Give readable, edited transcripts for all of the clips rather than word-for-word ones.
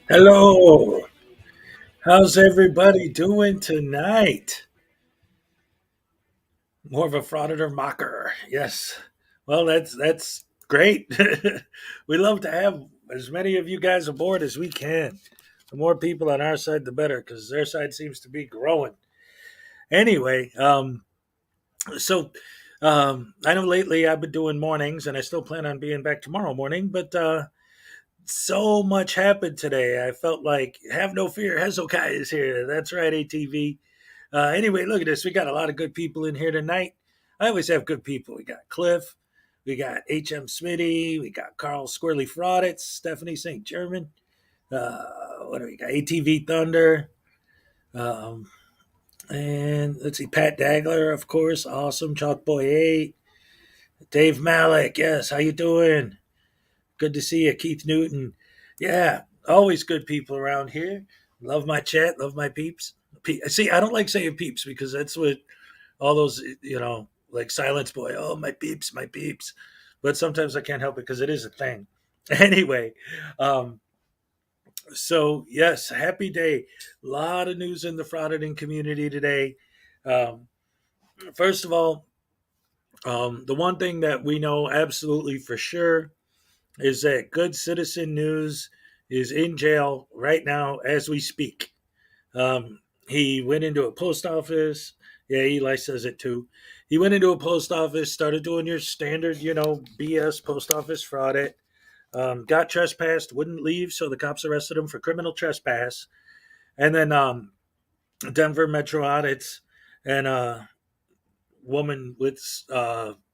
Hello. How's everybody doing tonight? More of a frauditor mocker. Yes. Well, that's great. We love to have as many of you guys aboard as we can. The more people on our side, the better, because their side seems to be growing. Anyway, so I know lately I've been doing mornings, and I still plan on being back tomorrow morning. But so much happened today. I felt like have no fear, Hezekiah is here. That's right, ATV. Anyway, look at this. We got a lot of good people in here tonight. I always have good people. We got Cliff, we got HM Smitty, we got Carl Squirrely Frauditz, Stephanie St. German. What do we got? ATV Thunder. Um, and let's see, Pat Dagler, of course. Awesome. Chalk Boy 8. Dave Malik. Yes, how you doing? Good to see you. Keith Newton. Yeah, always good people around here. Love my chat. Love my peeps. See, I don't like saying peeps because that's what all those, like Silence Boy. Oh, my peeps, my peeps. but sometimes I can't help it because it is a thing. Anyway, um, so yes, happy day. A lot of news in the frauditing community today. Um, First of all, the one thing that we know absolutely for sure is that Good Citizen News is in jail right now as we speak. He went into a post office. Yeah, Eli says it too. He went into a post office, started doing your standard, BS post office fraud. It got trespassed, wouldn't leave, so the cops arrested him for criminal trespass. And then Denver Metro audits and woman with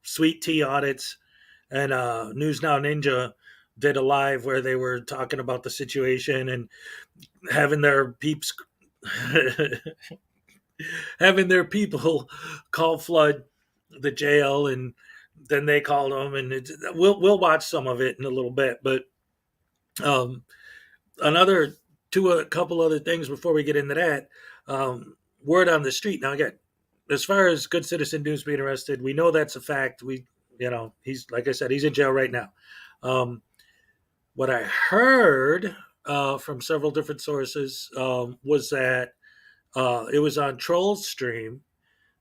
sweet tea audits and News Now Ninja did a live where they were talking about the situation and having their peeps having their people call flood the jail, and then they called them, and we'll watch some of it in a little bit. But um, another a couple other things before we get into that. Word on the street now again, as far as Good Citizen News being arrested, we know that's a fact. He's, like I said, he's in jail right now. What I heard from several different sources was that it was on Troll's stream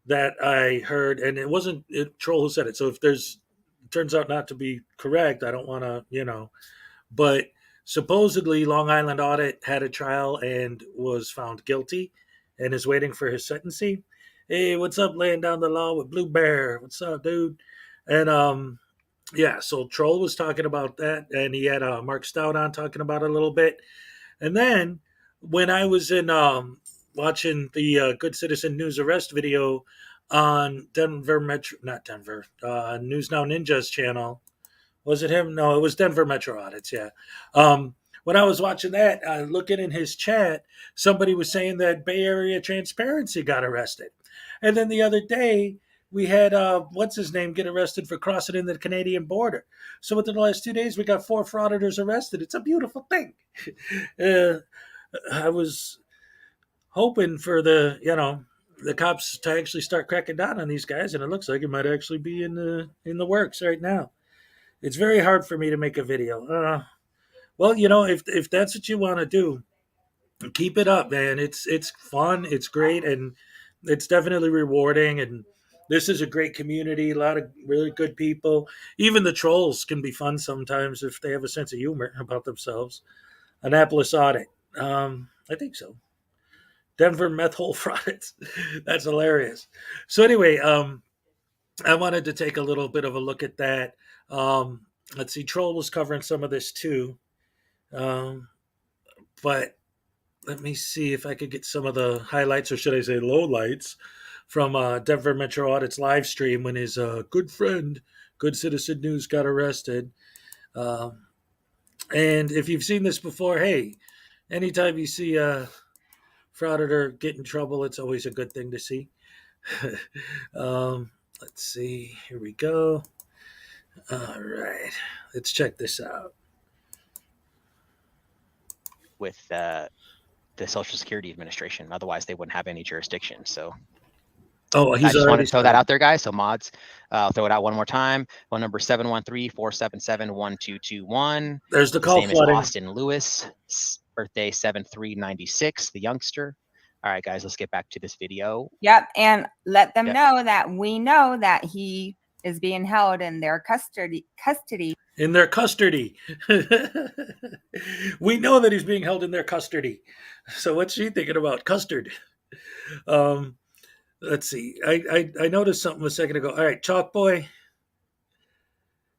that I heard, and it wasn't Troll who said it. So if it turns out not to be correct, I don't want to, but supposedly Long Island Audit had a trial and was found guilty and is waiting for his sentencing. Hey, what's up, laying down the law with Blue Bear? What's up, dude? And yeah, so Troll was talking about that, and he had Mark Stout on talking about it a little bit. And then when I was in watching the Good Citizen News arrest video on Denver Metro, not Denver, News Now Ninja's channel. Was it him? No, it was Denver Metro Audits. Yeah. When I was watching that, looking in his chat, somebody was saying that Bay Area Transparency got arrested. And then the other day, we had, what's his name, get arrested for crossing in the Canadian border. So within the last 2 days, we got 4 frauditors arrested. It's a beautiful thing. I was hoping for the cops to actually start cracking down on these guys, and it looks like it might actually be in the works right now. It's very hard for me to make a video. Well, if that's what you want to do, keep it up, man. It's fun, it's great, and it's definitely rewarding. And this is a great community, a lot of really good people. Even the trolls can be fun sometimes if they have a sense of humor about themselves. Annapolis Audit, I think so. Denver meth hole fraud. That's hilarious. So anyway, I wanted to take a little bit of a look at that. Let's see, Troll was covering some of this too. But let me see if I could get some of the highlights, or should I say lowlights, from Denver Metro Audit's live stream when his good friend, Good Citizen News, got arrested. And if you've seen this before, hey, anytime you see a frauditor get in trouble, it's always a good thing to see. Let's see. Here we go. All right. Let's check this out. With the Social Security Administration. Otherwise, they wouldn't have any jurisdiction. So I just wanted to throw that out there, guys. So mods, I'll throw it out one more time. Phone number 713-477-1221. There's the call. His name is Austin Lewis. Birthday 7396. The youngster. All right, guys, let's get back to this video. Yep, and let them know that we know that he is being held in their custody. In their custody. We know that he's being held in their custody. So what's she thinking about? Custard. Let's see. I noticed something a second ago. All right, Chalk Boy.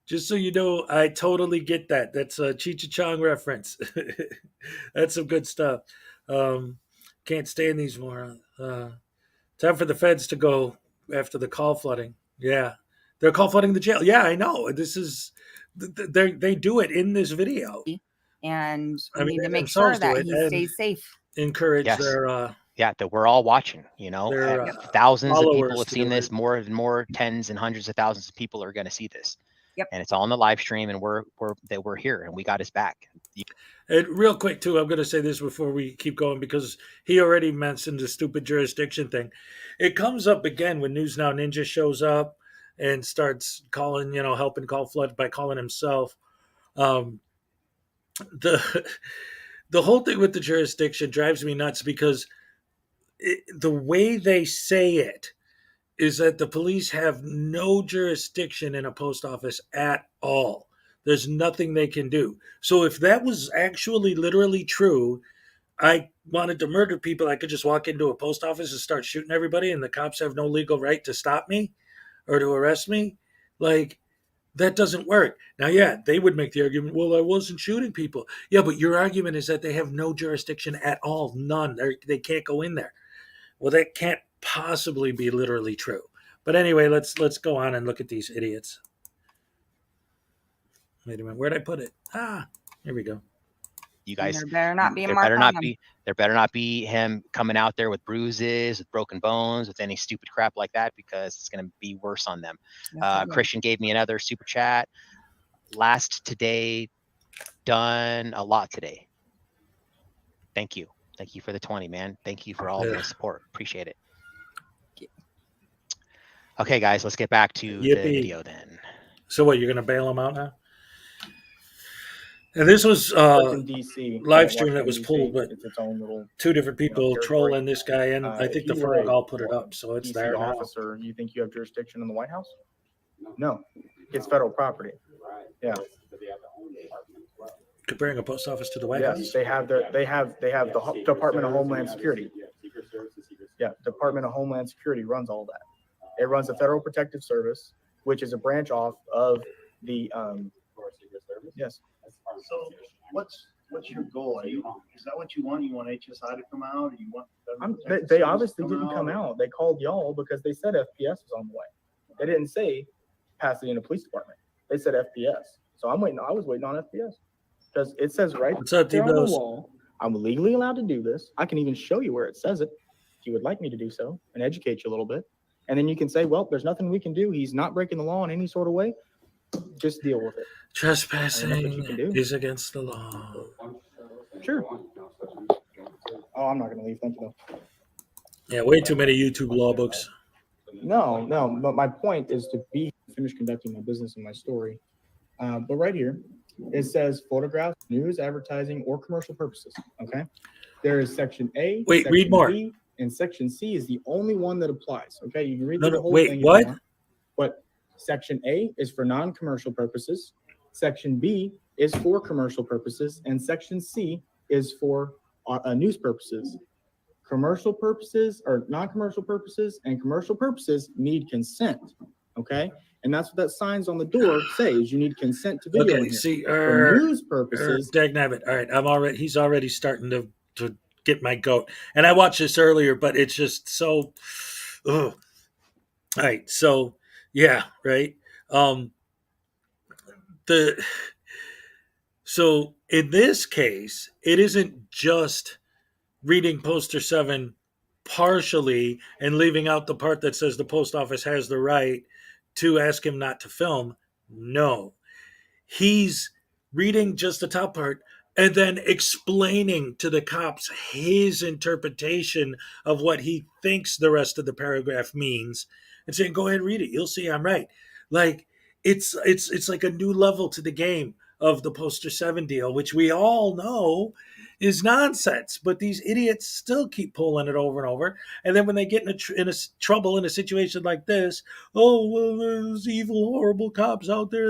Just so you know, I totally get that. That's a Cheech and Chong reference. That's some good stuff. Can't stand these more. Time for the feds to go after the call flooding. Yeah. They're call flooding the jail. Yeah, I know. This is, they do it in this video. And we need to make sure that he stays safe. Encourage their... that we're all watching, thousands of people have seen this, more tens and hundreds of thousands of people are going to see this. Yep. And it's all on the live stream, and we're here, and we got his back. And real quick too, I'm going to say this before we keep going, because he already mentioned the stupid jurisdiction thing. It comes up again when News Now Ninja shows up, and starts calling, helping call flood by calling himself. The the whole thing with the jurisdiction drives me nuts because the way they say it is that the police have no jurisdiction in a post office at all. There's nothing they can do. So if that was actually literally true, I wanted to murder people, I could just walk into a post office and start shooting everybody, and the cops have no legal right to stop me or to arrest me. Like, that doesn't work. Now, yeah, they would make the argument, well, I wasn't shooting people. Yeah, but your argument is that they have no jurisdiction at all. None. They can't go in there. Well, that can't possibly be literally true. But anyway, let's go on and look at these idiots. Wait a minute, where'd I put it? Here we go. You guys, there better not be there better not be him coming out there with bruises, with broken bones, with any stupid crap like that, because it's going to be worse on them. Christian gave me another super chat. Last today, done a lot today. Thank you. Thank you for the 20, man. Thank you for all of the support. Appreciate it. Okay, guys, let's get back to the video then. So what, you're going to bail them out now? And this was DC, live stream that was pulled, but it's its own little, two different people trolling this guy, and I think the Ferg all put it up, so it's DC there now. Officer, you think you have jurisdiction in the White House? No, it's federal property. Yeah. Comparing a post office to the White House. Yes, they have the Department of Homeland Security. Yeah, Department of Homeland Security runs all that. It runs the Federal Protective Service, which is a branch off of the yes. So what's your goal? Is that what you want? You want HSI to come out, or you want? They obviously didn't come out. They called y'all because they said FPS was on the way. They didn't say Pasadena Police Department. They said FPS. So I'm waiting. I was waiting on FPS because it says right there on the wall. I'm legally allowed to do this. I can even show you where it says it if you would like me to do so and educate you a little bit. And then you can say, well, there's nothing we can do. He's not breaking the law in any sort of way. Just deal with it. Trespassing is against the law. Sure. Oh, I'm not going to leave. Thank you, though. Yeah, way too many YouTube law books. No. But my point is to finish conducting my business and my story. But right here, it says photographs, news, advertising, or commercial purposes. Okay. There is section A. Wait, section read more. B, and section C is the only one that applies. Okay. You can read the whole wait, thing. What? But section A is for non-commercial purposes. Section B is for commercial purposes. And section C is for news purposes. Commercial purposes or non-commercial purposes and commercial purposes need consent. Okay. And that's what that signs on the door says. You need consent to video. Okay, see, for news purposes. Dagnabbit. All right, he's already starting to get my goat. And I watched this earlier, but it's just so. Ugh. All right, so yeah, right. So in this case, it isn't just reading poster 7 partially and leaving out the part that says the post office has the right to ask him not to film. No, he's reading just the top part and then explaining to the cops his interpretation of what he thinks the rest of the paragraph means and saying, go ahead and read it. You'll see I'm right. Like, it's like a new level to the game of the poster 7 deal, which we all know is nonsense, but these idiots still keep pulling it over and over. And then when they get in a trouble in a situation like this, oh, well, there's evil, horrible cops out there.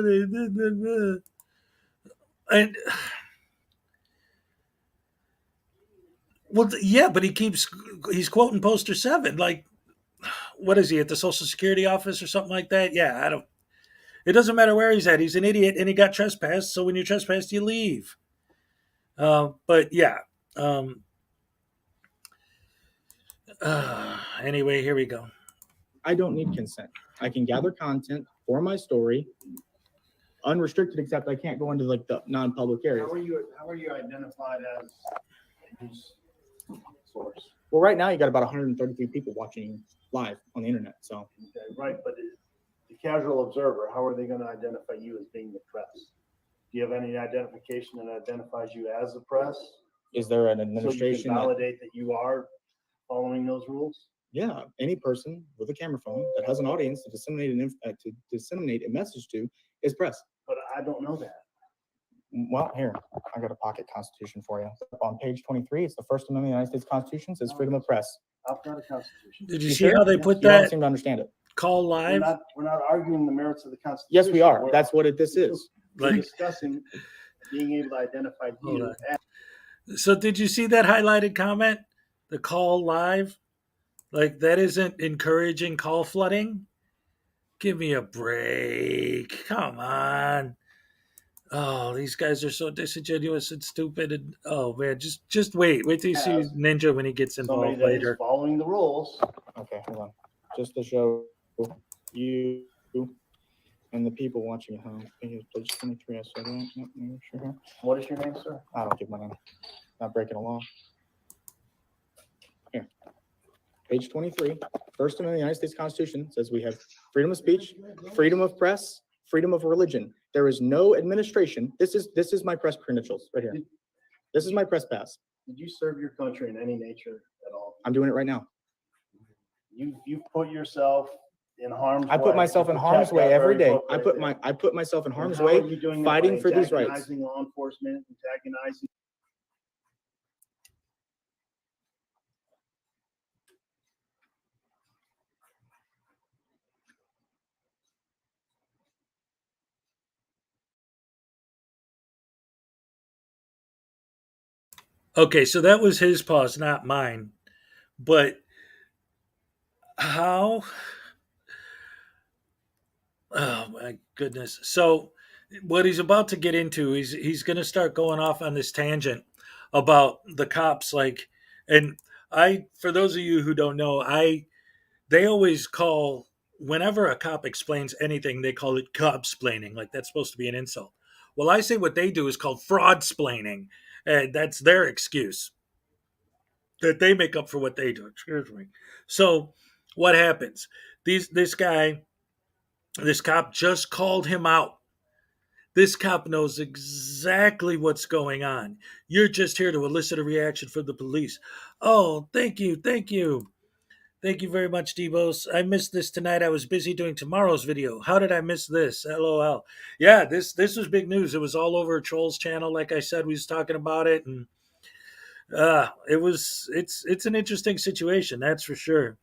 And well, yeah, but he's quoting poster 7. Like, what is he at the Social Security office or something like that? Yeah, it doesn't matter where he's at. He's an idiot and he got trespassed. So when you're trespassed, you leave. But yeah. Anyway, here we go. I don't need consent. I can gather content for my story, unrestricted, except I can't go into like the non-public areas. How are you identified as a news source? Well, right now you got about 133 people watching live on the internet. So okay, right, but the casual observer, how are they going to identify you as being the press? Do you have any identification that identifies you as the press? Is there an administration so you can validate that you are following those rules? Yeah, any person with a camera phone that has an audience to disseminate a message to is press. But I don't know that. Well, here, I got a pocket constitution for you. On page 23, it's the First Amendment of the United States Constitution, says freedom of press. I've got a constitution. Did you You see sure? how they Yes. put You don't that seem to understand it. call We're live? not arguing the merits of the Constitution. Yes, we are. We're- That's what this is. We're Like- discussing being able to identify Hold you on. as So did you see that highlighted comment? The call live? Like that isn't encouraging call flooding? Give me a break. Come on. Oh, these guys are so disingenuous and stupid. And oh man, just wait. Wait till you see As Ninja when he gets somebody involved that is later. following the rules. Okay, hold on. Just to show you and the people watching at home. I think it's page 23. I said that. Yep, make sure here. What is your name, sir? I don't give my name. Not breaking a law. Here. Page 23, First Amendment of the United States Constitution says we have freedom of speech, freedom of press, freedom of religion. There is no administration. This is my press credentials right here. This is my press pass. Did you serve your country in any nature at all? I'm doing it right now. You've put yourself in harm's way. I put myself to in harm's protect way that every very day. book I right put myself in there. harm's And how way are you doing that fighting by for these rights. antagonizing law enforcement, antagonizing. Okay, so that was his pause, not mine. But how? Oh my goodness. So what he's about to get into, he's going to start going off on this tangent about the cops and for those of you who don't know, they always call whenever a cop explains anything, they call it cop-splaining, like that's supposed to be an insult. Well, I say what they do is called fraud-splaining, and that's their excuse that they make up for what they do. Excuse me. So what happens? This cop just called him out. This cop knows exactly what's going on. You're just here to elicit a reaction from the police. Oh, thank you. Thank you. Thank you very much, Debos. I missed this tonight. I was busy doing tomorrow's video. How did I miss this? LOL. Yeah, this was big news. It was all over Troll's channel. Like I said, we was talking about it, and it's an interesting situation, that's for sure.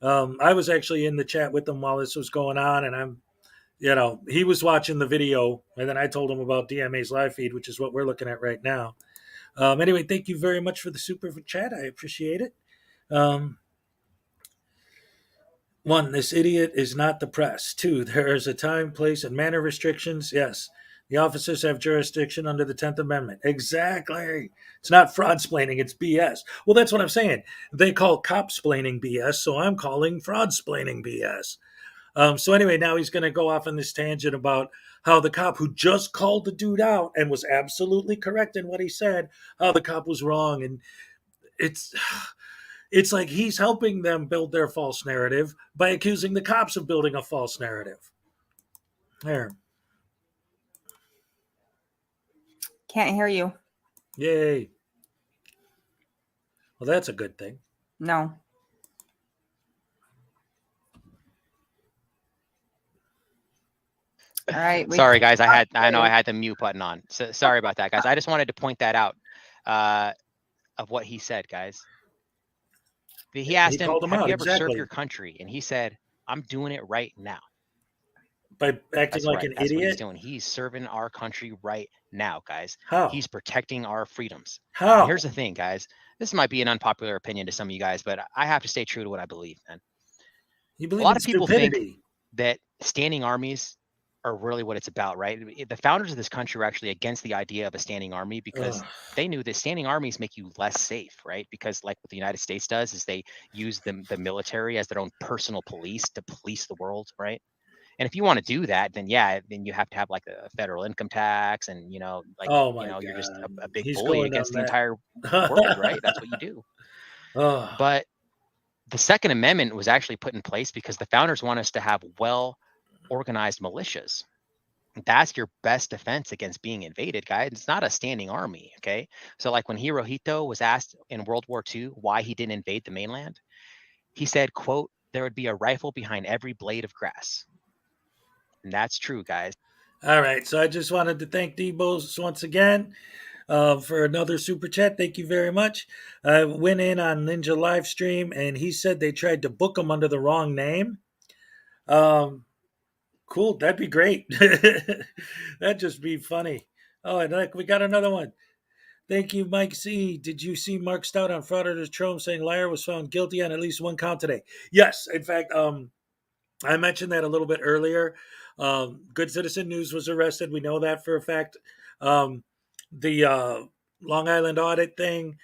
I was actually in the chat with him while this was going on, and he was watching the video, and then I told him about DMA's live feed, which is what we're looking at right now. Anyway, thank you very much for the super chat. I appreciate it. One, this idiot is not the press. Two, there is a time, place, and manner restrictions. Yes, the officers have jurisdiction under the 10th Amendment. Exactly. It's not fraud-splaining, it's BS. Well, that's what I'm saying. They call cop-splaining BS, so I'm calling fraud-splaining BS. So anyway, now he's going to go off on this tangent about how the cop who just called the dude out and was absolutely correct in what he said, how the cop was wrong. And it's like he's helping them build their false narrative by accusing the cops of building a false narrative. There. Can't hear you. Yay. Well, that's a good thing. No. All right. Sorry, guys. I know I had the mute button on. So sorry about that, guys. I just wanted to point that out of what he said, guys. He asked him, have you ever served your country? And he said, I'm doing it right now. By acting like an That's what he's idiot? doing. He's serving our country right now, guys. How? He's protecting our freedoms. How? Here's the thing, guys. This might be an unpopular opinion to some of you guys, but I have to stay true to what I believe, man. You believe A lot in of people stupidity. think that standing armies are really what it's about, right? The founders of this country were actually against the idea of a standing army because they knew that standing armies make you less safe, right? Because like what the United States does is they use the military as their own personal police to police the world, right? And if you want to do that, then you have to have like a federal income tax, and you're just a big bully against the entire world, right? That's what you do. But the Second Amendment was actually put in place because the founders want us to have well-organized militias. That's your best defense against being invaded, guys. It's not a standing army, okay? So like when Hirohito was asked in World War II why he didn't invade the mainland, He said, quote, there would be a rifle behind every blade of grass. And that's true, guys. All right. So I just wanted to thank Debo once again for another super chat. Thank you very much. I went in on Ninja live stream and he said they tried to book him under the wrong name. Cool. That'd be great. That'd just be funny. Oh, and like we got another one. Thank you, Mike C. Did you see Mark Stout on Frauditors Trome saying Liar was found guilty on at least one count today? Yes. In fact, I mentioned that a little bit earlier. Good Citizen News was arrested. We know that for a fact. The Long Island audit thing,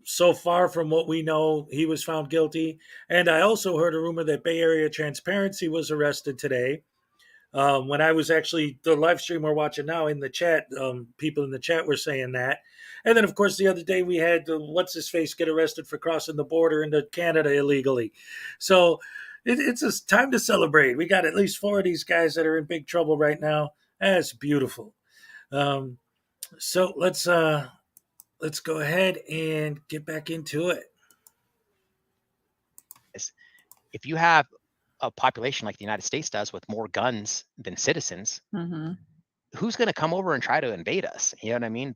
so far from what we know, he was found guilty. And I also heard a rumor that Bay Area Transparency was arrested today. When I was actually, the live stream we're watching now in the chat, people in the chat were saying that. And then, of course, the other day we had what's-his-face get arrested for crossing the border into Canada illegally. So it's a time to celebrate. We got at least 4 of these guys that are in big trouble right now. That's beautiful. So let's go ahead and get back into it. If you have a population like the United States does with more guns than citizens, Mm-hmm. who's going to come over and try to invade us? You know what I mean?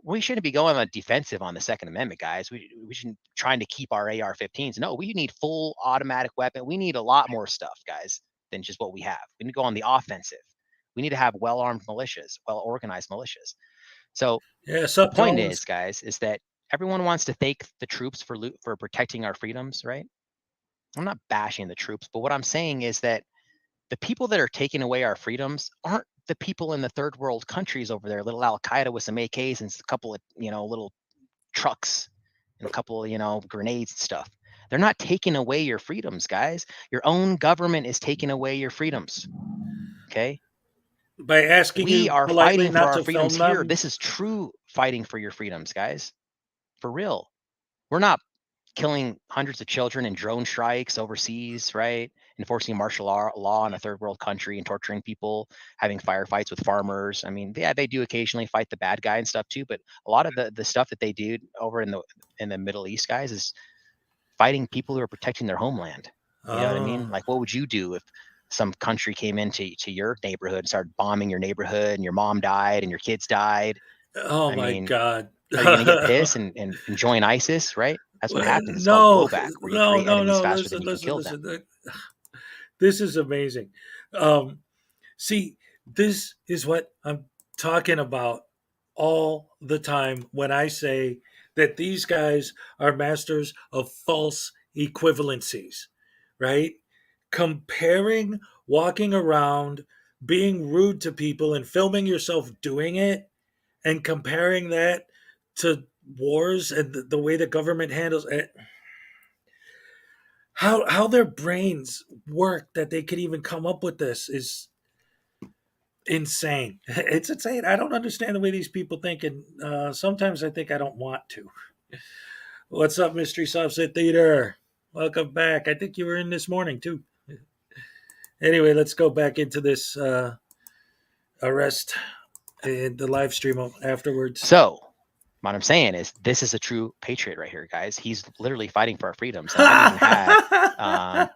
We shouldn't be going on defensive on the Second Amendment, guys. We shouldn't trying to keep our AR-15s. No, we need full automatic weapon. We need a lot more stuff, guys, than just what we have. We need to go on the offensive. We need to have well-armed militias, well-organized militias. So the point is, guys, is that everyone wants to thank the troops for protecting our freedoms, right? I'm not bashing the troops, but what I'm saying is that the people that are taking away our freedoms aren't the people in the third world countries over there, little Al-Qaeda with some AKs and a couple of, little trucks and a couple of, grenades and stuff. They're not taking away your freedoms, guys. Your own government is taking away your freedoms. Okay? By asking we you are politely fighting for not our to freedoms film here. them. This is true fighting for your freedoms, guys. For real. We're not killing hundreds of children in drone strikes overseas, right? Enforcing martial law in a third world country and torturing people, having firefights with farmers. I mean, yeah, they do occasionally fight the bad guy and stuff too, but a lot of the stuff that they do over in the Middle East, guys, is fighting people who are protecting their homeland. You know what I mean? Like, what would you do if some country came into your neighborhood and started bombing your neighborhood and your mom died and your kids died? Oh my God. Are you going to get pissed and join ISIS, right? That's what happens. It's No, called blowback, where you create enemies faster than you can kill them. This is amazing. See, this is what I'm talking about all the time when I say that these guys are masters of false equivalencies, right? Comparing walking around, being rude to people and filming yourself doing it and comparing that to wars and the way the government handles it. How their brains work that they could even come up with this is insane. It's insane. I don't understand the way these people think, and sometimes I think I don't want to. What's up, Mystery Subset Theater? Welcome back. I think you were in this morning too. Anyway, let's go back into this arrest and the live stream afterwards. So, what I'm saying is, this is a true patriot right here, guys. He's literally fighting for our freedoms. And I even had,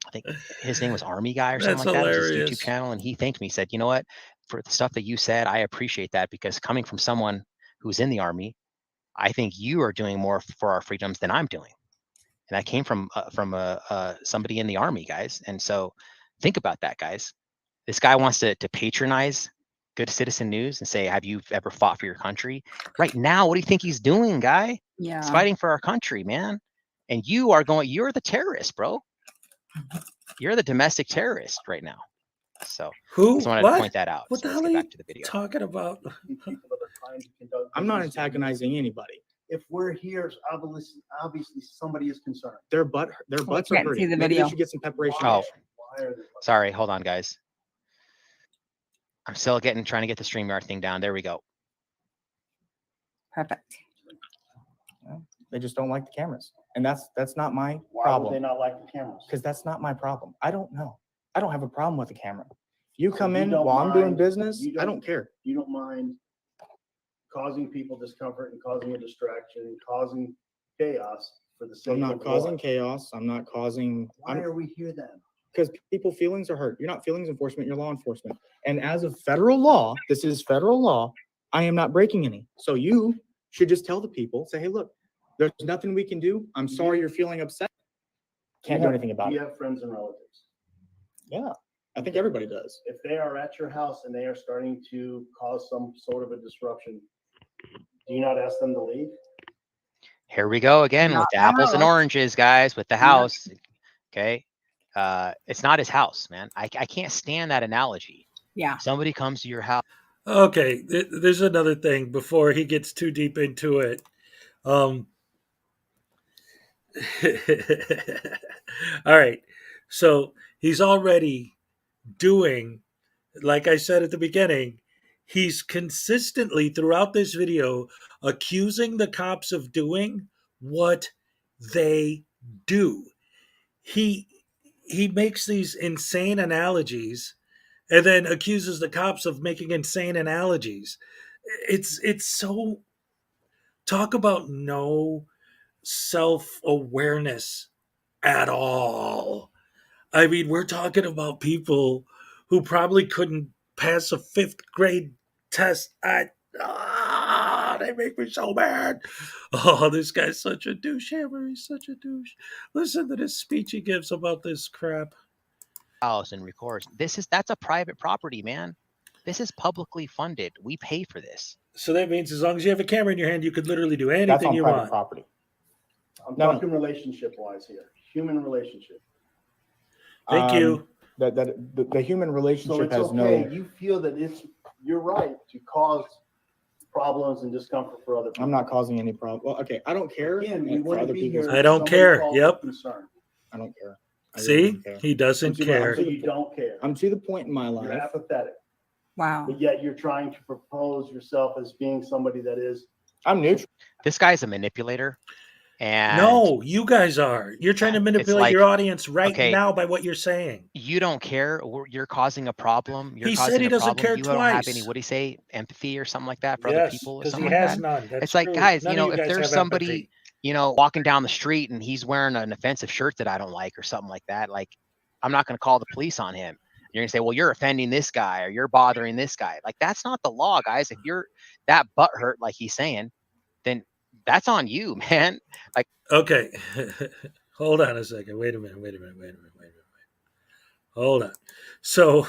I think his name was Army Guy or something like that. It was his YouTube channel, and he thanked me. He said, "You know what? For the stuff that you said, I appreciate that, because coming from someone who's in the Army, I think you are doing more for our freedoms than I'm doing." And that came from somebody in the Army, guys. And so, think about that, guys. This guy wants to patronize Good Citizen News and say, have you ever fought for your country? Right now, what do you think he's doing, guy? Yeah. He's fighting for our country, man. And you're the terrorist, bro. You're the domestic terrorist right now. So who? Just wanted to point that out. What So the let's hell get are back to the video. talking about? I'm not antagonizing anybody. If we're here, obviously somebody is concerned. Their butts are can't see hurting. the Maybe video. they should get some preparation. Oh. Why are they? Sorry, hold on, guys. I'm still trying to get the StreamYard thing down. There we go. Perfect. They just don't like the cameras, and that's not my Why problem. would they not like the cameras? Because that's not my problem. I don't know. I don't have a problem with the camera. You come you in don't while I'm doing mind- business, you I don't- don't care. You don't mind causing people discomfort and causing a distraction and causing chaos for the sake I'm of not causing what? chaos. I'm not causing, Why are we here then? because people's feelings are hurt. You're not feelings enforcement, you're law enforcement. And as of federal law, this is federal law, I am not breaking any. So you should just tell the people, say, hey, look, there's nothing we can do. I'm sorry you're feeling upset. Can't do anything about You it. have friends and relatives. Yeah, I think everybody does. If they are at your house and they are starting to cause some sort of a disruption, do you not ask them to leave? Here we go again Not with the the apples and house. oranges, guys, with the Yeah. house. Okay. It's not his house, man. I can't stand that analogy. Yeah. Somebody comes to your house. Okay, there's another thing before he gets too deep into it. All right, so he's already doing, like I said at the beginning, he's consistently throughout this video accusing the cops of doing what they do. He makes these insane analogies and then accuses the cops of making insane analogies. It's so, talk about no self-awareness at all. I mean, we're talking about people who probably couldn't pass a 5th grade test. They make me so mad. Oh, this guy's such a douche hammer. He's such a douche. Listen to this speech he gives about this crap. House and records. That's a private property, man. This is publicly funded. We pay for this. So that means as long as you have a camera in your hand, you could literally do That's anything on you private want. property. I'm No. talking relationship wise here, human relationship. Thank you. The human So relationship it's has okay, no, you feel that you're right to cause problems and discomfort for other people. I'm not causing any problem. Well, okay, I don't care. Again, we for wouldn't other be people's- I here. if don't somebody care. called Yep. for concern. I don't care. I really See, don't care. he doesn't So care. So you don't care. I'm to the point in my You're life. apathetic, Wow. but yet you're trying to propose yourself as being somebody that is. I'm neutral. This guy's a manipulator. And No, you guys are. You're trying to It's manipulate like, your audience right okay, now by what you're saying. you don't care. You're causing a problem. You're He said causing he a doesn't problem. care You don't have twice. any, what do you say, empathy or something like that for other Yes, people or because he something like has that. none. That's It's like, true. guys, None you of know, if guys there's have somebody, empathy. you know, walking down the street and he's wearing an offensive shirt that I don't like or something like that, like, I'm not going to call the police on him. You're going to say, well, you're offending this guy or you're bothering this guy. Like, that's not the law, guys. If you're that butthurt, like he's saying, then that's on you, man. Like, Okay. Hold on a second. Wait a minute. Hold on. So,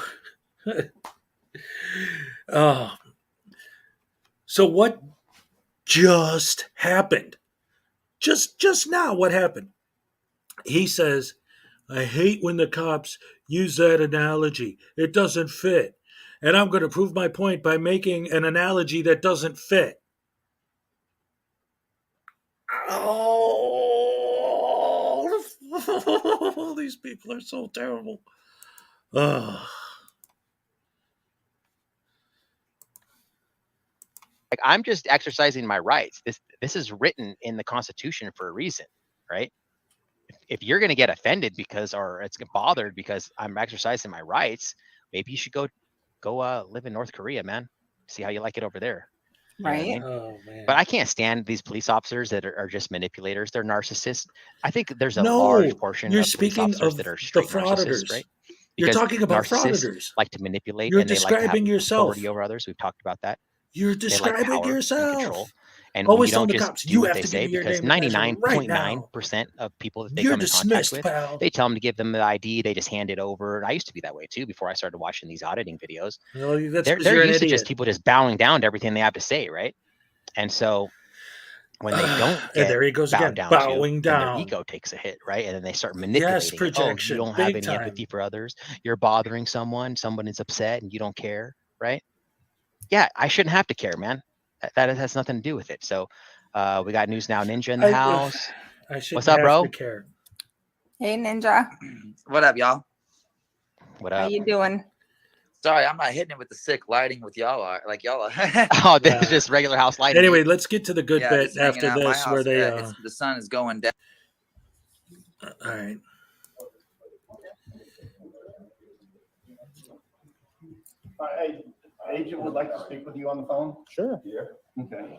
so what just happened? Just now, what happened? He says, I hate when the cops use that analogy. It doesn't fit. And I'm going to prove my point by making an analogy that doesn't fit. Oh, these people are so terrible. Ugh. like I'm just exercising my rights. This is written in the Constitution for a reason, right? If you're going to get offended because, or it's bothered because I'm exercising my rights, maybe you should go live in North Korea, man. See how you like it over there. You know what I Right. mean? Oh, man. But I can't stand these police officers that are just manipulators. They're narcissists. I think there's a No, large portion you're of police speaking officers of that are the straight narcissists, frauditers. right? You're Because talking about narcissists frauditors. like to manipulate You're and they like to have describing yourself. authority over others. We've talked about that. You're They like describing power and yourself. control. And when Always you don't telling the just cops, do you what have they to say, give me your because name and address right now. 99.9% of people that they You're come in contact dismissed, with, pal. they tell them to give them the ID. They just hand it over. And I used to be that way too before I started watching these auditing videos. Well, that's They're 'cause you're an used to idiot. just people just bowing down to everything they have to say, right? And so when they don't And get there he goes again, bowed down bowing to, then their down. ego takes a hit, right? And then they start Yes, manipulating. It. Oh, you projection, don't have big any time. empathy for others. You're bothering someone. Someone is upset, and you don't care, right? Yeah, I shouldn't have to care, man. That has nothing to do with it. So we got News Now Ninja in the house. I shouldn't What's up, have bro? to care. Hey, Ninja. What up, y'all? What How up? you doing? Sorry, I'm not hitting it with the sick lighting with y'all are like y'all are. Oh, this is Yeah. just regular house lighting. Anyway, let's get to the good Yeah, bit just hanging after out. My this where house, they the sun is going down. all right. Agent would like to speak with you on the phone. Sure. Okay.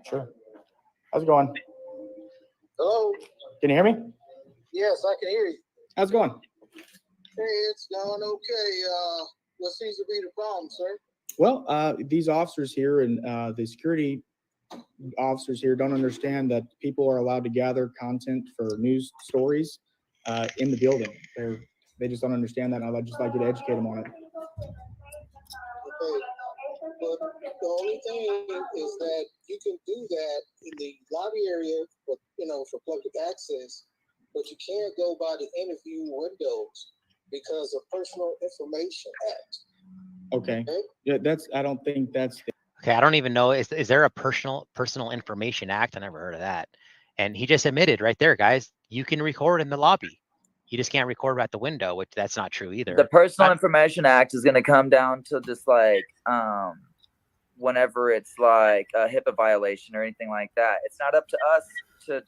Sure. How's it going? Hello? Can you hear me? Yes, I can hear you. How's it going? Hey, it's going okay. What seems to be the problem, sir? Well, these officers here and the security officers here don't understand that people are allowed to gather content for news stories in the building. They just don't understand that. And I'd just like you to educate them on it. Okay. But the only thing is that you can do that in the lobby area for, for public access, but you can't go by the interview windows because of Personal Information Act. Okay. Yeah, I don't think that's. Okay, I don't even know. Is there a personal information act? I never heard of that. And he just admitted right there, guys, you can record in the lobby. You just can't record at the window, which that's not true either. The Personal Information Act is going to come down to just like whenever it's like a HIPAA violation or anything like that. It's not up to us to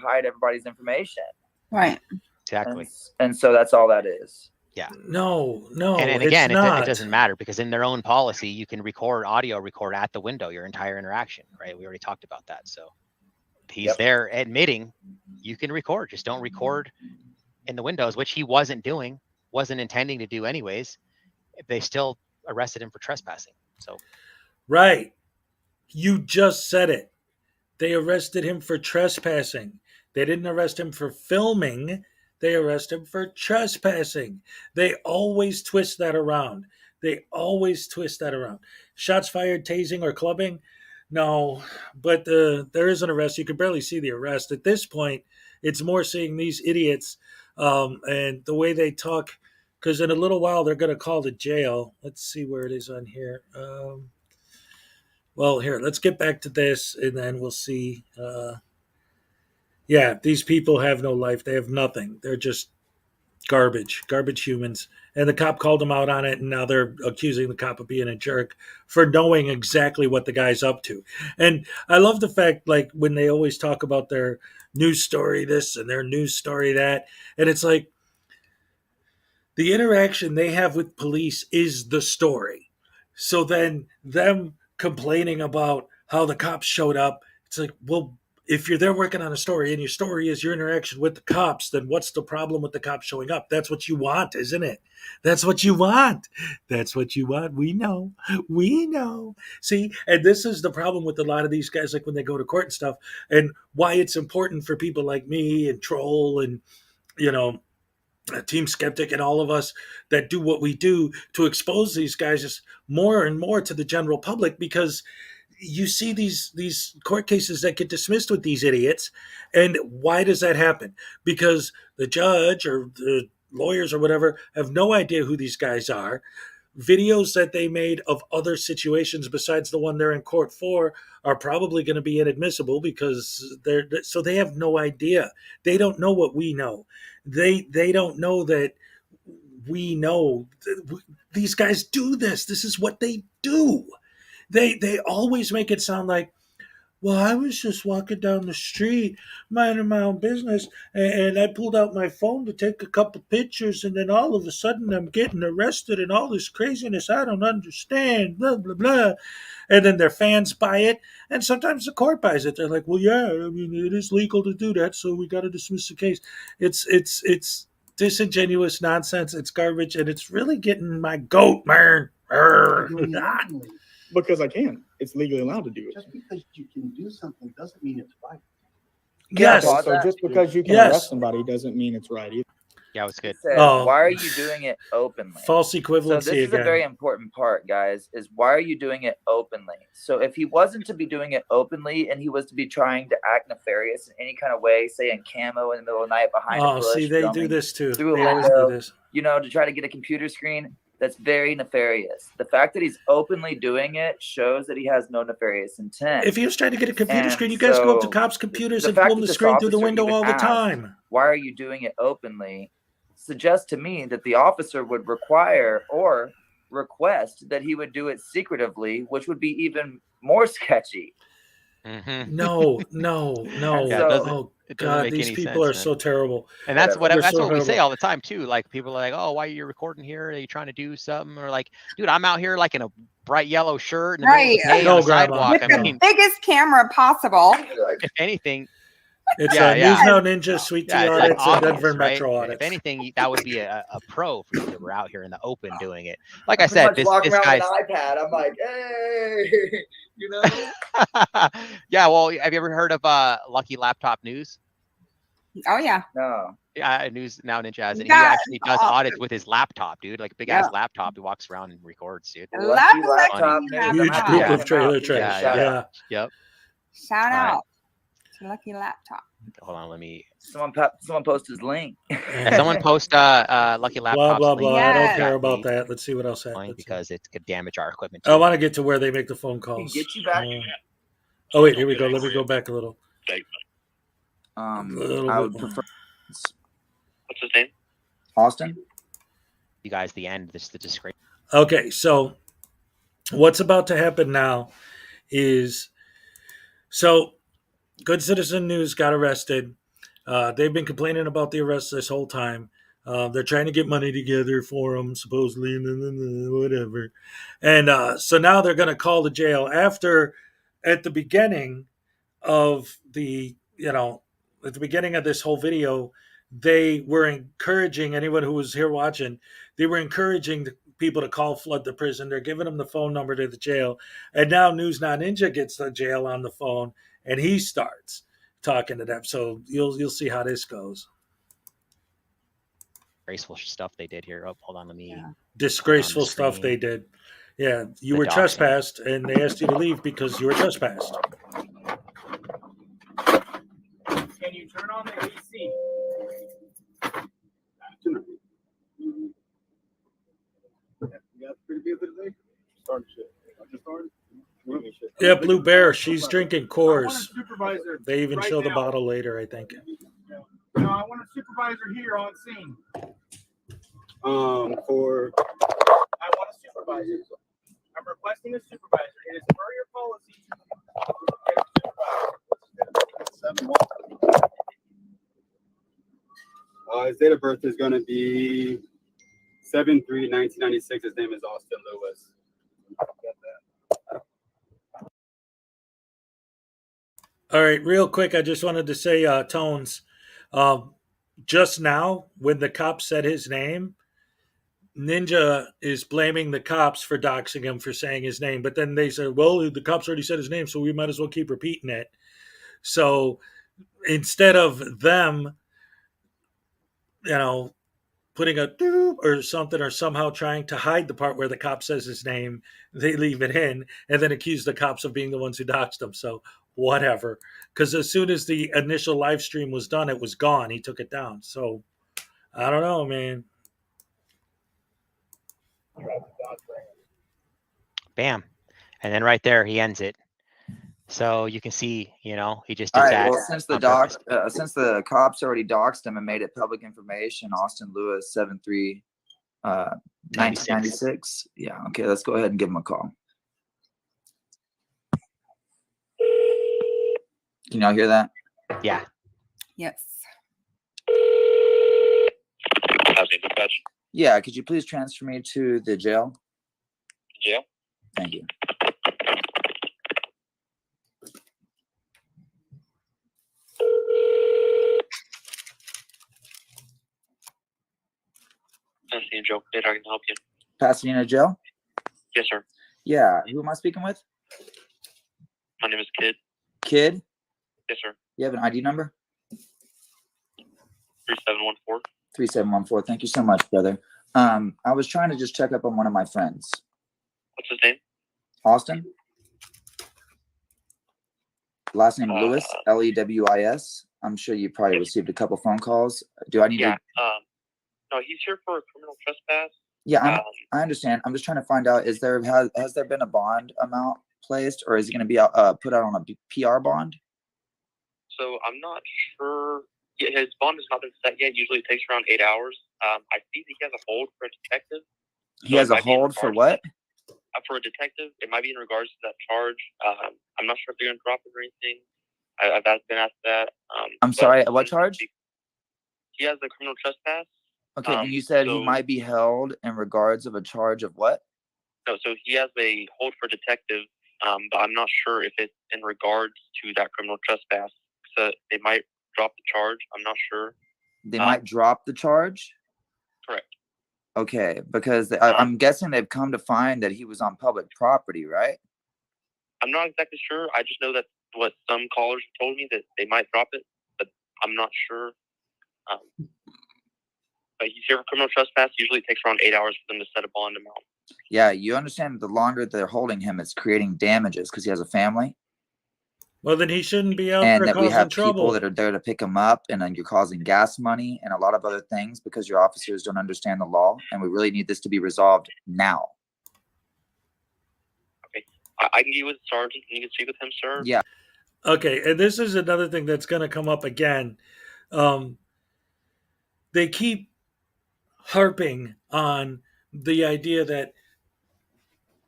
hide everybody's information. Right. Exactly. And so that's all that is. Yeah. No. And again, it doesn't matter because in their own policy, you can audio record at the window, your entire interaction, right? We already talked about that. So he's there admitting you can record, just don't record in the windows, which he wasn't intending to do anyways. They still arrested him for trespassing. So. Right. You just said it. They arrested him for trespassing. They didn't arrest him for filming. They arrest him for trespassing. They always twist that around. Shots fired, tasing, or clubbing? No, but there is an arrest. You can barely see the arrest. At this point, it's more seeing these idiots and the way they talk, because in a little while, they're going to call the jail. Let's see where it is on here. Well, here, let's get back to this, and then we'll see. Yeah, these people have no life. They have nothing. They're just garbage humans. And the cop called them out on it, and now they're accusing the cop of being a jerk for knowing exactly what the guy's up to. And I love the fact, like, when they always talk about their news story this and their news story that, and it's like the interaction they have with police is the story. So then them complaining about how the cops showed up, it's like, well, if you're there working on a story and your story is your interaction with the cops, then what's the problem with the cops showing up? That's what you want, isn't it? That's what you want. We know. See, and this is the problem with a lot of these guys, like when they go to court and stuff, and why it's important for people like me and Troll and, Team Skeptic and all of us that do what we do to expose these guys more and more to the general public, because you see these court cases that get dismissed with these idiots. And why does that happen? Because the judge or the lawyers or whatever have no idea who these guys are. Videos that they made of other situations besides the one they're in court for are probably going to be inadmissible because they have no idea. They don't know what we know. They don't know that we know these guys do this. This is what they do. They always make it sound like, well, I was just walking down the street, minding my own business, and I pulled out my phone to take a couple pictures, and then all of a sudden I'm getting arrested and all this craziness I don't understand, blah, blah, blah. And then their fans buy it, and sometimes the court buys it. They're like, well, yeah, I mean, it is legal to do that, so we got to dismiss the case. It's disingenuous nonsense. It's garbage, and it's really getting my goat, man. Because I can. It's legally allowed to do it. Just because you can do something doesn't mean it's right. Yes. So just because you can Yes. arrest somebody doesn't mean it's right either. Yeah, it was good. Said, Oh. why are you doing it openly? False So equivalency this is again. a very important part, guys, is why are you doing it openly? So if he wasn't to be doing it openly and he was to be trying to act nefarious in any kind of way, say in camo in the middle of the night behind a bush, See, they do filming, this too. through a They always window, do this. to try to get a computer screen, that's very nefarious. The fact that he's openly doing it shows that he has no nefarious intent. If he was trying to get a computer And screen, you guys go up to so cops' computers the and fact pull the that this screen through the officer window even all the asked, time. why are you doing it openly? Suggests to me that the officer would require or request that he would do it secretively, which would be even more sketchy. Mm-hmm. No. So- Oh It doesn't God, make these any people sense, are man. so terrible. And that's Whatever. what They're that's so what we say horrible. all the time too. Like people are like, "Oh, why are you recording here? Are you trying to do something?" Or like, "Dude, I'm out here like in a bright yellow shirt in the middle of the Right. day No, on a Grandma. sidewalk." With I the mean, biggest camera possible. if anything, It's Yeah, yeah. News Now Ninja, Sweet Tea yeah, it's like audits, and obvious, Denver right? Metro If audits. anything, that would be a pro for you that were out here in the open doing it. Like I Pretty said, much this walking around guy's. with an iPad. I'm like, hey, you know? Yeah, well, have you ever heard of Lucky Laptop News? Oh yeah. No. Yeah, News Now Ninja has it. He That's actually does awesome. audits with his laptop, dude. Like a big ass laptop. He walks around and records, dude. Love Lucky the laptop Lucky news. Huge laptop. group Yeah. of trailer Yeah, trash. yeah. Yeah. Yep. Shout All right. out to Lucky Laptop. Hold on, let me. Someone post his link. Someone post Lucky Blah Laptop's blah link. blah. I don't Yes. care about Exactly. that. Let's see what else happens. Because it could damage our equipment. I Too. want to get to where they make the phone calls. Get you back. Oh wait, here we go. Let me go back a little. I little would bit. prefer What's his name? Austin. You guys, the end. This is the disgrace. Okay, so what's about to happen now is Good Citizen News got arrested. They've been complaining about the arrest this whole time. They're trying to get money together for them, supposedly, whatever. And so now they're going to call the jail after, at the beginning of at the beginning of this whole video, they were encouraging anyone who was here watching. They were encouraging the people to call Flood the prison. They're giving them the phone number to the jail, and now News Now Ninja gets the jail on the phone, and he starts talking to them. So you'll see how this goes. Disgraceful stuff they did here. Oh, hold on, let me. Disgraceful stuff they did. Yeah, you The were doxing. trespassed, and they asked you to leave because you were trespassed. Can you turn on the AC? Yeah, Blue Bear, she's drinking I want a Coors. supervisor. They even right show the now. bottle later, I think. No, I want a supervisor here on scene. For I want a supervisor. I'm requesting a supervisor. It is per your policy. his date of birth is going to be 7/3/1996. His name is Austin Lewis. All right, real quick, I just wanted to say, Tones, just now when the cop said his name, Ninja is blaming the cops for doxing him for saying his name. But then they said, well, the cops already said his name, so we might as well keep repeating it. So instead of them, putting a doop or something or somehow trying to hide the part where the cop says his name, they leave it in and then accuse the cops of being the ones who doxed him. So whatever. Because as soon as the initial live stream was done, it was gone. He took it down. So I don't know, man. Bam. And then right there, he ends it. So you can see, he just did All right. that. Well, since since the cops already doxed him and made it public information, Austin Lewis 7/3, 1996. Yeah. Okay. Let's go ahead and give him a call. Can y'all hear that? Yeah. Yes. Yeah. Could you please transfer me to the jail? Jail? Thank you. Pasadena Joe. Did I can help you? Pasadena jail? Yes, sir. Yeah. Who am I speaking with? My name is Kid. Kid? Yes, sir. You have an ID number? 3714. 3714. Thank you so much, brother. I was trying to just check up on one of my friends. What's his name? Austin? Last name Lewis, Lewis. I'm sure you probably received a couple phone calls. Do I need Yeah. to? No, he's here for a criminal trespass. Yeah, I understand. I'm just trying to find out, has there been a bond amount placed, or is it going to be put out on a PR bond? So I'm not sure. Yeah, his bond has not been set yet. Usually it takes around 8 hours. I see that he has a hold for a detective. He has a hold for what? For a detective. It might be in regards to that charge. I'm not sure if they're going to drop it or anything. I've been asked that. I'm but sorry, what charge? He has a criminal trespass. Okay, and you said he might be held in regards of a charge of what? No, so he has a hold for detective, but I'm not sure if it's in regards to that criminal trespass. So they might drop the charge. I'm not sure. They might drop the charge? Correct. Okay, because I'm guessing they've come to find that he was on public property, right? I'm not exactly sure. I just know that what some callers told me, that they might drop it, but I'm not sure. But he's here for criminal trespass. Usually it takes around 8 hours for them to set a bond amount. Yeah, you understand the longer they're holding him, it's creating damages because he has a family. Well, then he shouldn't be out And there that we causing have trouble. people that are there to pick him up, and then you're causing gas money and a lot of other things because your officers don't understand the law. And we really need this to be resolved now. Okay. I can get with the sergeant and you can speak with him, sir. Yeah. Okay, and this is another thing that's going to come up again. They keep harping on the idea that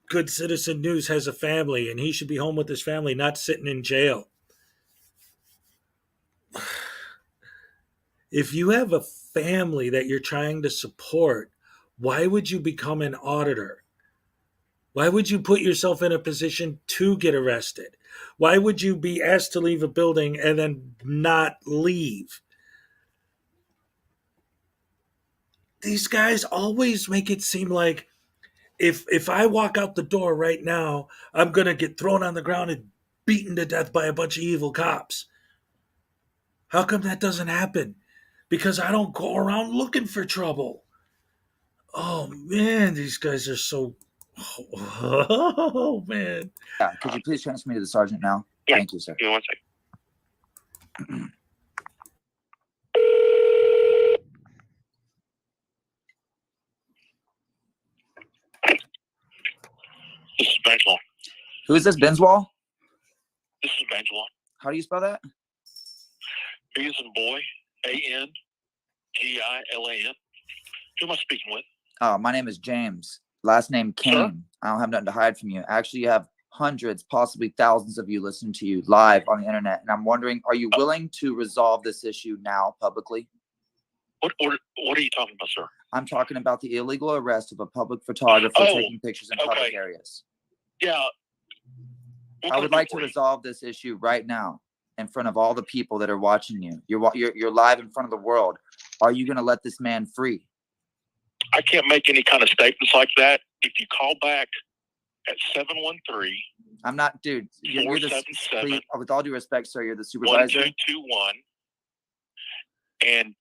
Good Citizen News has a family and he should be home with his family, not sitting in jail. If you have a family that you're trying to support, why would you become an auditor? Why would you put yourself in a position to get arrested? Why would you be asked to leave a building and then not leave? These guys always make it seem like if I walk out the door right now, I'm going to get thrown on the ground and beaten to death by a bunch of evil cops. How come that doesn't happen? Because I don't go around looking for trouble. Oh, man, these guys are so... Oh, man. Yeah, could you please transfer me to the sergeant now? Yeah. Thank you, sir. Give me 1 second. This is Benjamin. Who is this, Benswall? This is Benjamin. How do you spell that? B as in boy, A-N-G-I-L-A-N. Who am I speaking with? Oh, my name is James. Last name Kane. I don't have nothing to hide from you. Actually, you have hundreds, possibly thousands of you listening to you live on the internet. And I'm wondering, are you willing to resolve this issue now publicly? What are you talking about, sir? I'm talking about the illegal arrest of a public photographer taking pictures in public areas. Yeah. I would like to resolve this issue right now in front of all the people that are watching you. You're live in front of the world. Are you going to let this man free? I can't make any kind of statements like that. If you call back at 713, I'm not, dude. You're the, please, with all due respect, sir, you're the supervisor. 1221, and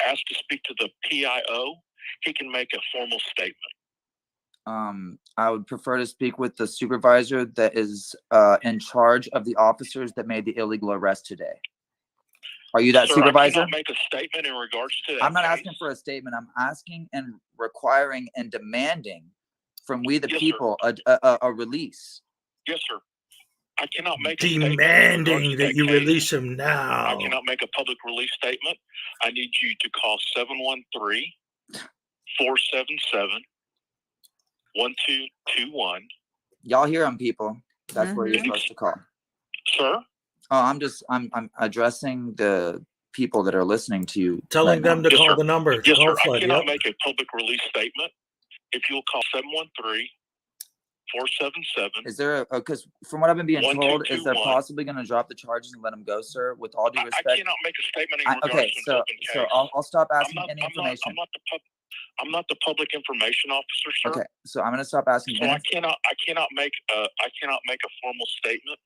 ask to speak to the PIO. He can make a formal statement. I would prefer to speak with the supervisor that is in charge of the officers that made the illegal arrest today. Are you that supervisor? I cannot make a statement in regards to that. I'm not asking for a statement. I'm asking and requiring and demanding from we the people a release. Yes, sir. I cannot make demanding that you release him now. I cannot make a public release statement. I need you to call 713-477-1221. Y'all hear him, people. That's where you're supposed to call. Sir? Oh, I'm addressing the people that are listening to you. Telling them to call the number. Yes, sir. I cannot make a public release statement. If you'll call 713-477. Is there because from what I've been being told, is they're possibly going to drop the charges and let him go, sir? With all due respect, I cannot make a statement in regards to an open case. So I'll stop asking any information. I'm not the public information officer, sir. Okay, so I'm going to stop asking. So I cannot make a formal statement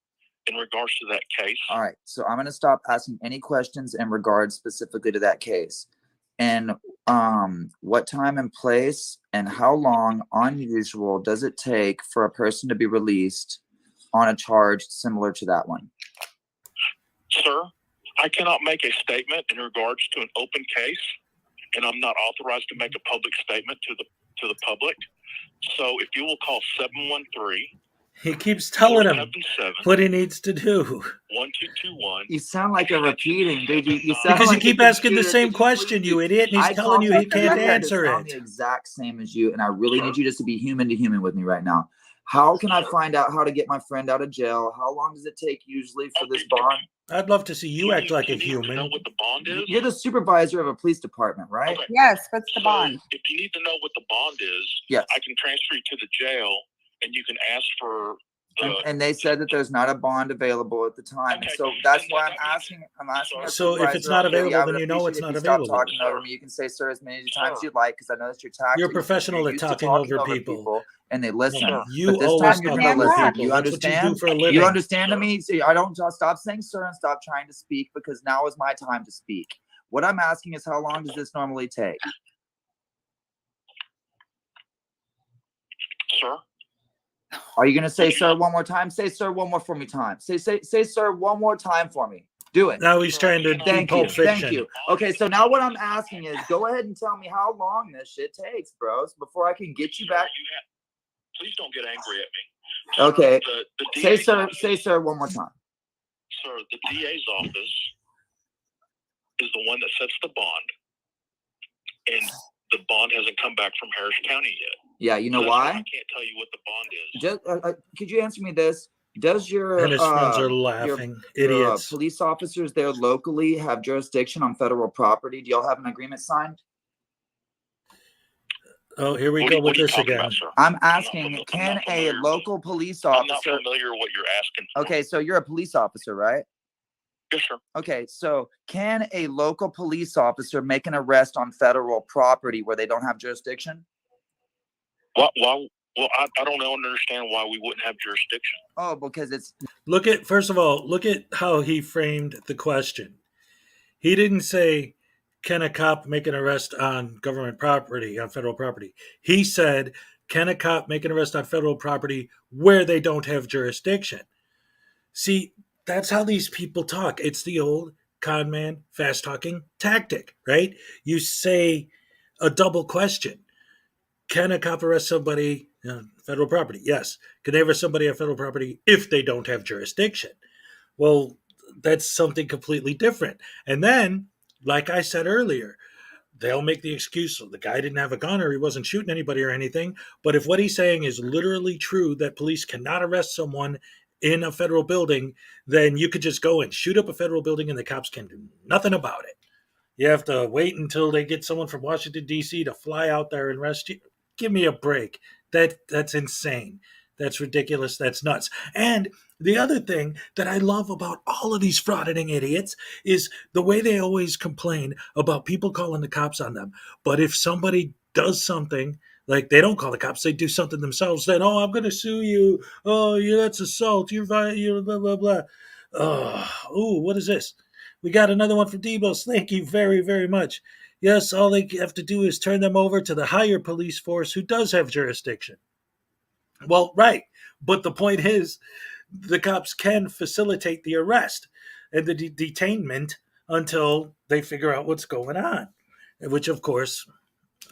in regards to that case. All right, so I'm going to stop asking any questions in regards specifically to that case. And what time and place and how long unusual does it take for a person to be released on a charge similar to that one? Sir, I cannot make a statement in regards to an open case, and I'm not authorized to make a public statement to the public. So if you will call 713. He keeps telling him what he needs to do. 1221. You sound like you're repeating, dude. You sound because like you keep asking the same question, you idiot, and he's telling you he can't answer it. The exact same as you, and I really need you just to be human to human with me right now. How can I find out how to get my friend out of jail? How long does it take usually for this bond? I'd love to see you act like a need to know human. what the bond is. You're the supervisor of a police department, right? Okay. Yes, what's the So, bond? if you need to know what the bond is, Yes. I can transfer you to the jail, and you can ask for the. And they said that there's not a bond available at the time. And Okay. so that's And why that I'm means- asking. I'm asking. a So if it's supervisor not out there, available, I then would you know it's appreciate not if you stop available. talking over Sir. me. You can say "sir" as many times Sir. you'd like, because I know that you're tactical. You're professional at used to talking over people. and they listen. Sir. You But this always time you're talk gonna over listen. people. You That's what you do understand? for a living. You understand to Sir. me? So I don't stop saying "sir" and stop trying to speak, because now is my time to speak. What I'm asking is, how long does this normally take? Sir. Are you gonna say "sir" one more time? Say "sir" one more for me time. Say "sir" one more time for me. Do it. Now he's trying to do Thank you. Pulp Fiction. Thank you. Okay, so now what I'm asking is, go ahead and tell me how long this shit takes, bros, before I can get you back. Please don't get angry at me. Sir, Okay. The Say DA's "sir." office- Say "sir" one more time. Sir, the DA's office is the one that sets the bond, and the bond hasn't come back from Harris County yet. Yeah, you know That's why? I can't tell you what the bond is. Just, could you answer me this? Does your And his friends are laughing. Idiots. police officers there locally have jurisdiction on federal property? Do y'all have an agreement signed? Oh, here we What go are with you this talking again. about, sir? I'm not asking, fami- I'm can not a familiar. local police I'm not officer? familiar what you're asking for. Okay, so you're a police officer, right? Yes, sir. Okay, so can a local police officer make an arrest on federal property where they don't have jurisdiction? Why? Well, I don't understand why we wouldn't have jurisdiction. Oh, because it's Look at, first of all, look at how he framed the question. He didn't say, can a cop make an arrest on government property, on federal property? He said, can a cop make an arrest on federal property where they don't have jurisdiction? See, that's how these people talk. It's the old con man, fast talking tactic, right? You say a double question. Can a cop arrest somebody on federal property? Yes. Can they arrest somebody on federal property if they don't have jurisdiction? Well, that's something completely different. And then, like I said earlier, they'll make the excuse the guy didn't have a gun or he wasn't shooting anybody or anything. But if what he's saying is literally true, that police cannot arrest someone in a federal building, then you could just go and shoot up a federal building and the cops can do nothing about it. You have to wait until they get someone from Washington, D.C. to fly out there and arrest you. Give me a break. That's insane. That's ridiculous. That's nuts. And the other thing that I love about all of these frauditing idiots is the way they always complain about people calling the cops on them. But if somebody does something, like they don't call the cops, they do something themselves, then, oh, I'm going to sue you. Oh, yeah, that's assault. You're blah, blah, blah. Oh, what is this? We got another one from Debos. Thank you very, very much. Yes, all they have to do is turn them over to the higher police force who does have jurisdiction. Well, right. But the point is, the cops can facilitate the arrest and the detainment until they figure out what's going on, which, of course,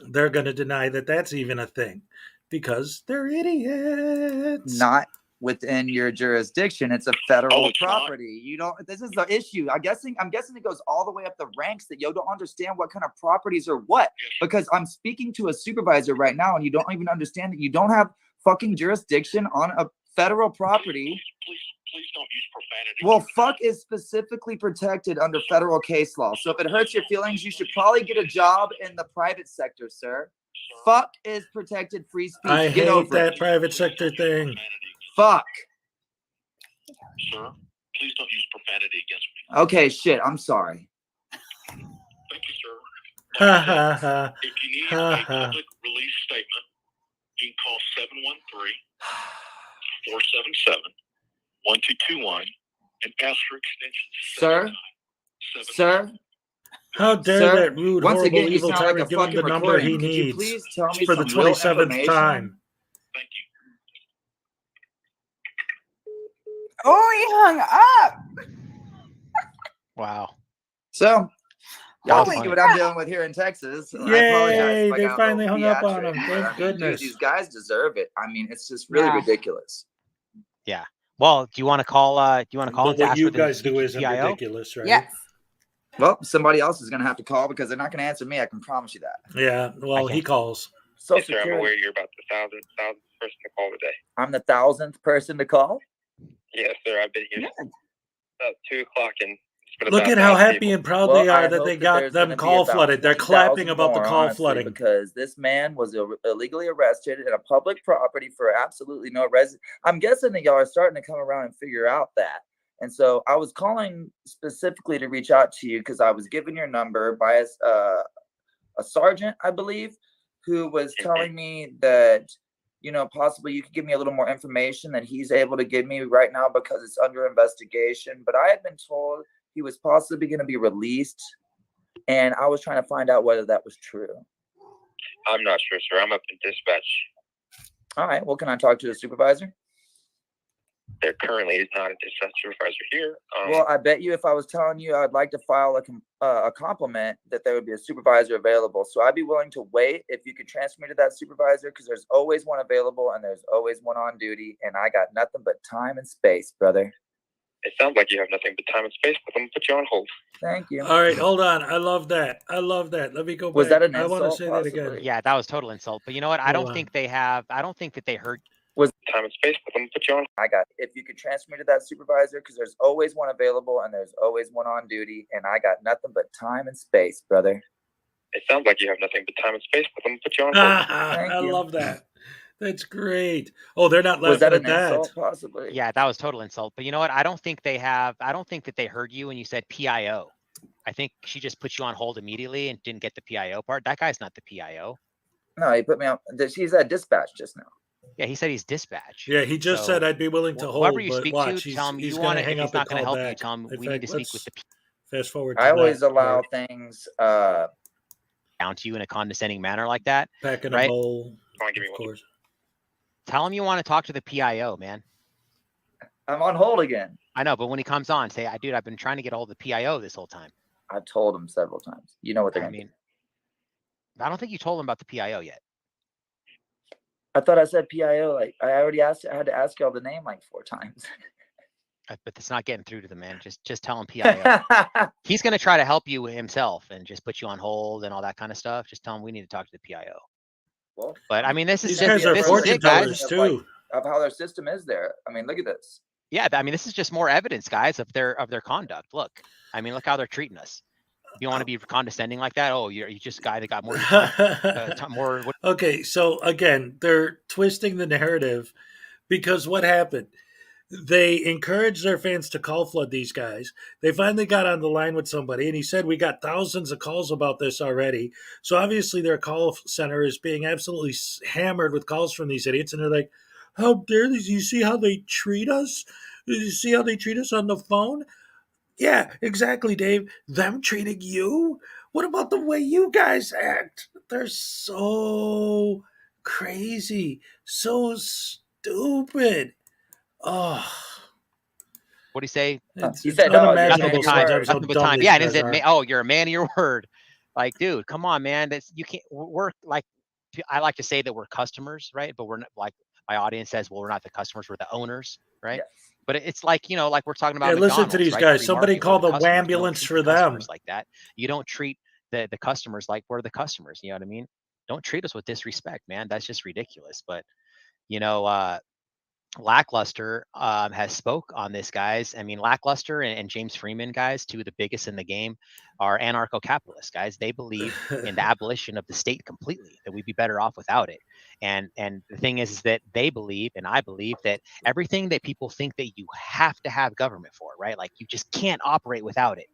they're going to deny that that's even a thing because they're idiots. not within your jurisdiction. It's a federal it's not? property. You don't. This is the issue. I'm guessing it goes all the way up the ranks that you don't understand what kind of properties are what. Because I'm speaking to a supervisor right now, and you don't even understand that you don't have fucking jurisdiction on a federal property. Please don't use profanity. Well, fuck is specifically protected under federal case law. So if it hurts your feelings, you should probably get a job in the private sector, sir. Fuck is protected free speech. I Get hate over that it. private sector thing. Fuck. Sir, please don't use profanity against me. Okay, shit. I'm sorry. Thank you, sir. Ha ha ha. If you need Ha, a ha. public release statement, you can call 713-477-1221 and ask for extension. Sir? Sir? How dare Sir, that rude, once horrible, again, you evil sound like tyrant a give him fucking the number he recording. Could you needs please tell me for the some real 27th information? time. Thank you. Oh, he hung up. Wow. So, That y'all was see funny. what I'm dealing with here in Texas. I apologize Yay, if I they got a finally little hung up on theatric, him. but Thank I mean, dude, goodness. these guys deserve it. I mean, it's just really Yeah. ridiculous. Well, do you want to call? Do you want to call But and to what ask you for the guys do isn't PIO? ridiculous, right? Yes. Well, somebody else is going to have to call because they're not going to answer me. I can promise you that. Yeah, well, he can't. calls. Social Yes, sir, I'm Security. aware you're about the thousandth person to call today. I'm the 1,000th person to call. Yes, sir. I've been here about 2 o'clock and it's been Look about at how 9 happy people. and proud Well, they are I that hope they that got there's them gonna be call about flooded. They're 20,000 clapping about the more, call honestly, flooding. because this man was illegally arrested in a public property for absolutely no reason. I'm guessing that y'all are starting to come around and figure out that. And so I was calling specifically to reach out to you because I was given your number by a sergeant, I believe, who was telling me that, possibly you could give me a little more information that he's able to give me right now because it's under investigation. But I had been told he was possibly going to be released, and I was trying to find out whether that was true. I'm not sure, sir. I'm up in dispatch. All right. Well, can I talk to the supervisor? There currently is not a dispatch supervisor here. Well, I bet you if I was telling you I'd like to file a compliment that there would be a supervisor available. So I'd be willing to wait if you could transfer me to that supervisor because there's always one available and there's always one on duty. And I got nothing but time and space, brother. It sounds like you have nothing but time and space, but I'm going to put you on hold. Thank you. All right, hold on. I love that. Let me go back. Was that an I want to insult, say that again. possibly? Yeah, that was total insult. But you know what? I Hold don't on. think that they heard. Time and space, but I'm going to put you on. I got it. If you could transfer me to that supervisor because there's always one available and there's always one on duty. And I got nothing but time and space, brother. It sounds like you have nothing but time and space, but I'm going to put you on hold. I you. love that. That's great. Oh, they're not Was laughing that at an that. insult, possibly? Yeah, that was total insult. But you know what? I don't think that they heard you when you said PIO. I think she just put you on hold immediately and didn't get the PIO part. That guy's not the PIO. No, he put me on. She's at dispatch just now. Yeah, he said he's dispatch. Yeah, he just So, said I'd be willing to hold. whoever you but speak watch, to, tell him he's you gonna want to. hang If he's up and not going to call help you, back. tell him In we fact, need to speak with let's the fast forward. To I always that allow part. things. down to you in a condescending manner like that. Packing right? a bowl. Come on, give me Of one. course. Tell him you want to talk to the PIO, man. I'm on hold again. I know, but when he comes on, say, dude, I've been trying to get a hold of the PIO this whole time. I've told him several times. You know what they're I gonna do. mean, I don't think you told him about the PIO yet. I thought I said PIO. Like I already asked. I had to ask y'all the name like 4 times. But it's not getting through to the man. Just tell him PIO. He's going to try to help you himself and just put you on hold and all that kind of stuff. Just tell him we need to talk to the PIO. Well, But I mean, this is These just, guys are this is fortune it, guys. tellers too. of how their system is there. I mean, look at this. Yeah, I mean, this is just more evidence, guys, of their conduct. Look, I mean, look how they're treating us. You want to be condescending like that? Oh, you're just a guy that got more more. Okay, so again, they're twisting the narrative because what happened? They encouraged their fans to call flood these guys. They finally got on the line with somebody, and he said, "We got thousands of calls about this already." So obviously, their call center is being absolutely hammered with calls from these idiots, and they're like, "How dare these? You see how they treat us? You see how they treat us on the phone?" Yeah, exactly, Dave. Them treating you? What about the way you guys act? They're so crazy, so stupid. Oh, What do you say? it's, He it's said, "Oh, you're a man unimaginable of your sometimes word." how Nothing but dumb time. these Yeah, and guys is it? are. Oh, you're a man of your word. Like, dude, come on, man. That's you can't. We're like, I like to say that we're customers, right? But we're not like my audience says. Well, we're not the customers. We're the owners, right? Yes. But it's like, like we're talking about. Yeah, listen to McDonald's, these right? guys. Free Somebody market, call we're the customers. You don't ambulance treat for the customers them. like that. You don't treat the customers like we're the customers. You know what I mean? Don't treat us with disrespect, man. That's just ridiculous. But Lackluster has spoke on this, guys. I mean, Lackluster and James Freeman, guys, two of the biggest in the game, are anarcho-capitalists, guys. They believe in the abolition of the state completely, that we'd be better off without it. And the thing is that they believe, and I believe, that everything that people think that you have to have government for, right? Like you just can't operate without it.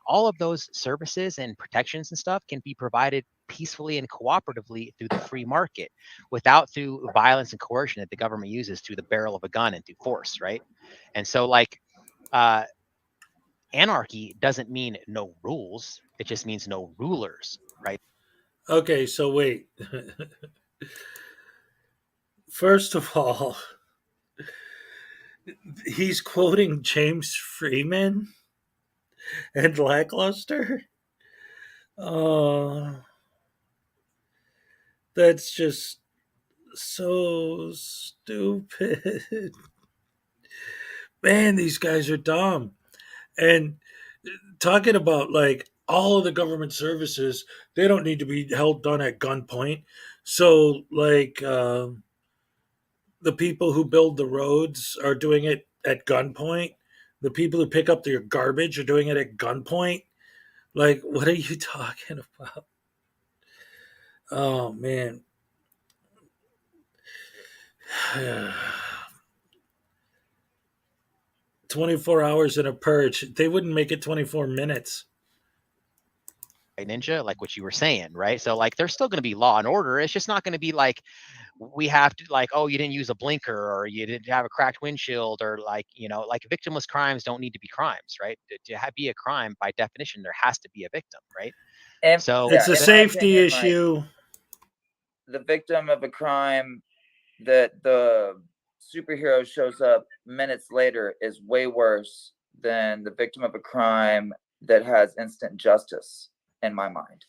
All of those services and protections and stuff can be provided peacefully and cooperatively through the free market without through violence and coercion that the government uses through the barrel of a gun and through force, right? And so anarchy doesn't mean no rules. It just means no rulers, right? Okay, so wait. First of all, he's quoting James Freeman and Lackluster. That's just so stupid. Man, these guys are dumb. And talking about like all of the government services, they don't need to be held done at gunpoint. So like the people who build the roads are doing it at gunpoint. the people who pick up their garbage are doing it at gunpoint. Like, what are you talking about? Oh man. 24 hours in a purge. They wouldn't make it 24 minutes. Ninja, like what you were saying, right? So like there's still going to be law and order. It's just not going to be like we have to like, oh, you didn't use a blinker or you didn't have a cracked windshield or like, you know, like victimless crimes don't need to be crimes, right? To be a crime by definition, there has to be a victim, right? And So It's a in my safety opinion, like, issue. the victim of a crime that the superhero shows up minutes later is way worse than the victim of a crime that has instant justice in my mind.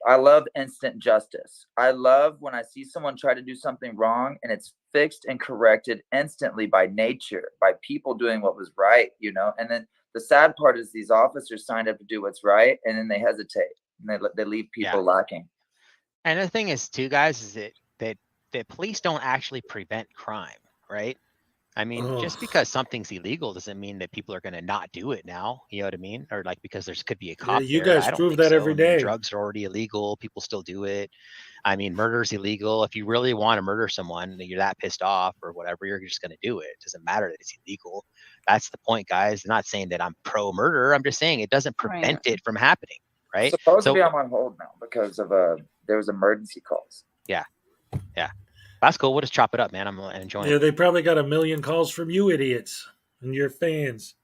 I love instant justice. I love when I see someone try to do something wrong and it's fixed and corrected instantly by nature, by people doing what was right, you know? And then the sad part is these officers signed up to do what's right and then they hesitate and they leave people lacking. And the thing is too, guys, is that police don't actually prevent crime, right? I mean, just because something's illegal doesn't mean that people are going to not do it now. You know what I mean? Or like because there could be a cop. You there. guys I don't prove think that so. every I mean, day. drugs are already illegal. People still do it. I mean, murder's illegal. If you really want to murder someone, you're that pissed off or whatever, you're just going to do it. It doesn't matter that it's illegal. That's the point, guys. I'm not saying that I'm pro murder. I'm just saying it doesn't prevent it from happening, right? Supposed to be on hold now because of there was emergency calls. Yeah. That's cool. We'll just chop it up, man. I'm enjoying Yeah, it. they probably got a million calls from you idiots and your fans.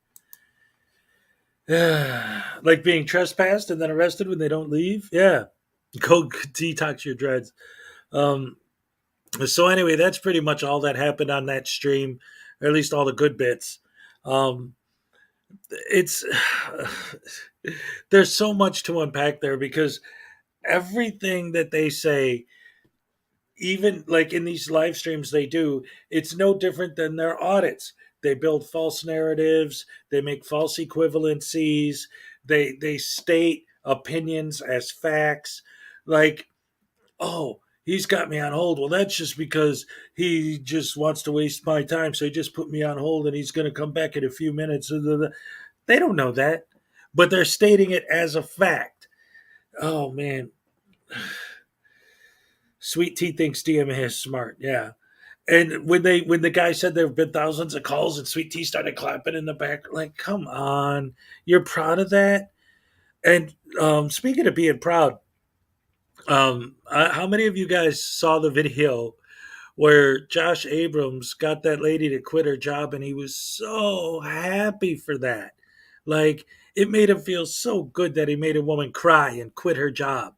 Like being trespassed and then arrested when they don't leave. Yeah. Go detox your dreads. So anyway, that's pretty much all that happened on that stream, or at least all the good bits. It's there's so much to unpack there because everything that they say, even like in these live streams they do, it's no different than their audits. They build false narratives, they make false equivalencies, they state opinions as facts. Like, oh, he's got me on hold. Well, that's just because he just wants to waste my time, so he just put me on hold and he's going to come back in a few minutes. They don't know that, but they're stating it as a fact. Oh man. Sweet Tea thinks DMA is smart. Yeah. And when the guy said there have been thousands of calls and Sweet Tea started clapping in the back, like, come on, you're proud of that? And speaking of being proud, how many of you guys saw the video where Josh Abrams got that lady to quit her job and he was so happy for that? Like, it made him feel so good that he made a woman cry and quit her job.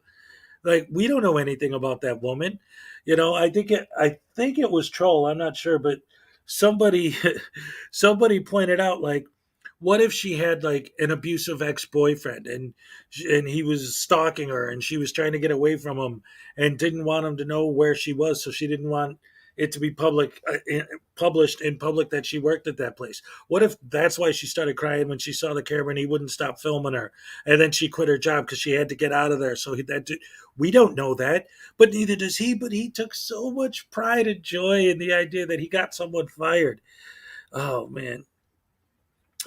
Like, we don't know anything about that woman. You know, I think it was troll. I'm not sure, but somebody pointed out, like, what if she had like an abusive ex-boyfriend and he was stalking her and she was trying to get away from him and didn't want him to know where she was, so she didn't want it to be published in public that she worked at that place. What if that's why she started crying when she saw the camera and he wouldn't stop filming her, and then she quit her job because she had to get out of there? So we don't know that, but neither does he. But he took so much pride and joy in the idea that he got someone fired. Oh man.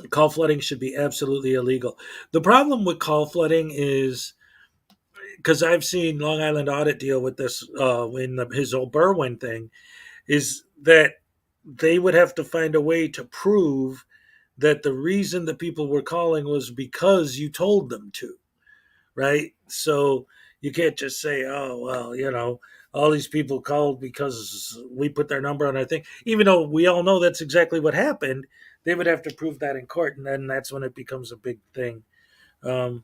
Call flooding should be absolutely illegal. The problem with call flooding is, because I've seen Long Island Audit deal with this in his old Berwyn thing, is that they would have to find a way to prove that the reason the people were calling was because you told them to, right? So you can't just say, oh, well, you know, all these people called because we put their number on our thing. Even though we all know that's exactly what happened, they would have to prove that in court, and then that's when it becomes a big thing. The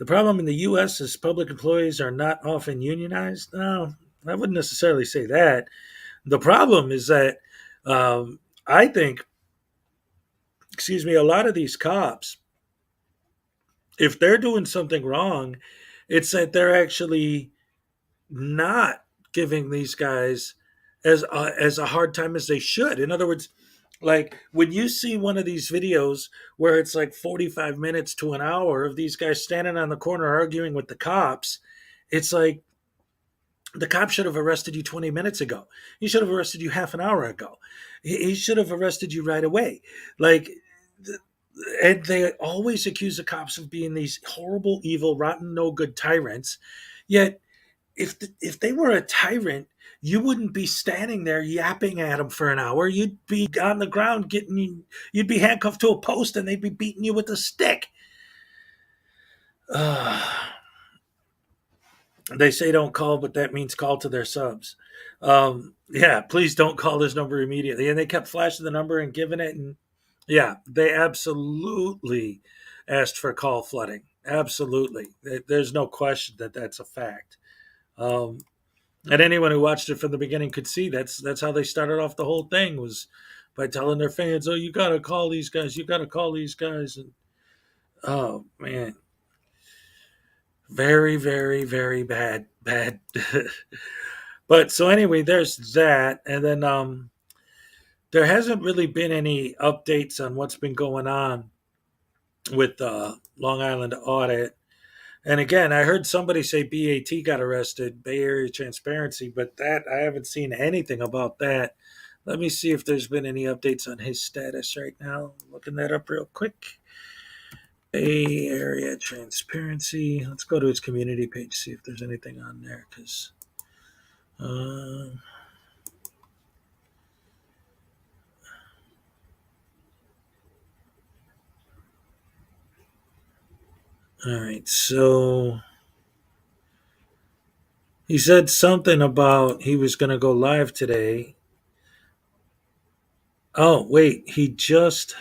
problem in the U.S. is public employees are not often unionized. No, I wouldn't necessarily say that. The problem is that I think, a lot of these cops, if they're doing something wrong, it's that they're actually not giving these guys as a hard time as they should. In other words, like when you see one of these videos where it's like 45 minutes to an hour of these guys standing on the corner arguing with the cops, it's like, The cop should have arrested you 20 minutes ago. He should have arrested you half an hour ago. He should have arrested you right away. Like, and they always accuse the cops of being these horrible, evil, rotten, no good tyrants. Yet, if they were a tyrant, you wouldn't be standing there yapping at them for an hour. You'd be on the ground you'd be handcuffed to a post and they'd be beating you with a stick. They say don't call, but that means call to their subs. Yeah, please don't call this number immediately. And they kept flashing the number and giving it. And yeah, they absolutely asked for call flooding. Absolutely. There's no question that that's a fact. And anyone who watched it from the beginning could see that's how they started off the whole thing, was by telling their fans, "Oh, you got to call these guys. You got to call these guys." And oh man, very, very, very bad. But so anyway, there's that, and then there hasn't really been any updates on what's been going on with Long Island Audit. And again, I heard somebody say BAT got arrested, Bay Area Transparency, but that I haven't seen anything about that. Let me see if there's been any updates on his status right now. Looking that up real quick. Bay Area Transparency. Let's go to his community page, see if there's anything on there. Because all right, so he said something about he was going to go live today. Oh, wait, he just...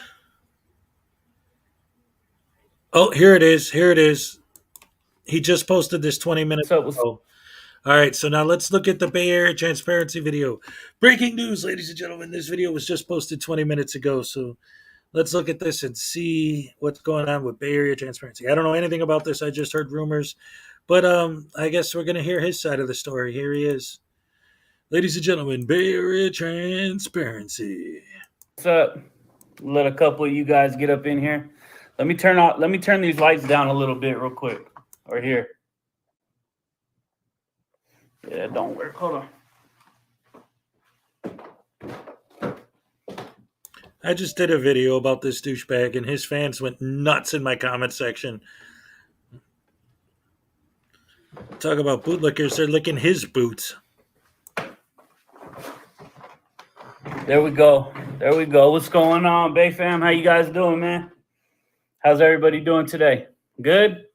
Oh, here it is. Here it is. He just posted this 20 minutes ago. All right, so now let's look at the Bay Area Transparency video. Breaking news, ladies and gentlemen. This video was just posted 20 minutes ago, so let's look at this and see what's going on with Bay Area Transparency. I don't know anything about this. I just heard rumors, but I guess we're going to hear his side of the story. Here he is. Ladies and gentlemen, Bay Area Transparency. What's up? Let a couple of you guys get up in here. Let me turn these lights down a little bit real quick. Right here. Yeah, it don't work. Hold on. I just did a video about this douchebag, and his fans went nuts in my comment section. Talk about bootlickers, they're licking his boots. There we go. There we go. What's going on, Bay fam? How you guys doing, man? How's everybody doing today? Good?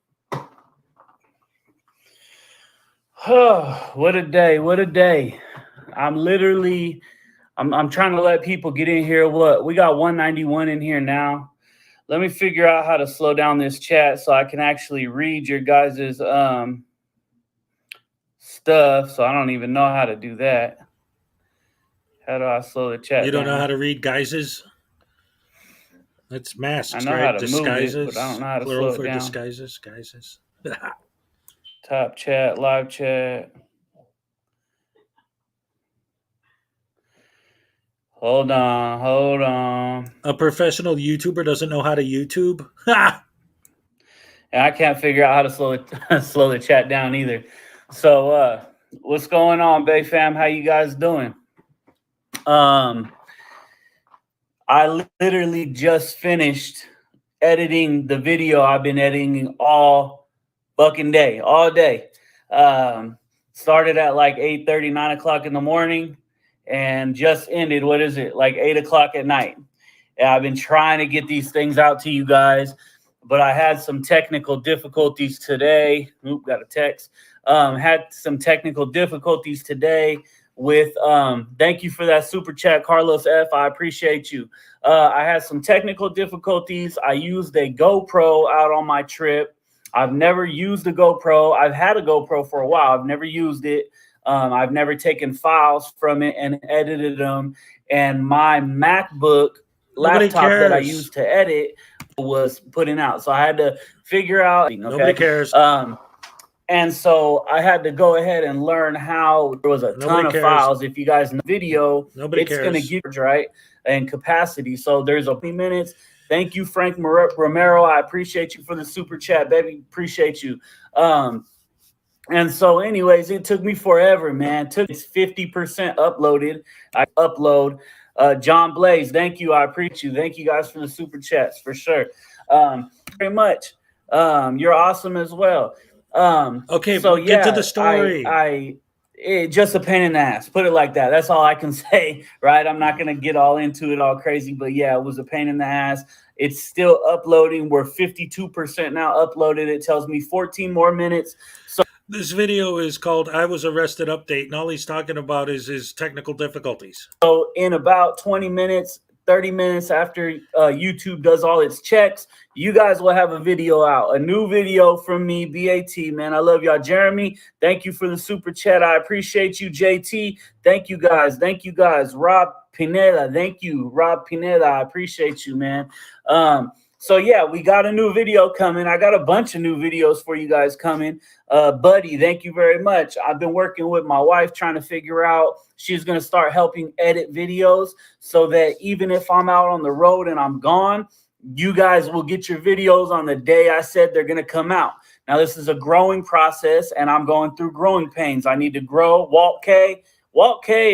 Oh, what a day. What a day. I'm trying to let people get in here. What? We got 191 in here now. Let me figure out how to slow down this chat so I can actually read your guys' stuff. So I don't even know how to do that. How do I slow the chat down? You don't know how to read guises? That's masks, I know right? how to Disguises. move it, but I don't know how to Plural slow it for down. disguises. Guises. Top chat, live chat. Hold on. A professional YouTuber doesn't know how to YouTube? And I can't figure out how to slow the chat down either. So what's going on, Bay fam? How you guys doing? I literally just finished editing the video I've been editing all fucking day, all day. Started at like 8:30, 9 o'clock in the morning and just ended, what is it, like 8 o'clock at night. And I've been trying to get these things out to you guys, but I had some technical difficulties today. Oop, got a text. Had some technical difficulties today with, thank you for that super chat, Carlos F. I appreciate you. I had some technical difficulties. I used a GoPro out on my trip. I've never used a GoPro. I've had a GoPro for a while. I've never used it. I've never taken files from it and edited them. And my MacBook laptop that I used to edit was putting out. So I had to figure out. Okay? Nobody cares. And so I had to go ahead and learn how. There was a ton of files. If you guys know video, it's going to give right and capacity. So there's a few minutes. Thank you, Frank Romero. I appreciate you for the super chat, baby. Appreciate you. And so, anyways, it took me forever, man. It's 50% uploaded. I upload. John Blaze, thank you. I appreciate you. Thank you guys for the super chats for sure. Very much. You're awesome as well. Okay, so get to yeah, the story. It just a pain in the ass. Put it like that. That's all I can say, right? I'm not gonna get all into it all crazy, but yeah, it was a pain in the ass. It's still uploading. We're 52% now uploaded. It tells me 14 more minutes. So this video is called "I Was Arrested" update, and all he's talking about is his technical difficulties. So in about 20 minutes, 30 minutes after YouTube does all its checks, you guys will have a video out, a new video from me, BAT, man. I love y'all. Jeremy, thank you for the super chat. I appreciate you. JT, thank you guys. Thank you guys. Rob Pineda, thank you. Rob Pineda, I appreciate you, man. So yeah, we got a new video coming. I got a bunch of new videos for you guys coming. Buddy, thank you very much. I've been working with my wife trying to figure out, she's going to start helping edit videos so that even if I'm out on the road and I'm gone, you guys will get your videos on the day I said they're going to come out. Now, this is a growing process and I'm going through growing pains. I need to grow. Walt K,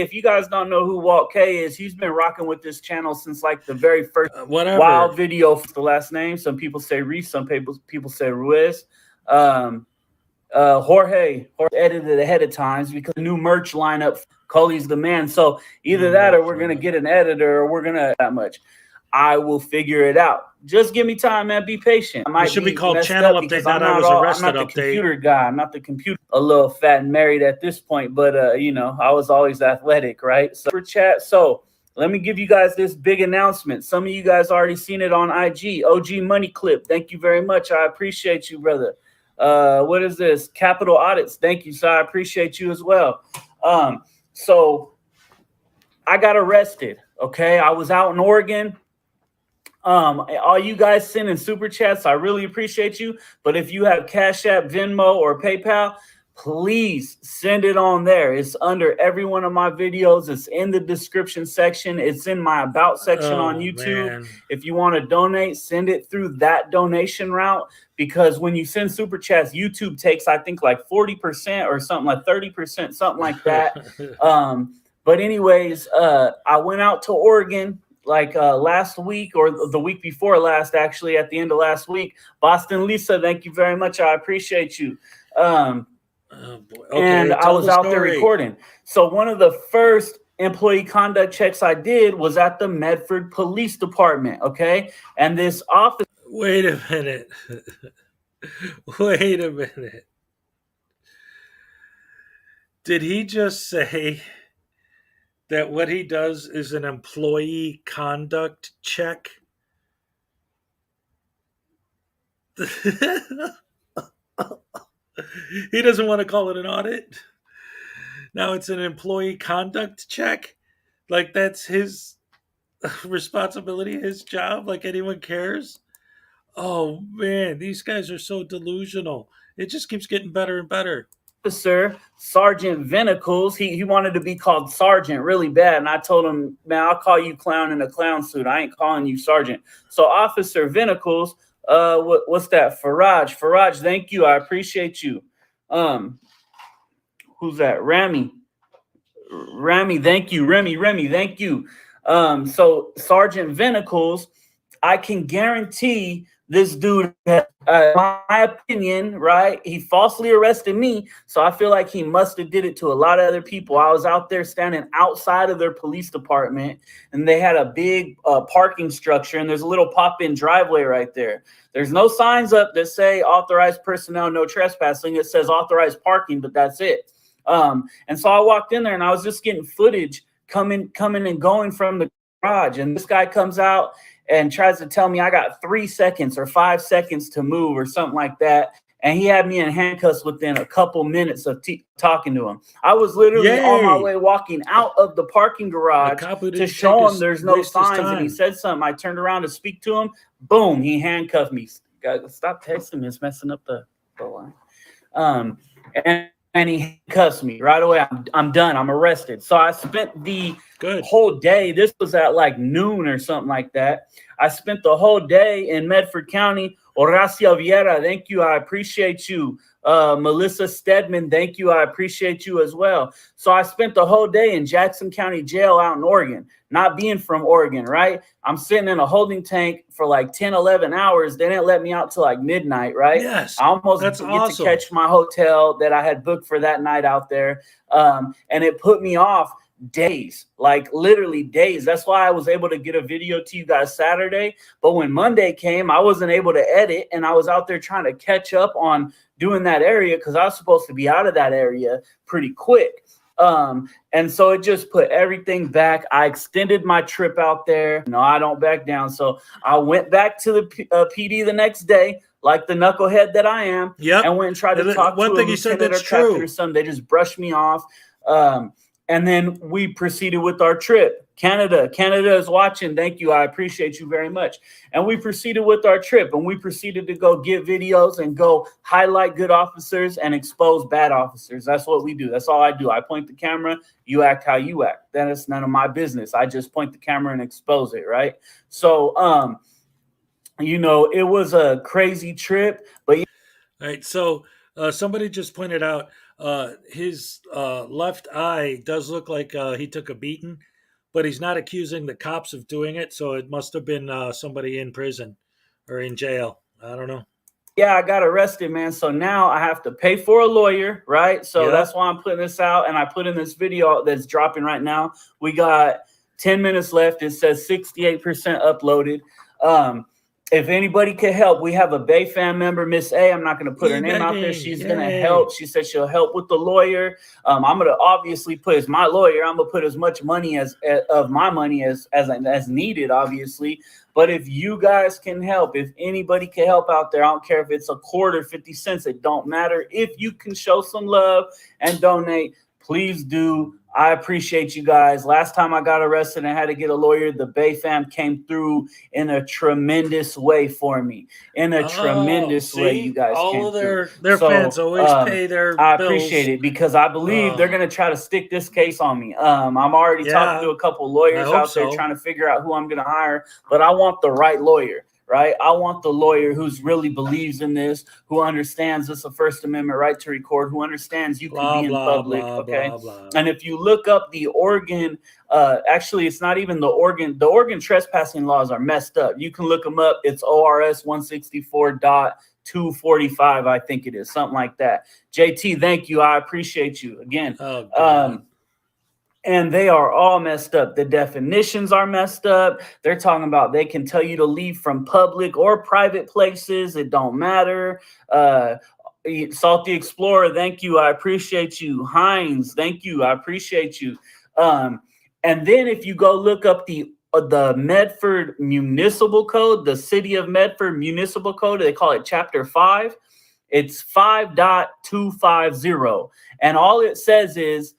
if you guys don't know who Walt K is, he's been rocking with this channel since like the very first wild video for the last name. Some people say Reese, some people say Ruiz. Jorge edited ahead of times because the new merch lineup, Cully's the man. So either that or we're going to get an editor or we're going to that much. I will figure it out. Just give me time, man. Be patient. It should be called Channel Update, not I Was Arrested Update. I'm not the computer guy. I'm not the computer. A little fat and married at this point, but you know, I was always athletic, right? So for chat. So let me give you guys this big announcement. Some of you guys already seen it on IG. OG Money Clip. Thank you very much. I appreciate you, brother. What is this? Capital Audits. Thank you, sir. I appreciate you as well. So I got arrested. Okay, I was out in Oregon. All you guys sending super chats, I really appreciate you. But if you have Cash App, Venmo, or PayPal, please send it on there. It's under every one of my videos. It's in the description section. It's in my about section on YouTube. Man. If you want to donate, send it through that donation route, because when you send super chats, YouTube takes, I think, like 40% or something, like 30%, something like that. But anyways, I went out to Oregon like last week or the week before last, actually, at the end of last week. Boston Lisa, thank you very much. I appreciate you. Okay, and I was out there recording. So one of the first employee conduct checks I did was at the Medford Police Department. Okay. And this office. Wait a minute. Wait a minute. Did he just say that what he does is an employee conduct check? He doesn't want to call it an audit. Now it's an employee conduct check. Like that's his responsibility, his job. Like anyone cares. Oh man, these guys are so delusional. It just keeps getting better and better. Officer Sergeant Vinicles, he wanted to be called Sergeant really bad, and I told him, man, I'll call you clown in a clown suit. I ain't calling you Sergeant. So Officer Vinicles, what's that? Faraj, thank you. I appreciate you. Who's that? Rami, thank you. Remy, thank you. So Sergeant Vinicles, I can guarantee this dude, my opinion, right? He falsely arrested me. So I feel like he must have did it to a lot of other people. I was out there standing outside of their police department, and they had a big parking structure, and there's a little pop-in driveway right there. There's no signs up that say authorized personnel, no trespassing. It says authorized parking, but that's it. And so I walked in there, and I was just getting footage coming and going from the garage. And this guy comes out and tries to tell me I got 3 seconds or 5 seconds to move or something like that. And he had me in handcuffs within a couple minutes of talking to him. I was literally on my way walking out of the parking garage to show him there's no signs. And he said something. I turned around to speak to him. Boom, he handcuffed me. Guys, stop texting me. It's messing up the line. And he cussed me right away. I'm done. I'm arrested. So I spent the whole day. This was at like noon or something like that. I spent the whole day in Medford County. Horacio Vieira, thank you. I appreciate you. Melissa Stedman, thank you. I appreciate you as well. So I spent the whole day in Jackson County Jail out in Oregon, not being from Oregon, right? I'm sitting in a holding tank for like 10, 11 hours. They didn't let me out till like midnight, right? Yes. I almost That's get awesome. to catch my hotel that I had booked for that night out there. And it put me off days, like literally days. That's why I was able to get a video to you guys Saturday. But when Monday came, I wasn't able to edit, and I was out there trying to catch up on doing that area because I was supposed to be out of that area pretty quick. And so it just put everything back. I extended my trip out there. No, I don't back down. So I went back to the PD the next day, like the knucklehead that I am, Yep. and went and tried to And talk one to thing a you said lieutenant or that's captain true. or something. They just brushed me off. And then we proceeded with our trip. Canada is watching. Thank you. I appreciate you very much. And we proceeded with our trip, and we proceeded to go get videos and go highlight good officers and expose bad officers. That's what we do. That's all I do. I point the camera. You act how you act. That is none of my business. I just point the camera and expose it, right? So, you know, it was a crazy trip, but All right. So somebody just pointed out his left eye does look like he took a beating, but he's not accusing the cops of doing it. So it must have been somebody in prison or in jail. I don't know. yeah, I got arrested, man. So now I have to pay for a lawyer, right? So Yep. that's why I'm putting this out, and I put in this video that's dropping right now. We got 10 minutes left. It says 68% uploaded. If anybody could help, we have a Bay Fam member, Miss A. I'm not going to put her name out there. She's going to help. She said she'll help with the lawyer. I'm going to obviously put as my lawyer. I'm going to put as much money as of my money as needed, obviously. But if you guys can help, if anybody can help out there, I don't care if it's a quarter, 50 cents. It don't matter. If you can show some love and donate, please do. I appreciate you guys. Last time I got arrested and had to get a lawyer, the Bay Fam came through in a tremendous way for me. In a tremendous way, you guys all came of through. their So, fans always pay their I bills. appreciate it because I believe they're going to try to stick this case on me. I'm already talking to a couple lawyers hope out there so. trying to figure out who I'm going to hire, but I want the right lawyer. Right. I want the lawyer who's really believes in this, who understands it's a First Amendment right to record, who understands you can be in public. Okay. And if you look up the Oregon, actually, it's not even the Oregon trespassing laws are messed up. You can look them up. It's ORS 164.245, I think it is, something like that. JT, thank you. I appreciate you again. And they are all messed up. The definitions are messed up. They're talking about they can tell you to leave from public or private places. It don't matter. Salty Explorer, thank you. I appreciate you. Hines, thank you. I appreciate you. And then if you go look up the Medford Municipal Code, the City of Medford Municipal Code, they call it Chapter 5. It's 5.250. And all it says is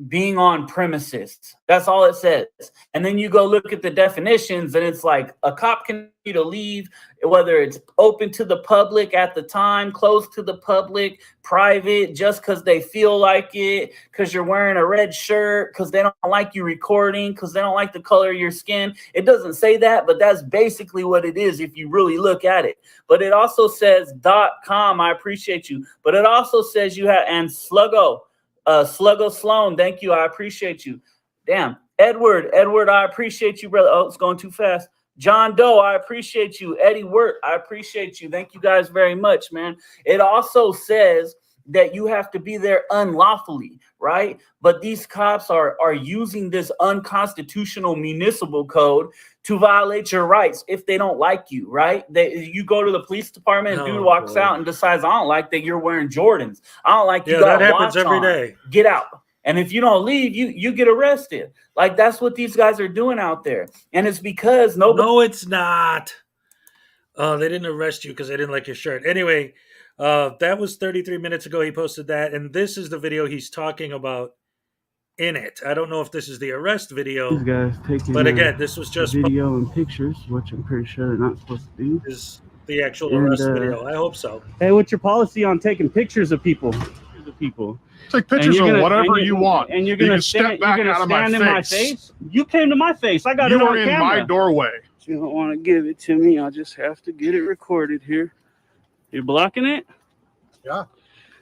being on premises. That's all it says. And then you go look at the definitions and it's like a cop can tell you to leave, whether it's open to the public at the time, closed to the public, private, just because they feel like it, because you're wearing a red shirt, because they don't like you recording, because they don't like the color of your skin. It doesn't say that, but that's basically what it is if you really look at it. But it also says .com. I appreciate you. But it also says you have, and Sluggo Sloan, thank you. I appreciate you. Damn. Edward, I appreciate you, brother. Oh, it's going too fast. John Doe, I appreciate you. Eddie Wirt, I appreciate you. Thank you guys very much, man. It also says that you have to be there unlawfully, right? But these cops are using this unconstitutional municipal code to violate your rights if they don't like you, right? You go to the police department and dude walks out and decides, I don't like that you're wearing Jordans. I don't like you got that happens watch every on. day. Get out. And if you don't leave, you get arrested. Like that's what these guys are doing out there. And it's because nobody. No, it's not. They didn't arrest you because they didn't like your shirt. Anyway, that was 33 minutes ago. He posted that, and this is the video he's talking about in it. I don't know if this is the arrest video, These guys taking but again, this was just video and pictures, which I'm pretty sure they're not supposed to do. Is the actual arrest video? I hope so. Hey, what's your policy on taking pictures of people? Take pictures of whatever you want. And you're gonna step back out of my face. You came to my face. I got it on camera. You are in my doorway. You don't want to give it to me. I'll just have to get it recorded here. You're blocking it? Yeah.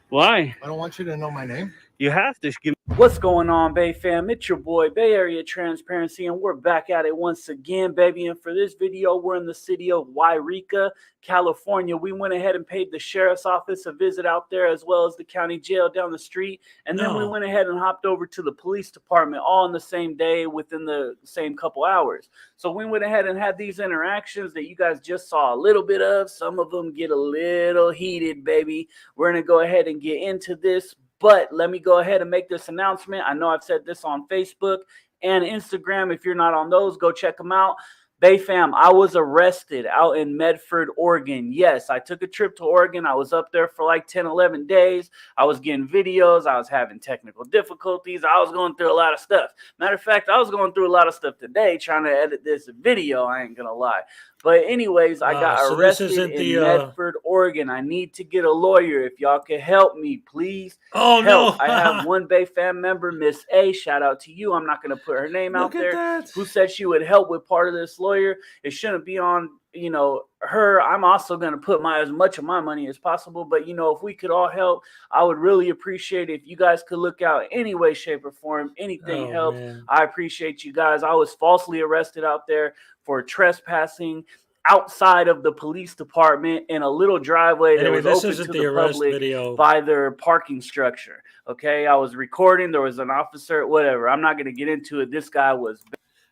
Why? I don't want you to know my name. You have to give. What's going on, Bay fam? It's your boy, Bay Area Transparency, and we're back at it once again, baby. And for this video, we're in the city of Wairika, California. We went ahead and paid the sheriff's office a visit out there, as well as the county jail down the street. And then we went ahead and hopped over to the police department all in the same day within the same couple hours. So we went ahead and had these interactions that you guys just saw a little bit of. Some of them get a little heated, baby. We're going to go ahead and get into this. But let me go ahead and make this announcement. I know I've said this on Facebook and Instagram. If you're not on those, go check them out. Bay fam, I was arrested out in Medford, Oregon. Yes, I took a trip to Oregon. I was up there for like 10, 11 days. I was getting videos. I was having technical difficulties. I was going through a lot of stuff. Matter of fact, I was going through a lot of stuff today trying to edit this video. I ain't going to lie. But anyways, I got arrested in Medford, Oregon. I need to get a lawyer. If y'all can help me, please. Oh, help. no. I have one Bay fam member, Miss A. Shout out to you. I'm not going to put her name out there. Who said she would help with part of this lawyer. It shouldn't be on, you know, her. I'm also going to put as much of my money as possible. But, you know, if we could all help, I would really appreciate it if you guys could look out any way, shape, or form. Anything helps. Man. I appreciate you guys. I was falsely arrested out there for trespassing outside of the police department in a little driveway that was open to the public by their parking structure. Okay, I was recording. There was an officer, whatever. I'm not going to get into it. This guy was.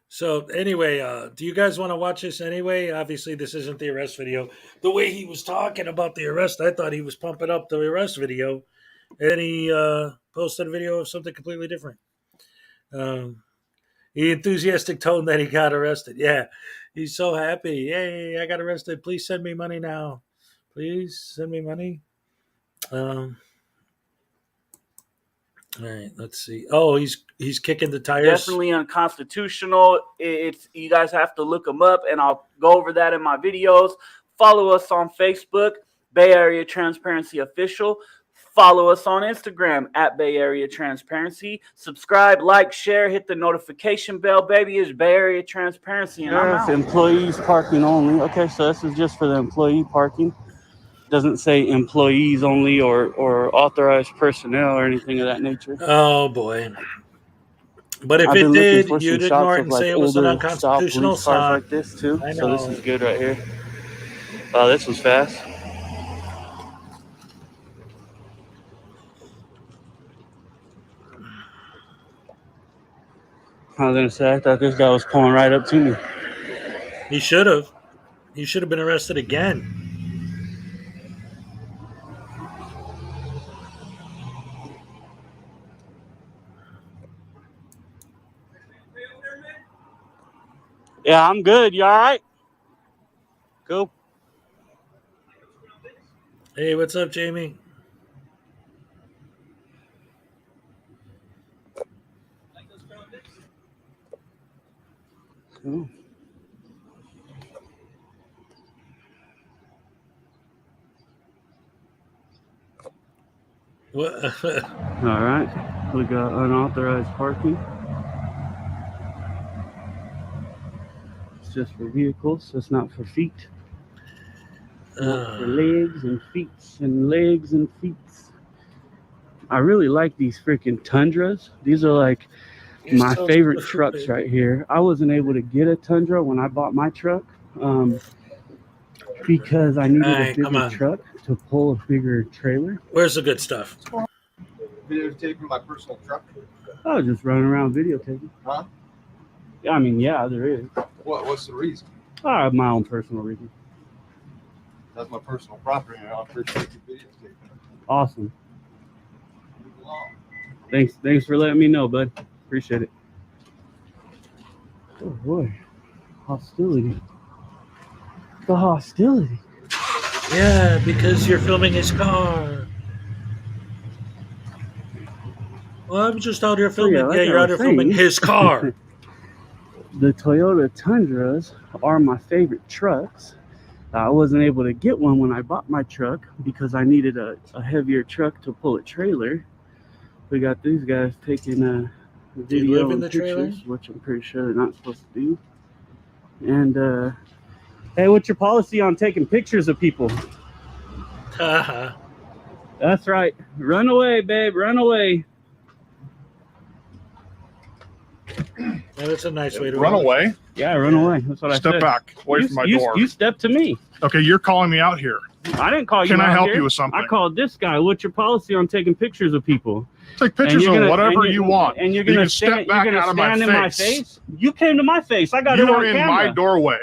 So anyway, do you guys want to watch this anyway? Obviously, this isn't the arrest video. The way he was talking about the arrest, I thought he was pumping up the arrest video. And he posted a video of something completely different. The enthusiastic tone that he got arrested. Yeah, he's so happy. Yay, I got arrested. Please send me money now. Please send me money. All right, let's see. Oh, he's kicking the tires. Definitely unconstitutional. It's you guys have to look him up, and I'll go over that in my videos. Follow us on Facebook, Bay Area Transparency Official. Follow us on Instagram at Bay Area Transparency. Subscribe, like, share, hit the notification bell. Baby, it's Bay Area Transparency. And I'm out. Employees parking only. Okay, so this is just for the employee parking. Doesn't say employees only or authorized personnel or anything of that nature. Oh boy! But if it did, you'd ignore it and say it was an unconstitutional sign like this too. So this is good right here. Wow, this was fast. I was gonna say I thought this guy was pulling right up to me. He should have. He should have been arrested again. Yeah, I'm good. You all right? Cool. Hey, what's up, Jamie? Cool. What? All right. We got unauthorized parking. Just for vehicles, so it's not for feet. Not for legs and feet and legs and feet. I really like these freaking Tundras. These are like my favorite trucks right here. I wasn't able to get a Tundra when I bought my truck because I needed a bigger truck to pull a bigger trailer. Where's the good stuff? Videotaping my personal truck. I was just running around videotaping. Huh? I mean, yeah, there is. What's the reason? I have my own personal reason. That's my personal property, and I appreciate you videotaping. Awesome. Thanks for letting me know, bud. Appreciate it. Oh boy, hostility. The hostility. Yeah, because you're filming his car. Well, I'm just out here filming. Yeah, you're out here filming his car. The Toyota Tundras are my favorite trucks. I wasn't able to get one when I bought my truck because I needed a heavier truck to pull a trailer. We got these guys taking a video and pictures, which I'm pretty sure they're not supposed to do. And hey, what's your policy on taking pictures of people? That's right. Run away, babe. Run away. Yeah, that's a nice way to Run away. Yeah, run away. That's what I said. Step back away from my door. You step to me. Okay, you're calling me out here. I didn't call you Can I out help here. you with something? I called this guy. What's your policy on taking pictures of people? Take pictures of whatever you want. And you're You gonna can step stand, back you're gonna out of my stand in my face. face. You came to my face. I got You it on were in camera. my doorway.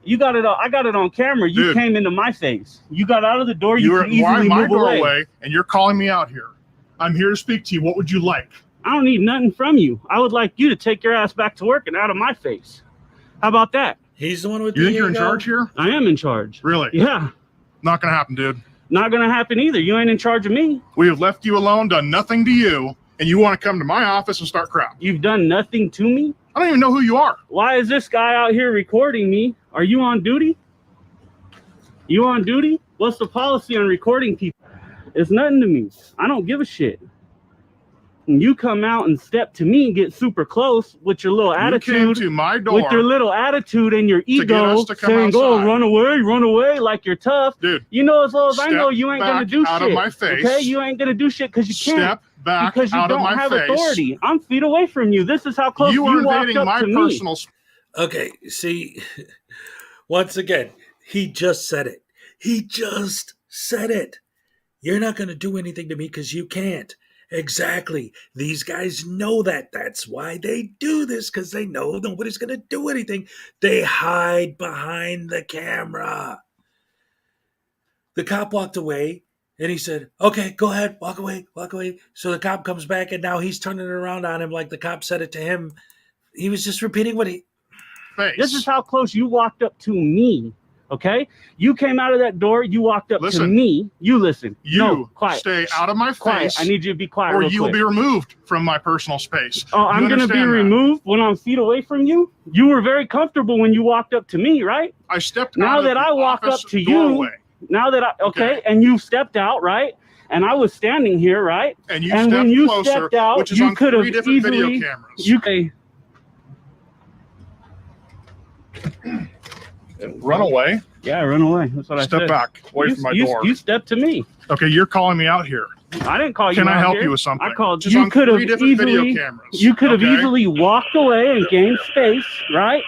You got it. I got it on camera. You Dude. came into my face. You got out of the door. You You were could in my easily move away. doorway, and you're calling me out here. I'm here to speak to you. What would you like? I don't need nothing from you. I would like you to take your ass back to work and out of my face. How about that? He's the one with You the think you're in ego? charge here? I am in charge. Really? Yeah. Not gonna happen, dude. Not gonna happen either. You ain't in charge of me. We have left you alone, done nothing to you, and you want to come to my office and start crap. You've done nothing to me. I don't even know who you are. Why is this guy out here recording me? Are you on duty? You on duty? What's the policy on recording people? It's nothing to me. I don't give a shit. And you come out and step to me and get super close with your little You came attitude, to my door. with your little attitude and your get ego, us to come saying, "Oh, outside." run away," like you're tough. Dude, you know as well as I know step you ain't gonna back do out shit. of my face. Okay, you ain't gonna do shit because you can't. Step back Because you out of don't my have face. authority. I'm feet away from you. This is how close You you, are walked invading up my to me. personal Okay, see, once again, he just said it. He just said it. You're not going to do anything to me because you can't. Exactly. These guys know that. That's why they do this, because they know nobody's going to do anything. They hide behind the camera. The cop walked away, and he said, "Okay, go ahead, walk away, walk away." So the cop comes back, and now he's turning it around on him like the cop said it to him. He was just repeating what he... This is how close you walked up to me. Okay, you came out of that door. You walked up to Listen. me. You listen. You no, quiet. stay out of my Quiet. face. I need you to be quiet. or real you will quick. be removed from my personal space. Oh, You I'm going to be understand that? removed when I'm feet away from you? You were very comfortable when you walked up to me, right? I stepped Now out that of I the walk up office to doorway, you, now that okay, and you stepped out, right? And I was standing here, right? and you and stepped when you closer, stepped out, which is you on could have 3 different easily, video cameras. you could Run away. Yeah, run away. That's what I Step said. back away from my door. You stepped to me. Okay, you're calling me out here. I didn't call you. Can I out help here. you with something? I called Which is you. on Could have 3 different video easily. cameras. You could have Okay? easily walked away and gained space, right?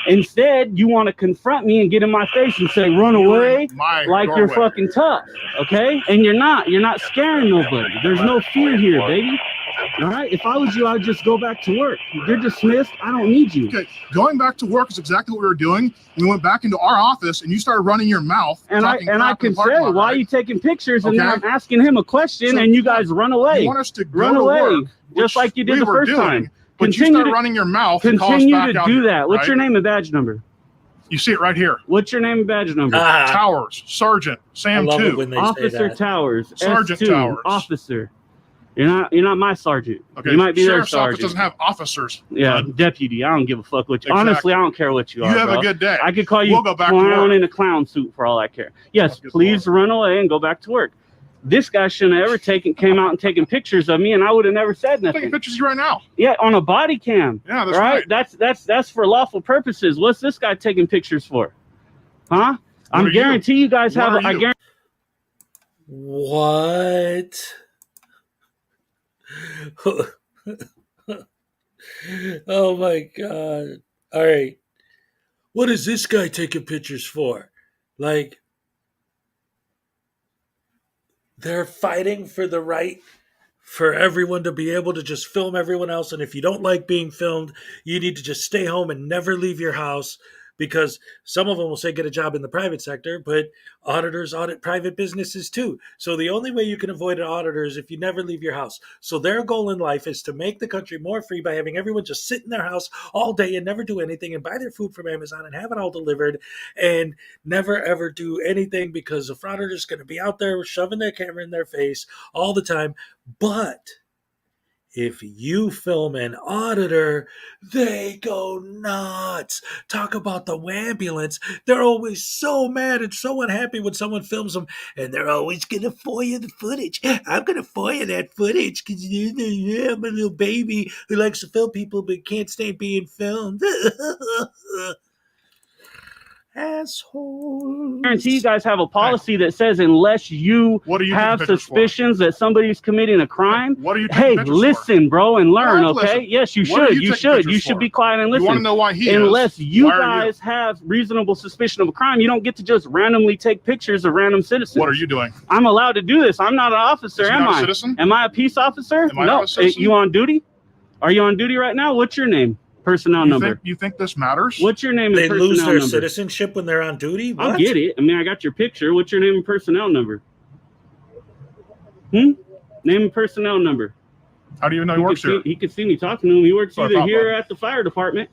Instead, you want to confront me and get in my face and say, "Run You were away," in my like you're doorway. fucking tough, okay? And you're not. You're not scaring nobody. There's no fear here, baby. All right. If I was you, I'd just go back to work. You're dismissed. I don't need you. Okay, going back to work is exactly what we were doing. We went back into our office, and you started running your mouth. And I talking and I crap in can the parking say, lot, "Why are right? you taking pictures?" And then Okay. I'm asking him a question, So and you guys run away. You want us to go Run to away, work, just which like you did we the were first doing, time. But you Continue start to- running your mouth and call us Continue back to out do here, that. What's right? your name and badge number? You see it right here. What's your name and badge number? Towers, Sergeant, Sam love it 2. when they Officer say that. Towers. Sergeant S2, Towers. Officer. You're not my sergeant. Okay, You might be their Sheriff's Office sergeant. doesn't have officers. Yeah, bud. deputy. I don't give a fuck what you. Exactly. Honestly, I don't care what you You are. have a bro. good day. I could call you We'll go back to clown work. in a clown suit for all I care. Yes, Good please run away and go back to work. This guy shouldn't have ever came out and taken pictures of me, and I would have never said I'm nothing. taking pictures of you right now. Yeah, on a body cam. Yeah, that's right. That's for lawful purposes. What's this guy taking pictures for? Huh? What I'm are you? guarantee you guys What have. are I you? guarantee. What? Oh my god. All right. What is this guy taking pictures for? Like, they're fighting for the right for everyone to be able to just film everyone else. And if you don't like being filmed, you need to just stay home and never leave your house, because some of them will say get a job in the private sector, but auditors audit private businesses too. So the only way you can avoid an auditor is if you never leave your house. So their goal in life is to make the country more free by having everyone just sit in their house all day and never do anything and buy their food from Amazon and have it all delivered and never ever do anything, because the auditor is going to be out there shoving their camera in their face all the time. But if you film an auditor, they go nuts. Talk about the ambulance. They're always so mad and so unhappy when someone films them, and they're always going to FOIA the footage. I'm going to FOIA that footage because I'm a little baby who likes to film people but can't stand being filmed. Asshole. Guarantee you guys have a policy that says unless you What are you have taking pictures for? suspicions that somebody's committing a crime. What are you taking Hey, pictures listen, bro, and learn. I'd Okay? listen. Yes, you What are should. you You taking should. pictures You should for? be quiet and You listen. want to know why he Unless is? you Why are guys have reasonable suspicion of a crime, you don't get to just randomly take pictures of random citizens. What are you doing? I'm allowed to do this. I'm not an officer, Is he am not a I? citizen? Am I a peace officer? Am I No. not a citizen? You on duty? Are you on duty right now? What's your name? Personnel number. You think this matters? What's your name and They personnel lose their number? citizenship when they're on duty? What? I'll get it. I mean, I got your picture. What's your name and personnel number? Name and personnel number. How do you know he works here? He could see me talking to him. He works So I either thought, here or bud. at the fire department.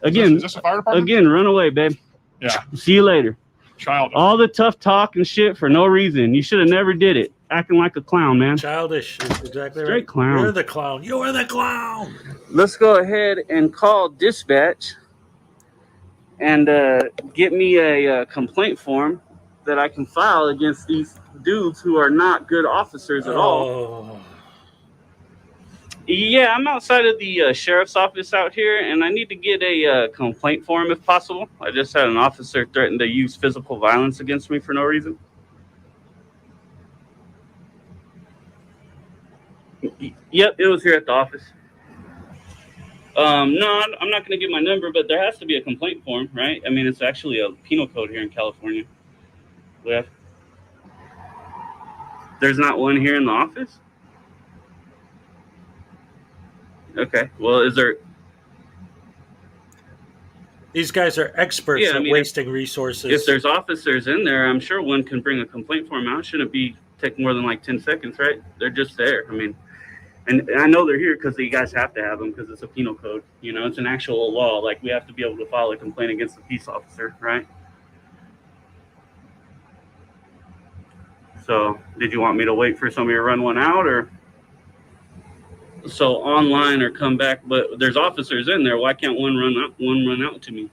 Again, Is this a fire department? again, run away, babe. Yeah. See you later. Child. All the tough talk and shit for no reason. You should have never did it. Acting like a clown, man. Childish is exactly Straight right. clown. You're the clown. You're the clown. Let's go ahead and call dispatch and get me a complaint form that I can file against these dudes who are not good officers at all. Oh. Yeah, I'm outside of the sheriff's office out here, and I need to get a complaint form if possible. I just had an officer threaten to use physical violence against me for no reason. Yep, it was here at the office. No, I'm not going to give my number, but there has to be a complaint form, right? I mean, it's actually a penal code here in California. There's not one here in the office? Okay, well, is there... These guys are experts Yeah, I at mean, wasting resources. If there's officers in there, I'm sure one can bring a complaint form out. Shouldn't be take more than like 10 seconds, right? They're just there. I mean, and I know they're here because you guys have to have them because it's a penal code. You know, it's an actual law. Like, we have to be able to file a complaint against a peace officer, right? So, did you want me to wait for somebody to run one out, or so online, or come back? But there's officers in there. Why can't one run out to me?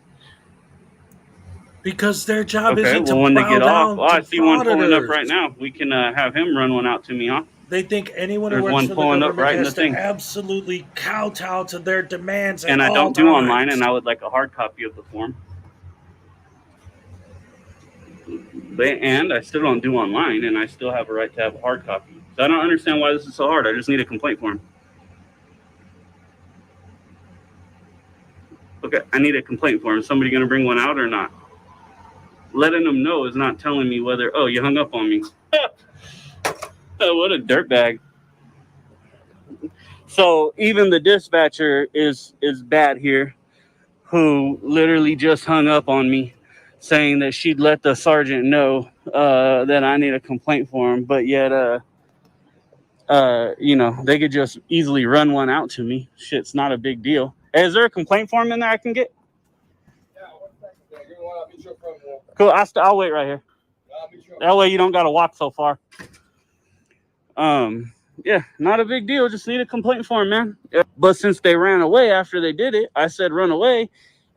Because their job Okay, isn't well, to when they bow get down off, well, I to see one pulling up frauditors. right now. We can have him run one out to me, huh? They think anyone who There's works one for the pulling up government right in has the to thing. absolutely kowtow to their demands. And at I all don't do times. online, and I would like a hard copy of the form. And I still don't do online, and I still have a right to have a hard copy. So I don't understand why this is so hard. I just need a complaint form. Okay, I need a complaint form. Is somebody going to bring one out or not? Letting them know is not telling me whether, oh, you hung up on me. Oh, what a dirtbag. So even the dispatcher is bad here, who literally just hung up on me, saying that she'd let the sergeant know that I need a complaint form, but yet, you know, they could just easily run one out to me. Shit's not a big deal. Hey, is there a complaint form in there I can get? Cool. I'll wait right here. That way you don't got to walk so far. Yeah, not a big deal. Just need a complaint form, man. But since they ran away after they did it, I said run away,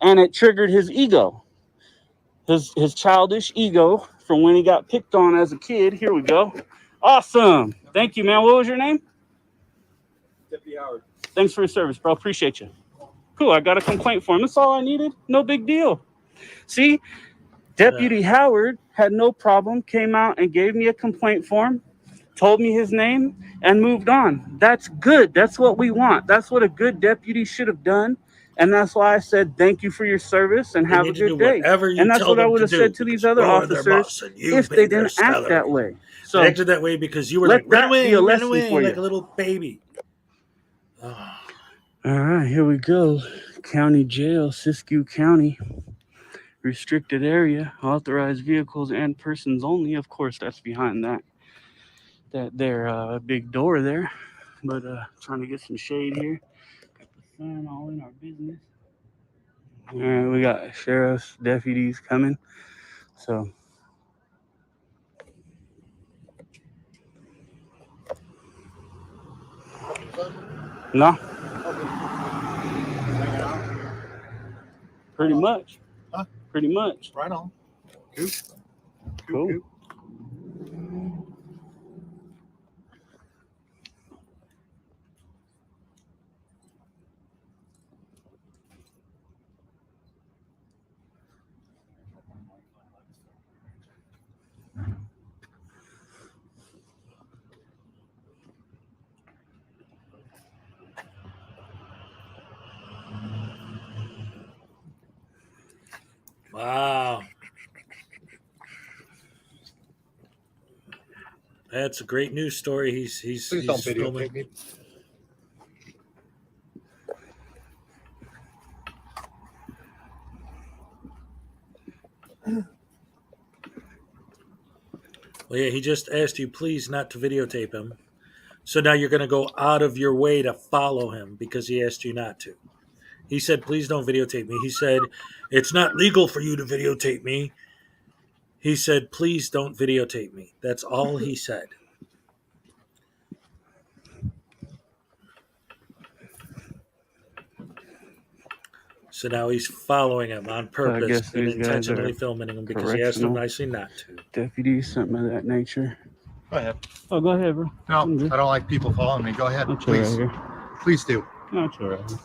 and it triggered his ego. His childish ego from when he got picked on as a kid. Here we go. Awesome. Thank you, man. What was your name? Deputy Howard. Thanks for your service, bro. Appreciate you. Cool. I got a complaint form. That's all I needed. No big deal. See, Deputy Howard had no problem, came out and gave me a complaint form, told me his name, and moved on. That's good. That's what we want. That's what a good deputy should have done. And that's why I said thank you for your service and have a good day. And that's what I would have said to these other officers if they didn't act that way. So they acted that way because you were let like, run that away, be a run lesson away, for like you. a little baby. All right, here we go. County Jail, Siskiyou County. Restricted area, authorized vehicles and persons only. Of course, that's behind that big door there. But trying to get some shade here. Got the sun all in our business. All right, we got sheriffs, deputies coming. So no. Pretty much. Huh? Pretty much. Right on. Cool. Wow. That's a great news story. He's Please don't filming. videotape me. Well, yeah, he just asked you please not to videotape him. So now you're going to go out of your way to follow him because he asked you not to. He said, please don't videotape me. He said, it's not legal for you to videotape me. He said, please don't videotape me. That's all he said. So now he's following him on purpose guess and these guys intentionally are filming him because he asked him correctional nicely not to. deputies, something of that nature. Go ahead. Oh, go ahead, bro. No, I don't like people following me. Go ahead, I'll chill please. right here. Please do. No, chill right here.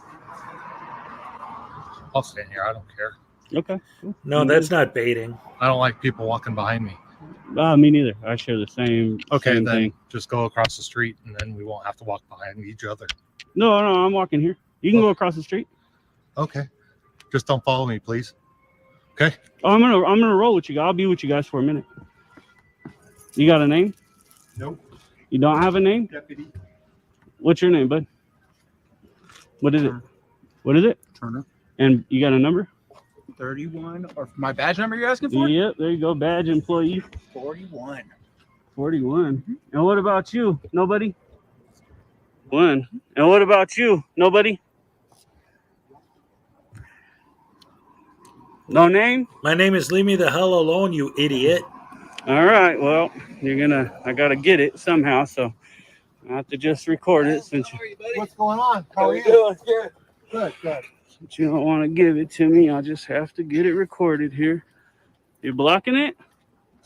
I'll stand here. I don't care. Okay. Cool. No, that's not baiting. I don't like people walking behind me. Me neither. I share the same. Okay, same then thing. just go across the street, and then we won't have to walk behind each other. No, I'm walking here. You can go across the street. Okay. Just don't follow me, please. Okay. Oh, I'm gonna roll with you. I'll be with you guys for a minute. You got a name? Nope. You don't have a name? Deputy What's your name, bud? What is it? What is it? Turner. And you got a number? 31, or my badge number you're asking for? Yep, there you go. Badge employee. 41. 41. And what about you? Nobody? One. And what about you? Nobody? No name? My name is Leave Me the Hell Alone, you idiot. All right. Well, I got to get it somehow. So I have to just record it since What's going on? How are you doing? Good. Since you don't want to give it to me, I'll just have to get it recorded here. You blocking it?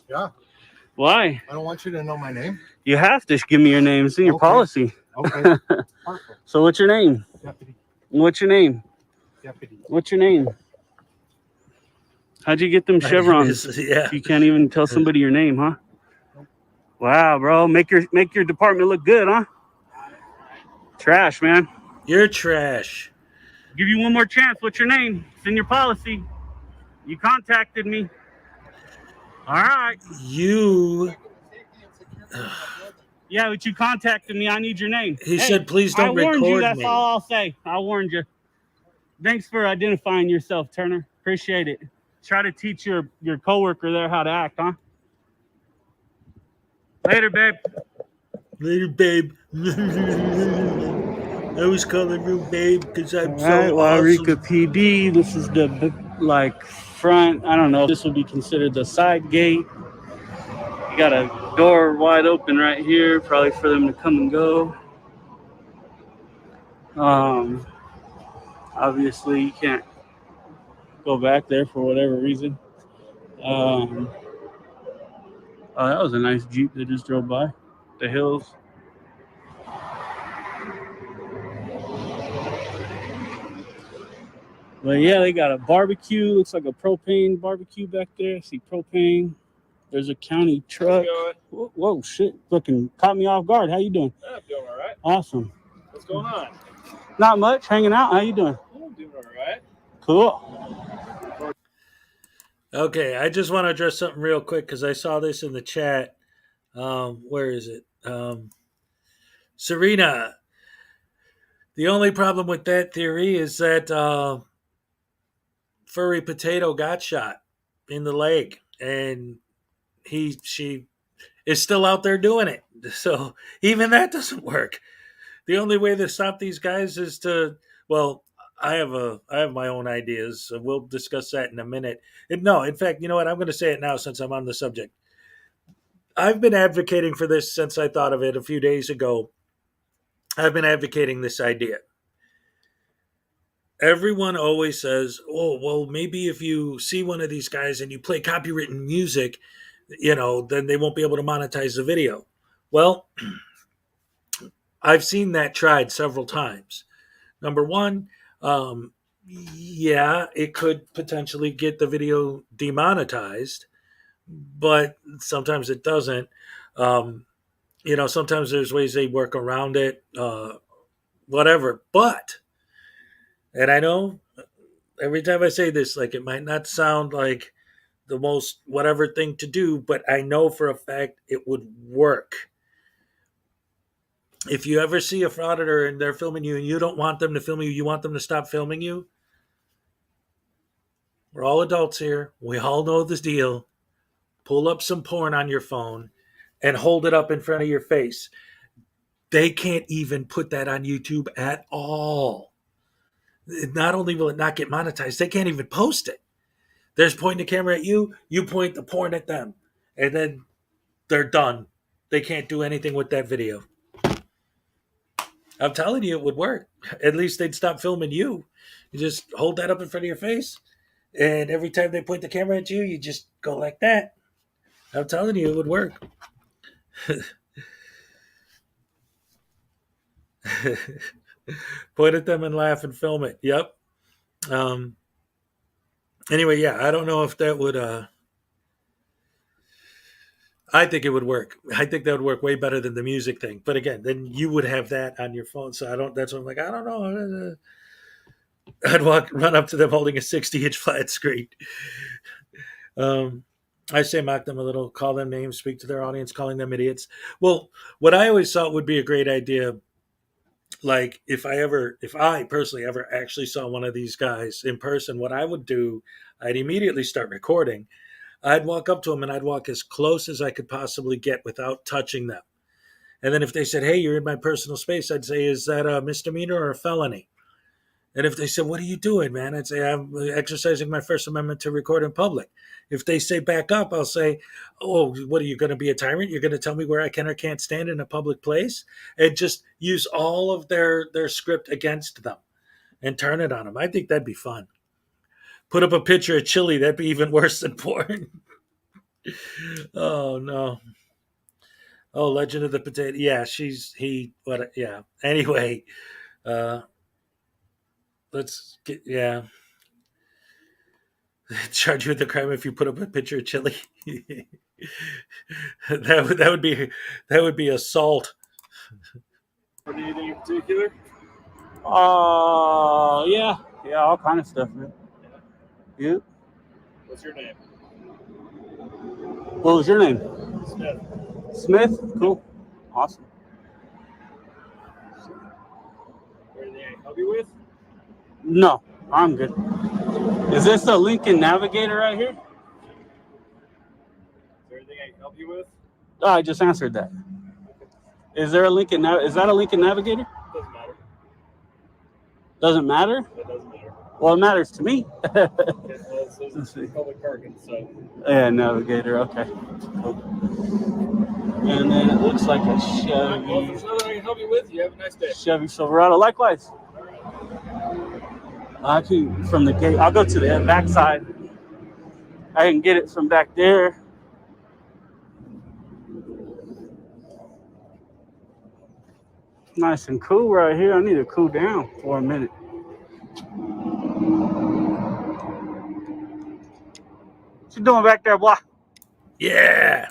Yeah. Why? I don't want you to know my name. You have to give me your name. It's in your policy. Okay. Perfect. So what's your name? Deputy. What's your name? Deputy. What's your name? How'd you get them chevrons? Yeah. You can't even tell somebody your name, huh? Wow, bro. Make your department look good, huh? Trash, man. You're trash. Give you one more chance. What's your name? It's in your policy. You contacted me. All right. You. Yeah, but you contacted me. I need your name. He said, please don't record me. I warned you. That's all I'll say. I warned you. Thanks for identifying yourself, Turner. Appreciate it. Try to teach your coworker there how to act, huh? Later, babe. Later, babe. I was calling you babe because I'm so awesome. Wairika PD. This is the front. I don't know if this would be considered the side gate. You got a door wide open right here, probably for them to come and go. Obviously, you can't go back there for whatever reason. Oh, that was a nice Jeep that just drove by the hills. But yeah, they got a barbecue. Looks like a propane barbecue back there. I see propane. There's a county truck. Whoa, shit. Fucking caught me off guard. How you doing? I'm doing all right. Awesome. What's going on? Not much. Hanging out. How you doing? I'm doing all right. Cool. Okay, I just want to address something real quick because I saw this in the chat. Where is it? Serena. The only problem with that theory is that Furry Potato got shot in the leg, and she is still out there doing it. So even that doesn't work. The only way to stop these guys is to, well, I have my own ideas. So we'll discuss that in a minute. No, in fact, you know what? I'm going to say it now since I'm on the subject. I've been advocating for this since I thought of it a few days ago. I've been advocating this idea. Everyone always says, oh, well, maybe if you see one of these guys and you play copywritten music, then they won't be able to monetize the video. Well, I've seen that tried several times. Number one, yeah, it could potentially get the video demonetized, but sometimes it doesn't. Sometimes there's ways they work around it, whatever. But, and I know every time I say this, like, it might not sound like the most whatever thing to do, but I know for a fact it would work. If you ever see a frauditor and they're filming you and you don't want them to film you, you want them to stop filming you, we're all adults here. We all know this deal. Pull up some porn on your phone and hold it up in front of your face. They can't even put that on YouTube at all. Not only will it not get monetized, they can't even post it. They're pointing the camera at you, you point the porn at them, and then they're done. They can't do anything with that video. I'm telling you, it would work. At least they'd stop filming you. You just hold that up in front of your face, and every time they point the camera at you, you just go like that. I'm telling you, it would work. Point at them and laugh and film it. Yep. Anyway, yeah, I don't know if that would. I think it would work. I think that would work way better than the music thing. But again, then you would have that on your phone. So I don't. That's what I'm like. I don't know. I'd run up to them holding a 60-inch flat screen. I say mock them a little, call them names, speak to their audience, calling them idiots. Well, what I always thought would be a great idea, like if I personally ever actually saw one of these guys in person, what I would do, I'd immediately start recording. I'd walk up to them and I'd walk as close as I could possibly get without touching them. And then if they said, hey, you're in my personal space, I'd say, is that a misdemeanor or a felony? And if they said, what are you doing, man? I'd say, I'm exercising my First Amendment to record in public. If they say back up, I'll say, oh, what are you going to be, a tyrant? You're going to tell me where I can or can't stand in a public place? And just use all of their script against them and turn it on them. I think that'd be fun. Put up a picture of chili. That'd be even worse than porn. Oh, no. Oh, Legend of the Potato. Yeah, yeah. Anyway, let's get, yeah. Charge you with the crime if you put up a picture of chili. that would be assault. Anything in particular? Yeah, all kind of stuff, man. Yeah. What's your name? What was your name? Smith. Smith? Cool. Awesome. Anything I can help you with? No, I'm good. Is this a Lincoln Navigator right here? Is there anything I can help you with? Oh, I just answered that. Is there a Lincoln? Is that a Lincoln Navigator? Doesn't matter. Doesn't matter? It doesn't matter. Well, it matters to me. Okay, well, it's public parking, so. Yeah, Navigator. Okay. Cool. And then it looks like a Well, if Chevy. there's nothing I can help you with, you have a nice day. Chevy Silverado. Likewise. I can from the gate. I'll go to the back side. I can get it from back there. Nice and cool right here. I need to cool down for a minute. What you doing back there, boy? Yeah.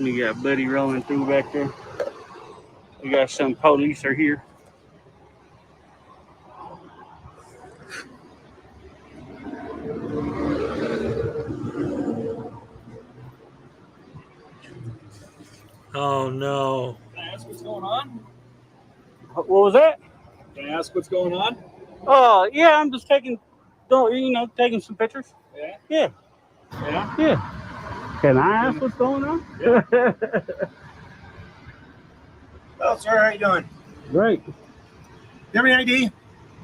We got Buddy rolling through back there. We got some police are here. Oh no. Can I ask what's going on? What was that? Can I ask what's going on? Oh, yeah, I'm just taking some pictures. Yeah? Yeah. Yeah? Yeah. Can I ask what's going on? Yeah. Oh, sir, how you doing? Great. You have any ID?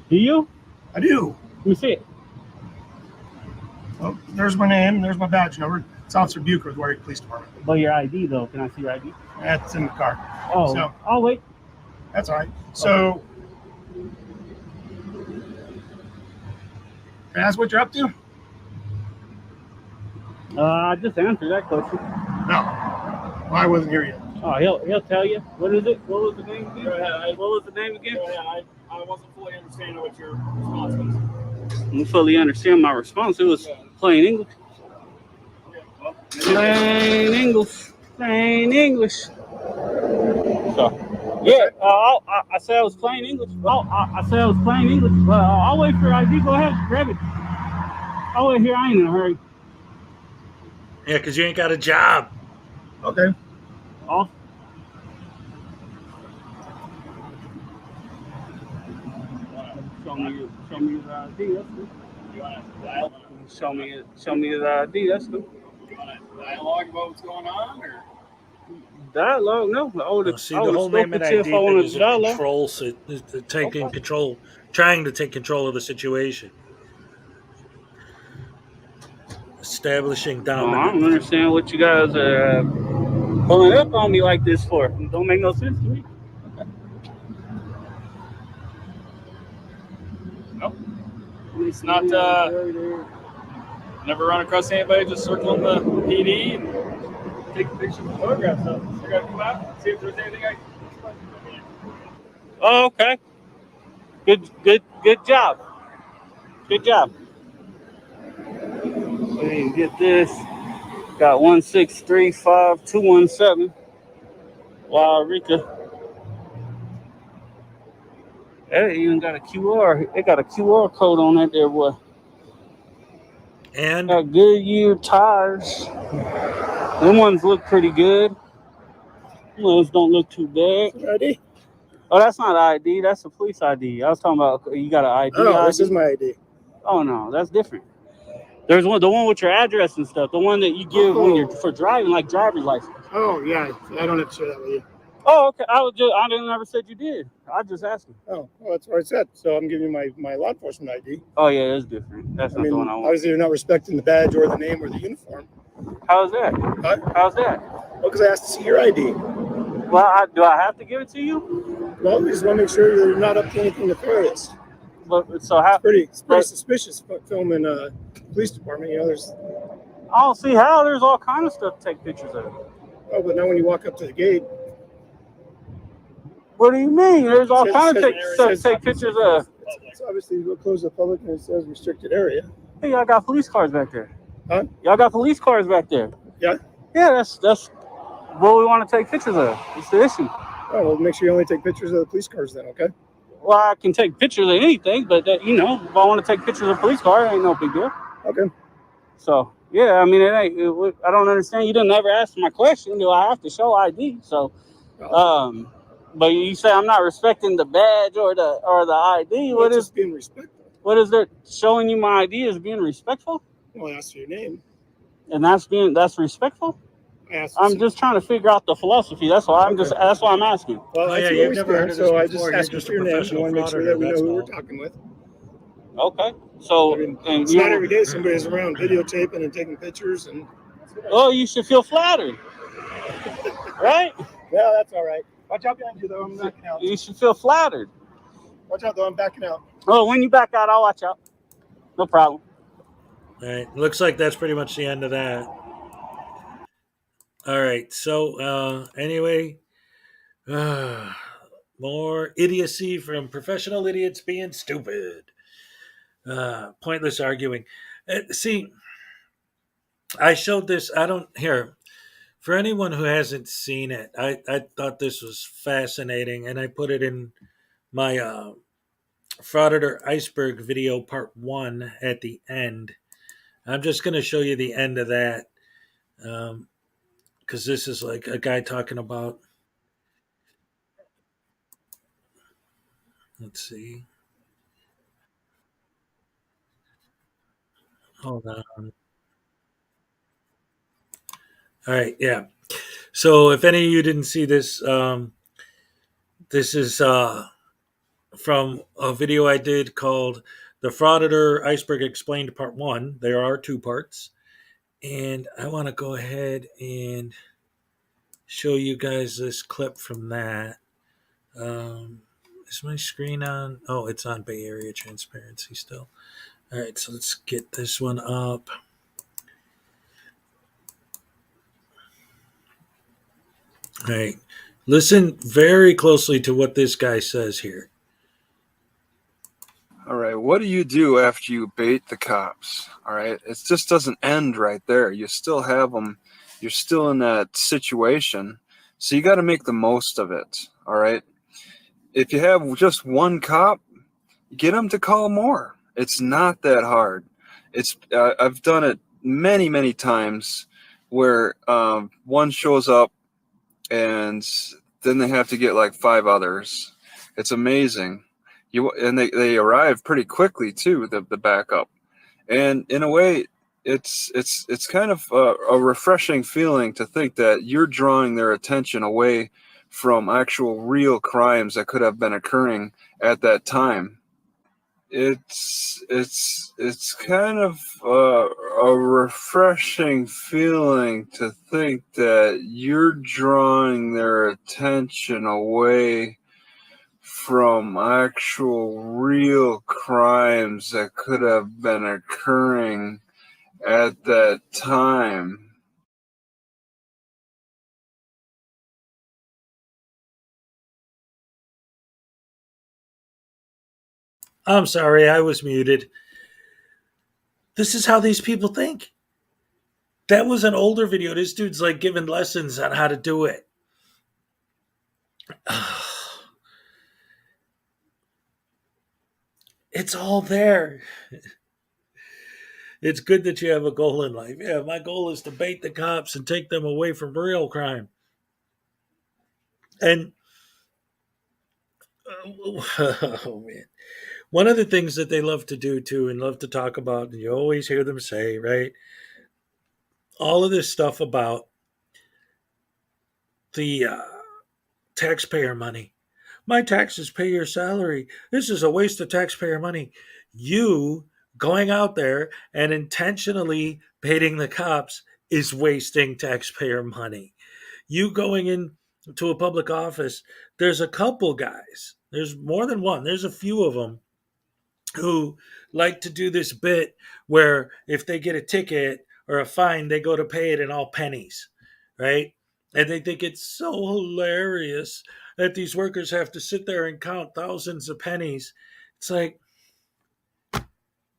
Do you? I do. Let me see it. Well, there's my name. There's my badge number. It's Officer Bucher with Warwick Police Department. But your ID, though. Can I see your ID? That's in the car. Oh, So, I'll wait. that's all right. So, can I ask what you're up to? I just answered that question. No. Well, I wasn't here yet. Oh, he'll tell you. What is it? What was the name again? Go ahead. What was the name again? Go ahead. I wasn't fully understanding what your response was. You fully understand my response. It was plain English. Yeah, well, Plain English. Plain English. So, yeah, I said I was plain English. I said I was plain English. I'll wait for ID. Go ahead, grab it. I'll wait here. I ain't in a hurry. Yeah, because you ain't got a job. Okay. Oh. Show me his ID. That's good. Show me his ID. That's good. You want to dialogue about what's going on, or? Dialogue? No. See, the whole name of ID thing is a control, taking control, trying to take control of the situation, establishing I dominance. don't understand what you guys are pulling up on me like this for. It don't make no sense to me. Nope. It's not. Never run across anybody just circling the PD and taking pictures and photographs of. So I gotta come out and see if there's anything I can. Oh, okay. Good job. Good job. Let me get this. Got 1635217. Wairika. They even got a QR. They got a QR code on that there, boy. And got Goodyear tires. Them ones look pretty good. Them ones don't look too bad. ID? Oh, that's not ID. That's a police ID. I was talking about you got an ID. Oh, this is my ID. Oh no, that's different. There's the one with your address and stuff. The one that you give when you're for driving, like driver's license. Oh yeah, I don't have to share that with you. Oh, okay. I didn't never said you did. I just asked you. Oh, well, that's what I said. So I'm giving you my law enforcement ID. Oh yeah, that's different. That's not the one I want. Obviously, you're not respecting the badge or the name or the uniform. How's that? Huh? How's that? Well, because I asked to see your ID. Well, do I have to give it to you? Well, we just want to make sure you're not up to anything nefarious. But so how? It's pretty suspicious filming police department. You know, there's. I don't see how. There's all kind of stuff to take pictures of. Oh, but now when you walk up to the gate. What do you mean? There's all kind of stuff to take pictures of. It's obviously we'll close the public and it says restricted area. Hey, y'all got police cars back there. Huh? Y'all got police cars back there. Yeah. Yeah, that's what we want to take pictures of. It's the issue. Oh, well, make sure you only take pictures of the police cars then, okay? Well, I can take pictures of anything, but if I want to take pictures of a police car, it ain't no big deal. Okay. So yeah, I mean, I don't understand. You didn't ever ask my question. Do I have to show ID? So, but you say I'm not respecting the badge or the ID. Well, what is being respectful? What is that? Showing you my ID is being respectful? Well, I asked for your name. And that's respectful? I'm just trying to figure out the philosophy. That's why that's why I'm asking. Well, yeah, you've never heard of this before. I just asked you for your name. I want to make sure that we know who we're talking with. Okay. So it's not every day somebody's around videotaping and taking pictures and. Oh, you should feel flattered, right? Yeah, that's all right. Watch out behind you, though. I'm backing out. You should feel flattered. Watch out, though. I'm backing out. Oh, when you back out, I'll watch out. No problem. All right. Looks like that's pretty much the end of that. All right. So anyway, more idiocy from professional idiots being stupid. Pointless arguing. See, I showed this. For anyone who hasn't seen it, I thought this was fascinating, and I put it in my Frauditor Iceberg video part 1 at the end. I'm just going to show you the end of that because this is like a guy talking about. Let's see. Hold on. All right, yeah. So if any of you didn't see this, this is from a video I did called The Frauditor Iceberg Explained Part 1. There are 2 parts. And I want to go ahead and show you guys this clip from that. Is my screen on? Oh, it's on Bay Area Transparency still. All right, so let's get this one up. All right, listen very closely to what this guy says here. All right, what do you do after you bait the cops? All right, it just doesn't end right there. You still have them you're still in that situation. So you got to make the most of it. All right. If you have just one cop, get them to call more. It's not that hard. I've done it many times where one shows up and then they have to get like 5 others. It's amazing. And they arrive pretty quickly too, the backup. And in a way, it's kind of a refreshing feeling to think that you're drawing their attention away from actual real crimes that could have been occurring at that time. It's kind of a refreshing feeling to think that you're drawing their attention away from actual real crimes that could have been occurring at that time. I'm sorry, I was muted. This is how these people think. That was an older video. This dude's like giving lessons on how to do it. It's all there. It's good that you have a goal in life. Yeah, my goal is to bait the cops and take them away from real crime. And oh man, one of the things that they love to do too and love to talk about, and you always hear them say, right? All of this stuff about the taxpayer money. My taxes pay your salary. This is a waste of taxpayer money. You going out there and intentionally baiting the cops is wasting taxpayer money. You going into a public office, there's a couple guys, there's more than one, there's a few of them who like to do this bit where if they get a ticket or a fine, they go to pay it in all pennies, right? And they think it's so hilarious that these workers have to sit there and count thousands of pennies. It's like,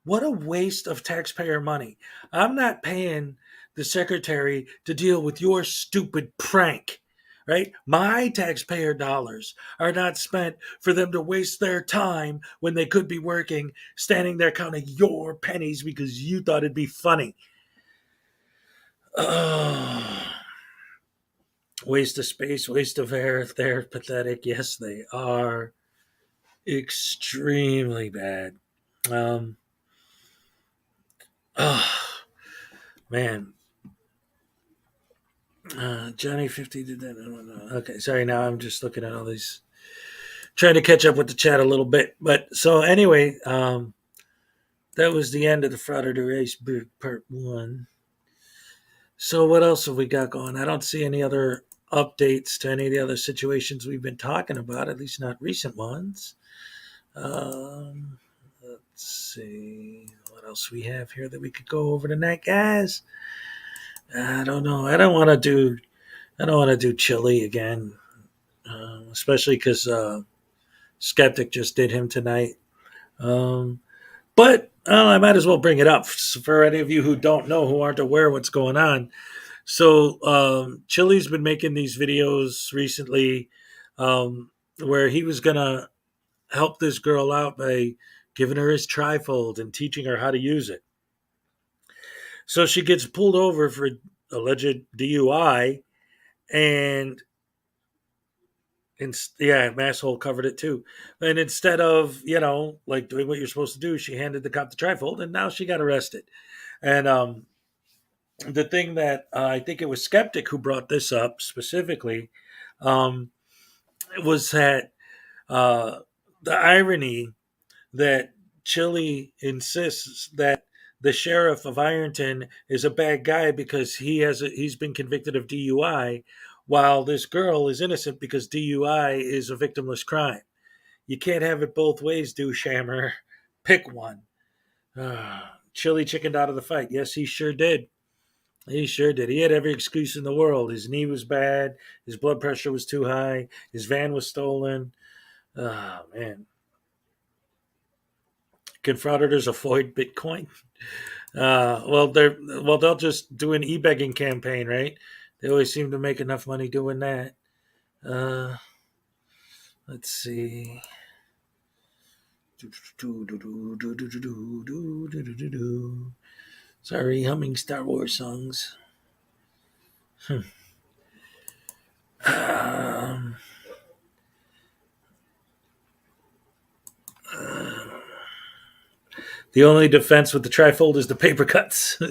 what a waste of taxpayer money. I'm not paying the secretary to deal with your stupid prank, right? My taxpayer dollars are not spent for them to waste their time when they could be working, standing there counting your pennies because you thought it'd be funny. Waste of space, waste of air. They're pathetic. Yes, they are. Extremely bad. Man. Johnny 50 did that. No. Okay, sorry. Now I'm just looking at all these, trying to catch up with the chat a little bit. But so anyway, that was the end of the Frauder to Iceberg Part 1. So what else have we got going? I don't see any other updates to any of the other situations we've been talking about, at least not recent ones. Let's see what else we have here that we could go over tonight, guys. I don't know. I don't want to do Chili again, especially because Skeptic just did him tonight. But I might as well bring it up for any of you who don't know, who aren't aware of what's going on. So Chili's been making these videos recently where he was going to help this girl out by giving her his trifold and teaching her how to use it. So she gets pulled over for alleged DUI, and Masshole covered it too. And instead of, like doing what you're supposed to do, she handed the cop the trifold, and now she got arrested. And the thing that I think it was Skeptic who brought this up specifically was that the irony that Chili insists that the sheriff of Ironton is a bad guy because he's been convicted of DUI, while this girl is innocent because DUI is a victimless crime. You can't have it both ways, douche-hammer. Pick one. Chili chickened out of the fight. Yes, he sure did. He sure did. He had every excuse in the world. His knee was bad. His blood pressure was too high. His van was stolen. Oh, man. Can frauditors avoid Bitcoin? They'll just do an e-begging campaign, right? They always seem to make enough money doing that. Let's see. Sorry, humming Star Wars songs. The only defense with the trifold is the paper cuts,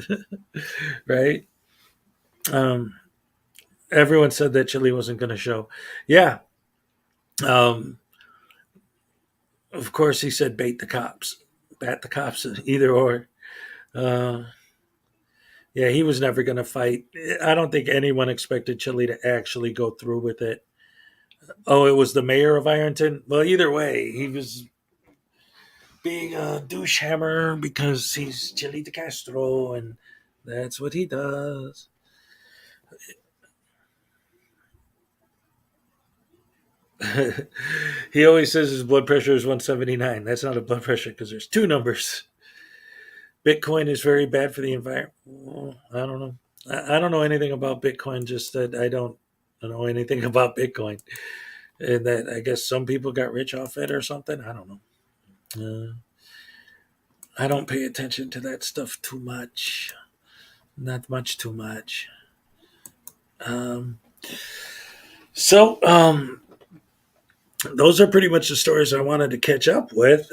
right? Everyone said that Chili wasn't going to show. Yeah. Of course, he said bait the cops, bat the cops, either or. Yeah, he was never going to fight. I don't think anyone expected Chili to actually go through with it. Oh, it was the mayor of Ironton? Well, either way, he was being a douche hammer because he's Chili de Castro, and that's what he does. He always says his blood pressure is 179. That's not a blood pressure because there's two numbers. Bitcoin is very bad for the environment. Well, I don't know. I don't know anything about Bitcoin, just that I don't know anything about Bitcoin. And that I guess some people got rich off it or something. I don't know. I don't pay attention to that stuff too much. Not much too much. Those are pretty much the stories I wanted to catch up with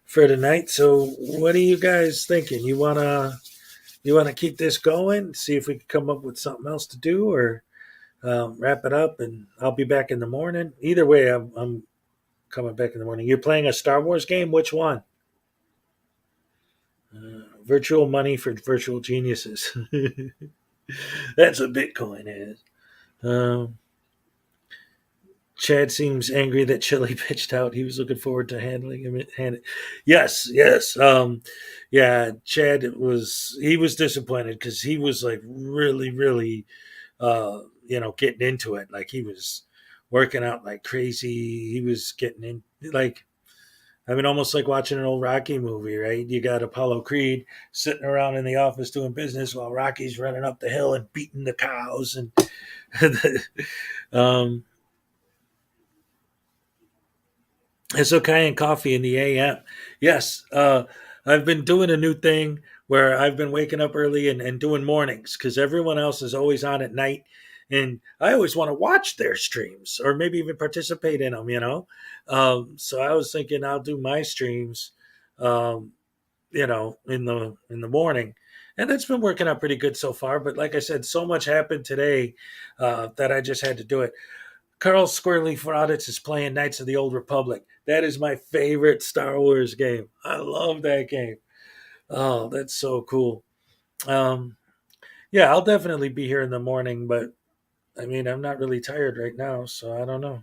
for tonight. So what are you guys thinking? You wanna keep this going? See if we can come up with something else to do, or wrap it up, and I'll be back in the morning. Either way, I'm coming back in the morning. You're playing a Star Wars game? Which one? Virtual money for virtual geniuses. That's what Bitcoin is. Chad seems angry that Chili pitched out. He was looking forward to handling him. Yes. Yeah, Chad was disappointed because he was like really, really, getting into it. Like he was working out like crazy. He was getting in almost like watching an old Rocky movie, right? You got Apollo Creed sitting around in the office doing business while Rocky's running up the hill and beating the cows and Hisokai and coffee in the AM. Yes, I've been doing a new thing where I've been waking up early and doing mornings because everyone else is always on at night. And I always want to watch their streams or maybe even participate in them, So I was thinking I'll do my streams, in the morning. And that's been working out pretty good so far. But like I said, so much happened today that I just had to do it. Carl Squirrely Frauditz is playing Knights of the Old Republic. That is my favorite Star Wars game. I love that game. Oh, that's so cool. Yeah, I'll definitely be here in the morning, but I mean, I'm not really tired right now, so I don't know.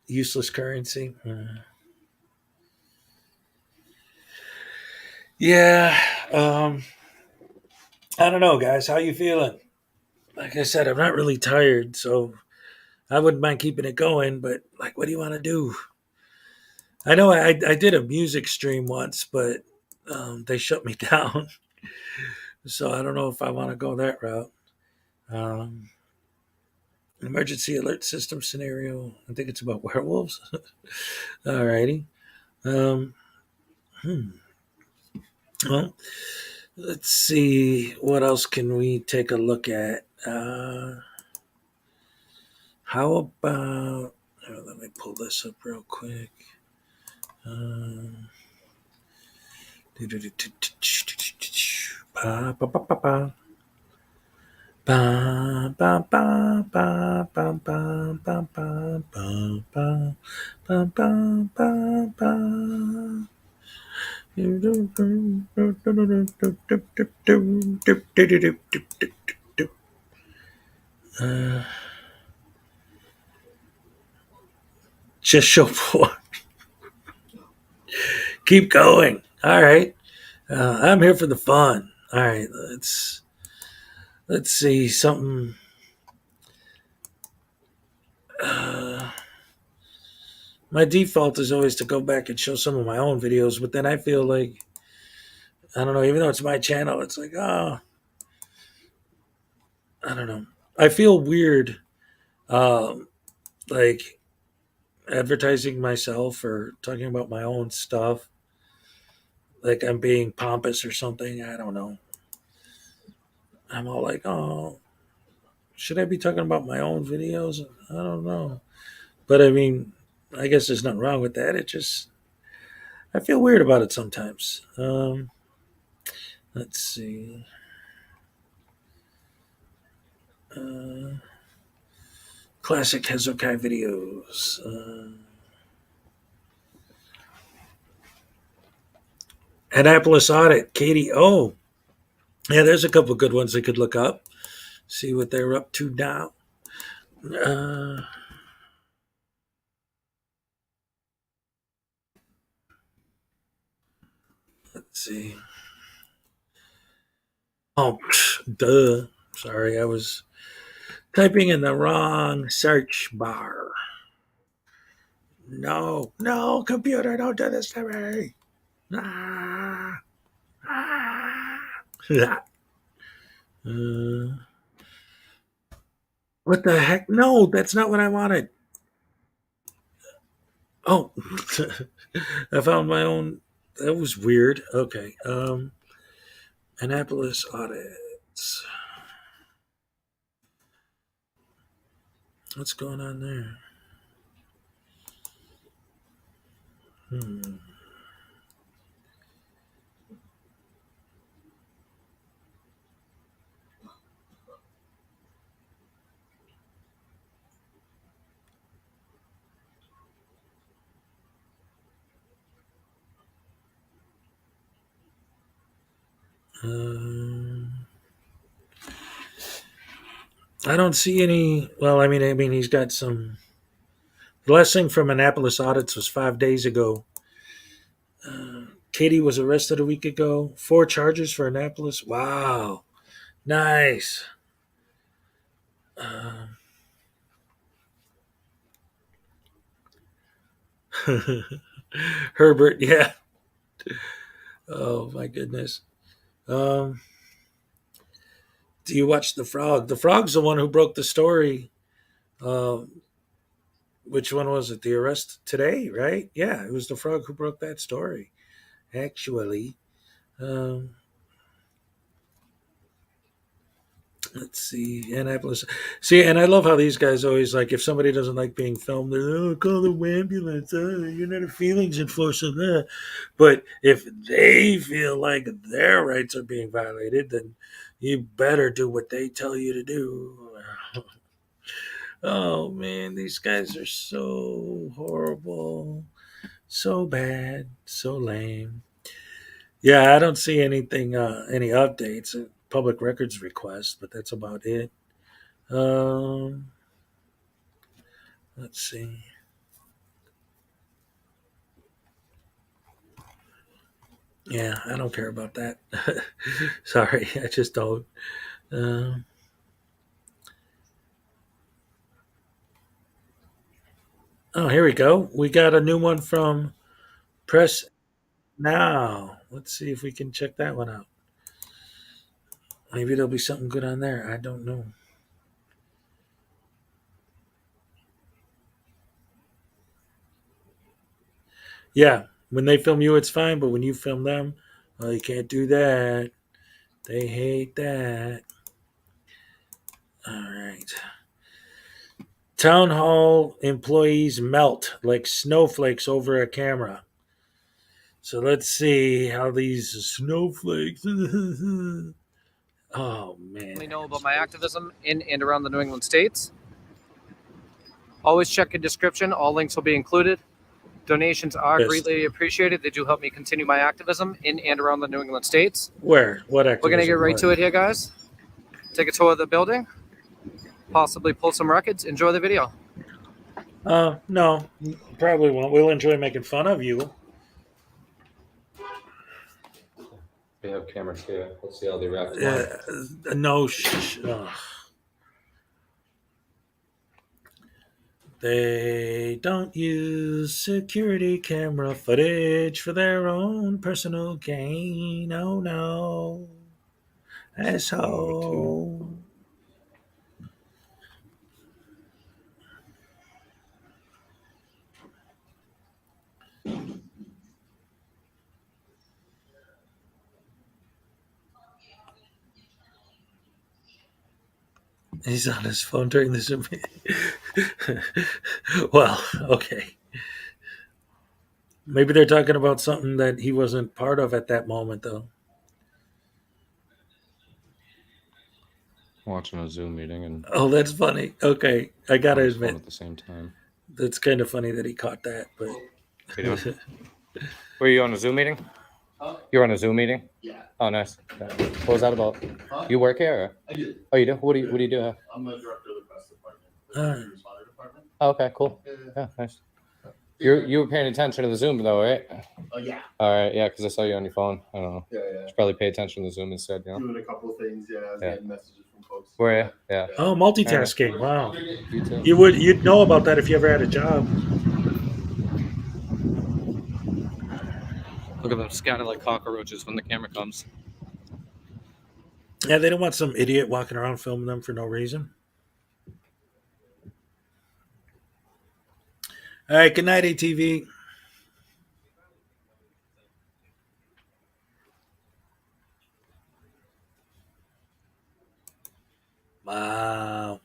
Useless currency. Yeah. I don't know, guys. How you feeling? Like I said, I'm not really tired, so I wouldn't mind keeping it going, but like, what do you want to do? I know I did a music stream once, but they shut me down. So I don't know if I want to go that route. Emergency alert system scenario. I think it's about werewolves. Alrighty. Well, let's see. What else can we take a look at? How about... let me pull this up real quick. Just show for. Keep going. All right. I'm here for the fun. All right. Let's see something. my default is always to go back and show some of my own videos, but then I feel like, I don't know, even though it's my channel, it's like, oh, I don't know. I feel weird, like advertising myself or talking about my own stuff. Like I'm being pompous or something. I don't know. I'm all like, oh, should I be talking about my own videos? I don't know. But I mean, I guess there's nothing wrong with that. It just, I feel weird about it sometimes. Let's see. Classic Hezokai videos. Annapolis Audit, Katie. Oh, yeah, there's a couple good ones they could look up. See what they're up to now. Let's see. Oh, duh. Sorry, I was typing in the wrong search bar. No, computer, don't do this to me. Ah. What the heck? No, that's not what I wanted. Oh, I found my own. That was weird. Okay. Annapolis Audits. What's going on there? I don't see any. Well, I mean, he's got some. The last thing from Annapolis Audits was 5 days ago. Katie was arrested a week ago. 4 charges for Annapolis. Wow, nice. Herbert, yeah. Oh my goodness. Do you watch The Frog? The Frog's the one who broke the story. Which one was it? The arrest today, right? Yeah, it was The Frog who broke that story. Actually, let's see, Annapolis. See, and I love how these guys always like if somebody doesn't like being filmed, they're call the ambulance. You're not a feelings enforcer. But if they feel like their rights are being violated, then you better do what they tell you to do. Oh man, these guys are so horrible, so bad, so lame. Yeah, I don't see anything, any updates, public records request, but that's about it. Let's see. Yeah, I don't care about that. Sorry, I just don't. Oh, here we go. We got a new one from Press Now. Let's see if we can check that one out. Maybe there'll be something good on there. I don't know. Yeah, when they film you, it's fine, but when you film them, you can't do that. They hate that. All right. Town hall employees melt like snowflakes over a camera. So let's see how these snowflakes. Oh man. Let me know about my activism in and around the New England states. Always check in description. All links will be included. Donations are Yes. greatly appreciated. They do help me continue my activism in and around the New England states. Where? What activism? We're going to get right What? to it here, guys. Take a tour of the building. Possibly pull some records. Enjoy the video. No, probably won't. We'll enjoy making fun of you. We have cameras here. Let's see how they react. No. They don't use security camera footage for their own personal gain. Oh no. Asshole. He's on his phone during the Zoom meeting. Well, okay. Maybe they're talking about something that he wasn't part of at that moment, though. Watching a Zoom meeting and Oh, that's funny. Okay, I gotta on his phone admit, at the same time. that's kind of funny that he caught that. But How you doing? Were you on a Zoom meeting? You're on a Zoom meeting? Yeah. Oh, nice. Yeah. What was that about? Huh? You work here? Or? I do. Oh, you do? What do you do here? I'm the director of the press department. Uh. Fire department. Oh, okay, cool. Yeah, nice. You were paying attention to the Zoom though, right? Yeah. All right, yeah, because I saw you on your phone. I don't know. Yeah. You should probably pay attention to the Zoom instead, you know? Doing a couple of things, yeah. I was Yeah. getting messages from folks. Were you? Yeah. oh, multitasking. Wow. You too. You'd know about that if you ever had a job. Look at them scattered like cockroaches when the camera comes. Yeah, they don't want some idiot walking around filming them for no reason. All right, good night, ATV. Wow.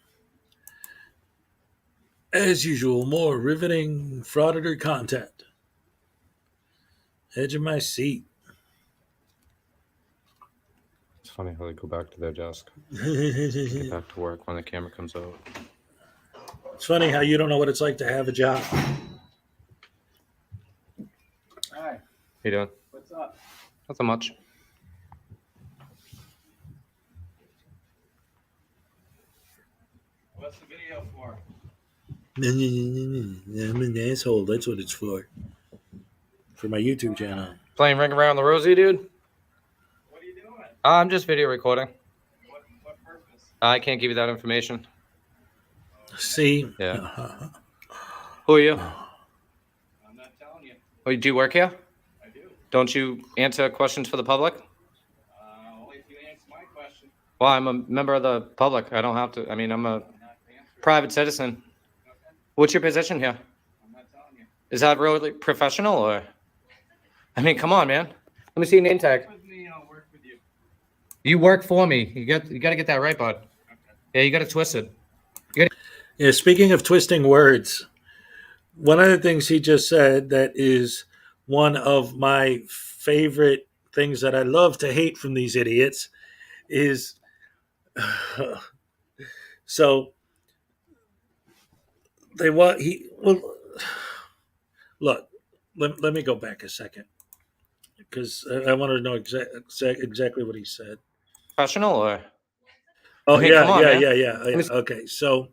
As usual, more riveting frauditor content. Edge of my seat. It's funny how they go back to their desk. Get back to work when the camera comes out. It's funny how you don't know what it's like to have a job. Hi. How you doing? What's up? Nothing much. What's the video for? I'm an asshole. That's what it's for. For my YouTube channel. Playing Ring Around the Rosie, dude? What are you doing? I'm just video recording. What purpose? I can't give you that information. See? Yeah. Who are you? I'm not telling you. Oh, do you work here? I do. Don't you answer questions for the public? Only if you answer my question. Well, I'm a member of the public. I don't have to. I mean, I'm a private citizen. What's your position here? I'm not telling you. Is that really professional or? I mean, come on, man. Let me see your name tag. With me, I'll work with you. You work for me. You got to get that right, bud. Yeah, you got it twisted. Yeah, speaking of twisting words, one of the things he just said that is one of my favorite things that I love to hate from these idiots is so they want look, let me go back a second because I want to know exactly what he said. Professional or? Oh, I mean, yeah, come on, man. yeah. Okay, so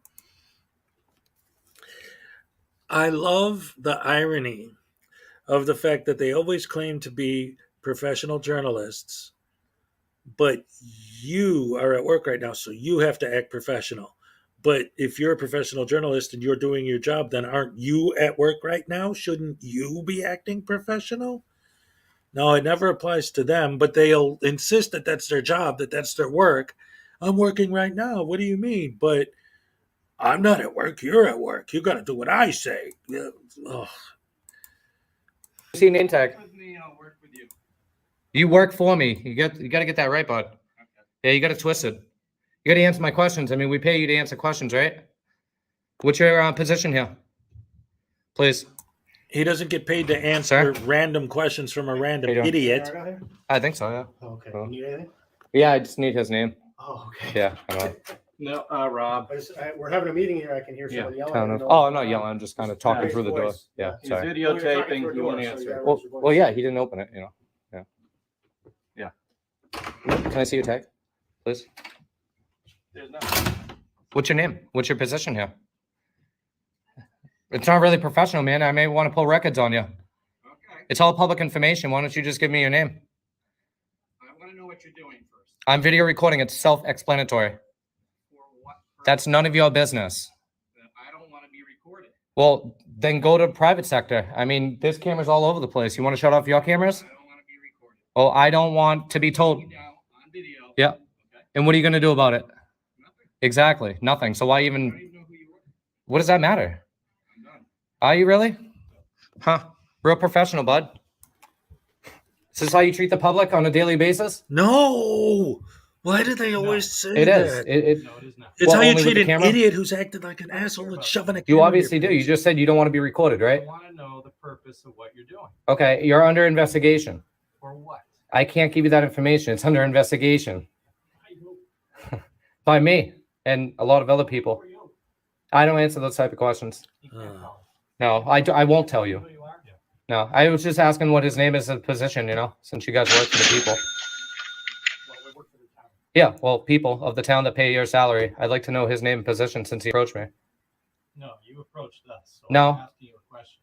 I love the irony of the fact that they always claim to be professional journalists, but you are at work right now, so you have to act professional. But if you're a professional journalist and you're doing your job, then aren't you at work right now? Shouldn't you be acting professional? No, it never applies to them, but they'll insist that that's their job, that that's their work. I'm working right now. What do you mean? But I'm not at work. You're at work. You got to do what I say. Oh. See your name tag. With me, I'll work with you. You work for me. You got to get that right, bud. Yeah, you got it twisted. You got to answer my questions. I mean, we pay you to answer questions, right? What's your position here? Please. He doesn't get paid to answer random questions from a random idiot. I think so, yeah. Okay. You need anything? Yeah, I just need his name. Oh, okay. Yeah, I know. No, Rob. We're having a meeting here. I can hear someone yelling. I don't know. Oh, I'm not yelling. I'm just kind of talking His through the door. voice. Yeah, He's sorry. videotaping. You won't answer. Well, yeah, he didn't open it, you know. Yeah. Yeah. Can I see your tag, please? There's no. What's your name? What's your position here? It's not really professional, man. I may want to pull records on you. Okay. It's all public information. Why don't you just give me your name? I want to know what you're doing first. I'm video recording. It's self-explanatory. For what purpose? That's none of your business. I don't want to be recorded. Well, then go to private sector. I mean, there's cameras all over the place. You want to shut off your cameras? Oh, I don't want to be told. Yeah. And what are you going to do about it? Exactly. Nothing. So why even? What does that matter? Are you really? Huh? Real professional, bud. Is this how you treat the public on a daily basis? No. Why do they always say It is. that? It's It's how you only with treat the an camera? idiot who's acting like an asshole and shoving a camera. You in obviously your do. You face. just said you don't want to be recorded, right? I want to know the purpose of what you're doing. Okay, you're under investigation. For what? I can't give you that information. It's under investigation by me and a lot of other people. I don't answer those type of questions. No, I won't tell you. No, I was just asking what his name is and position, you know, since you guys work for the people. Yeah, well, people of the town that pay your salary. I'd like to know his name and position since he approached me. No, you approached us. So No. I'm asking you a question.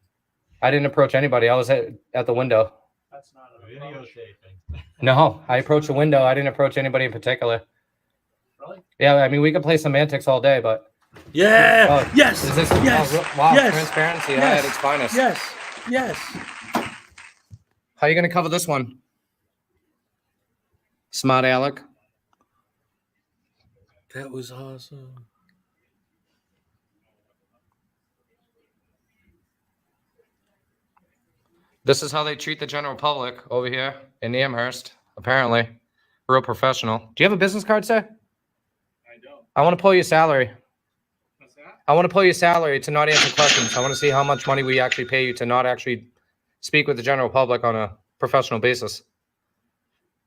I didn't approach anybody. I was at the window. That's not a videotaping. No, I approached the window. I didn't approach anybody in particular. Really? Yeah, I mean, we could play semantics all day, but. Yeah. Oh, Yes. Is this, Yes. oh, wow, Yes. transparency Yes. at its finest. Yes. Yes. How are you going to cover this one? Smart Alec. That was awesome. This is how they treat the general public over here in Amherst, apparently. Real professional. Do you have a business card, sir? I don't. I want to pull your salary. What's that? I want to pull your salary to not answer questions. I want to see how much money we actually pay you to not actually speak with the general public on a professional basis.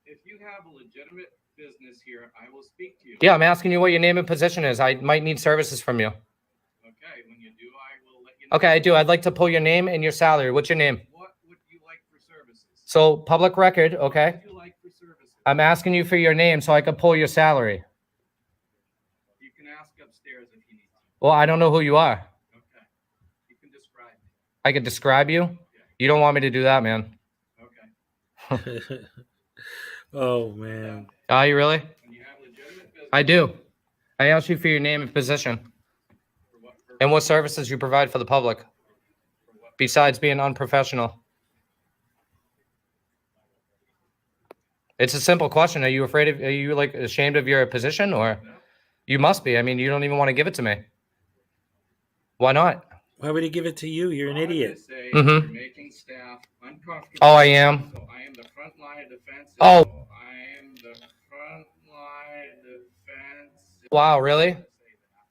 If you have a legitimate business here, I will speak to you. Yeah, I'm asking you what your name and position is. I might need services from you. Okay, when you do, I will let you know. Okay, I do. I'd like to pull your name and your salary. What's your name? What would you like for services? So, public record, okay? What would you like for services? I'm asking you for your name so I can pull your salary. You can ask upstairs if you need to. Well, I don't know who you are. Okay. You can describe me. I could describe you? You don't want me to do that, man. Okay. Oh man. Are you really? When you have legitimate business, I do. I asked you for your name and position for what purpose? and what services you provide for the public besides being unprofessional. It's a simple question. Are you like ashamed of your position or you must be? I mean, you don't even want to give it to me. Why not? Why would he give it to you? You're an idiot. Say Mhm. you're making staff uncomfortable. Oh, I am. So I am the front line of defense. Oh. So I am the front line of defense. Wow, really?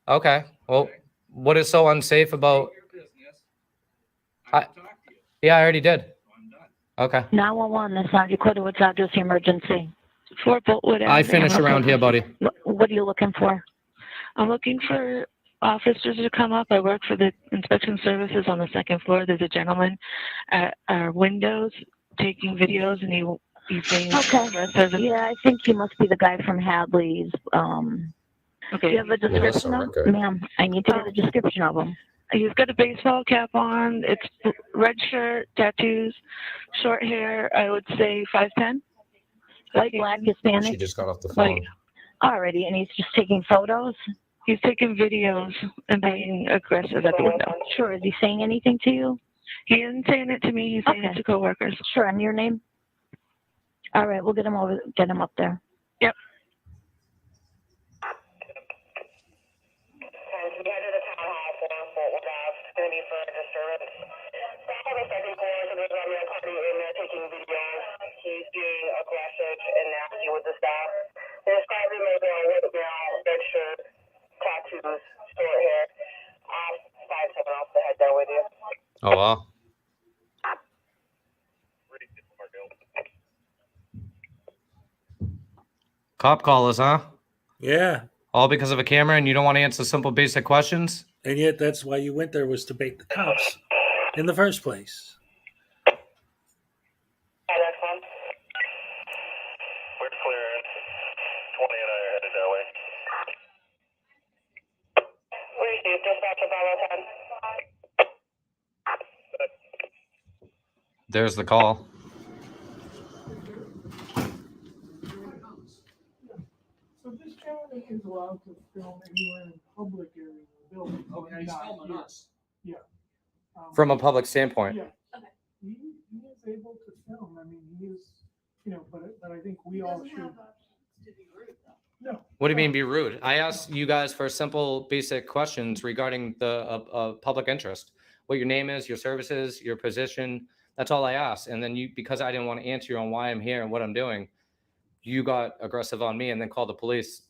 Okay. Well, what is so unsafe about? Your business. I- I will talk to you. Yeah, I already did. I'm done. Okay. 911, this is Sergeant Quitter. What's address emergency? Fort Boltwood. I finished around here, buddy. What are you looking for? I'm looking for officers to come up. I work for the inspection services on the second floor. There's a gentleman at our windows taking videos, and he's being arrested as a- Yeah, I think he must be the guy from Hadley's. Do you have a description of him? Ma'am, I need to have a description of him. He's got a baseball cap on. It's red shirt, tattoos, short hair. I would say 5'10". White, black, Hispanic. She just got off the Like- phone. Alrighty, and he's just taking photos. He's taking videos and being aggressive at the window. Sure. Is he saying anything to you? He isn't saying it to me. He's saying it Okay. to coworkers. Sure. And your name? All right, we'll get him up there. Yep. He's being aggressive and nasty with the staff. They describe him as a white male, red shirt, tattoos, short hair. I'll find someone else to head there with you. Oh, wow. Cop callers, huh? Yeah. All because of a camera and you don't want to answer simple basic questions? And yet that's why you went there, was to bait the cops in the first place. We're clearing. 20 and I are headed that way. Receive dispatch Bravo 10. There's the call. So this gentleman is allowed to film anywhere in public area of the building. Okay, he's filming us. Yeah. from a public standpoint. Yeah. He is able to film. I mean, he is, but I think we all should. No. What do you mean be rude? I asked you guys for simple, basic questions regarding the public interest. What your name is, your services, your position. That's all I asked. And then because I didn't want to answer you on why I'm here and what I'm doing, you got aggressive on me and then called the police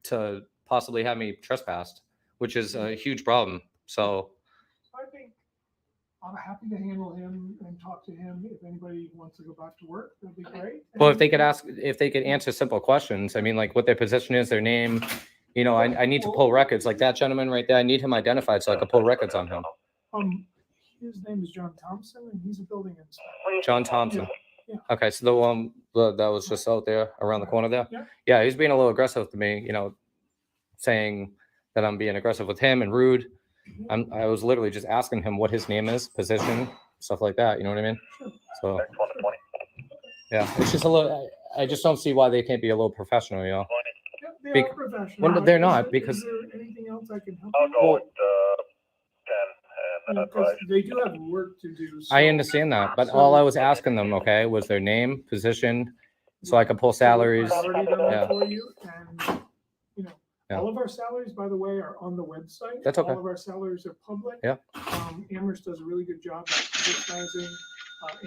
to possibly have me trespassed, which is a huge problem. So I think I'm happy to handle him and talk to him. If anybody wants to go back to work, that'd be great. well, if they could answer simple questions, I mean, like what their position is, their name, I need to pull records. Like that gentleman right there, I need him identified so I can pull records on him. His name is John Thompson, and he's a building inspector. John Thompson. Yeah. Okay, so the one that was just out there around the corner there. Yeah. Yeah, he's being a little aggressive to me, saying that I'm being aggressive with him and rude. I was literally just asking him what his name is, position, stuff like that. You know what I mean? So yeah, it's just a little. I just don't see why they can't be a little professional, Yeah, they are professional. Well, they're not Is because. there anything else I can help I'll you go with? with 10 and Because they do have work to do. I so- understand that, but all I was asking them, okay, was their name, position, so I could pull salaries. We've already done that Yeah. for you, and, Yeah. all of our salaries, by the way, are on the website. That's okay. All of our salaries are public. Yeah. Amherst does a really good job at advertising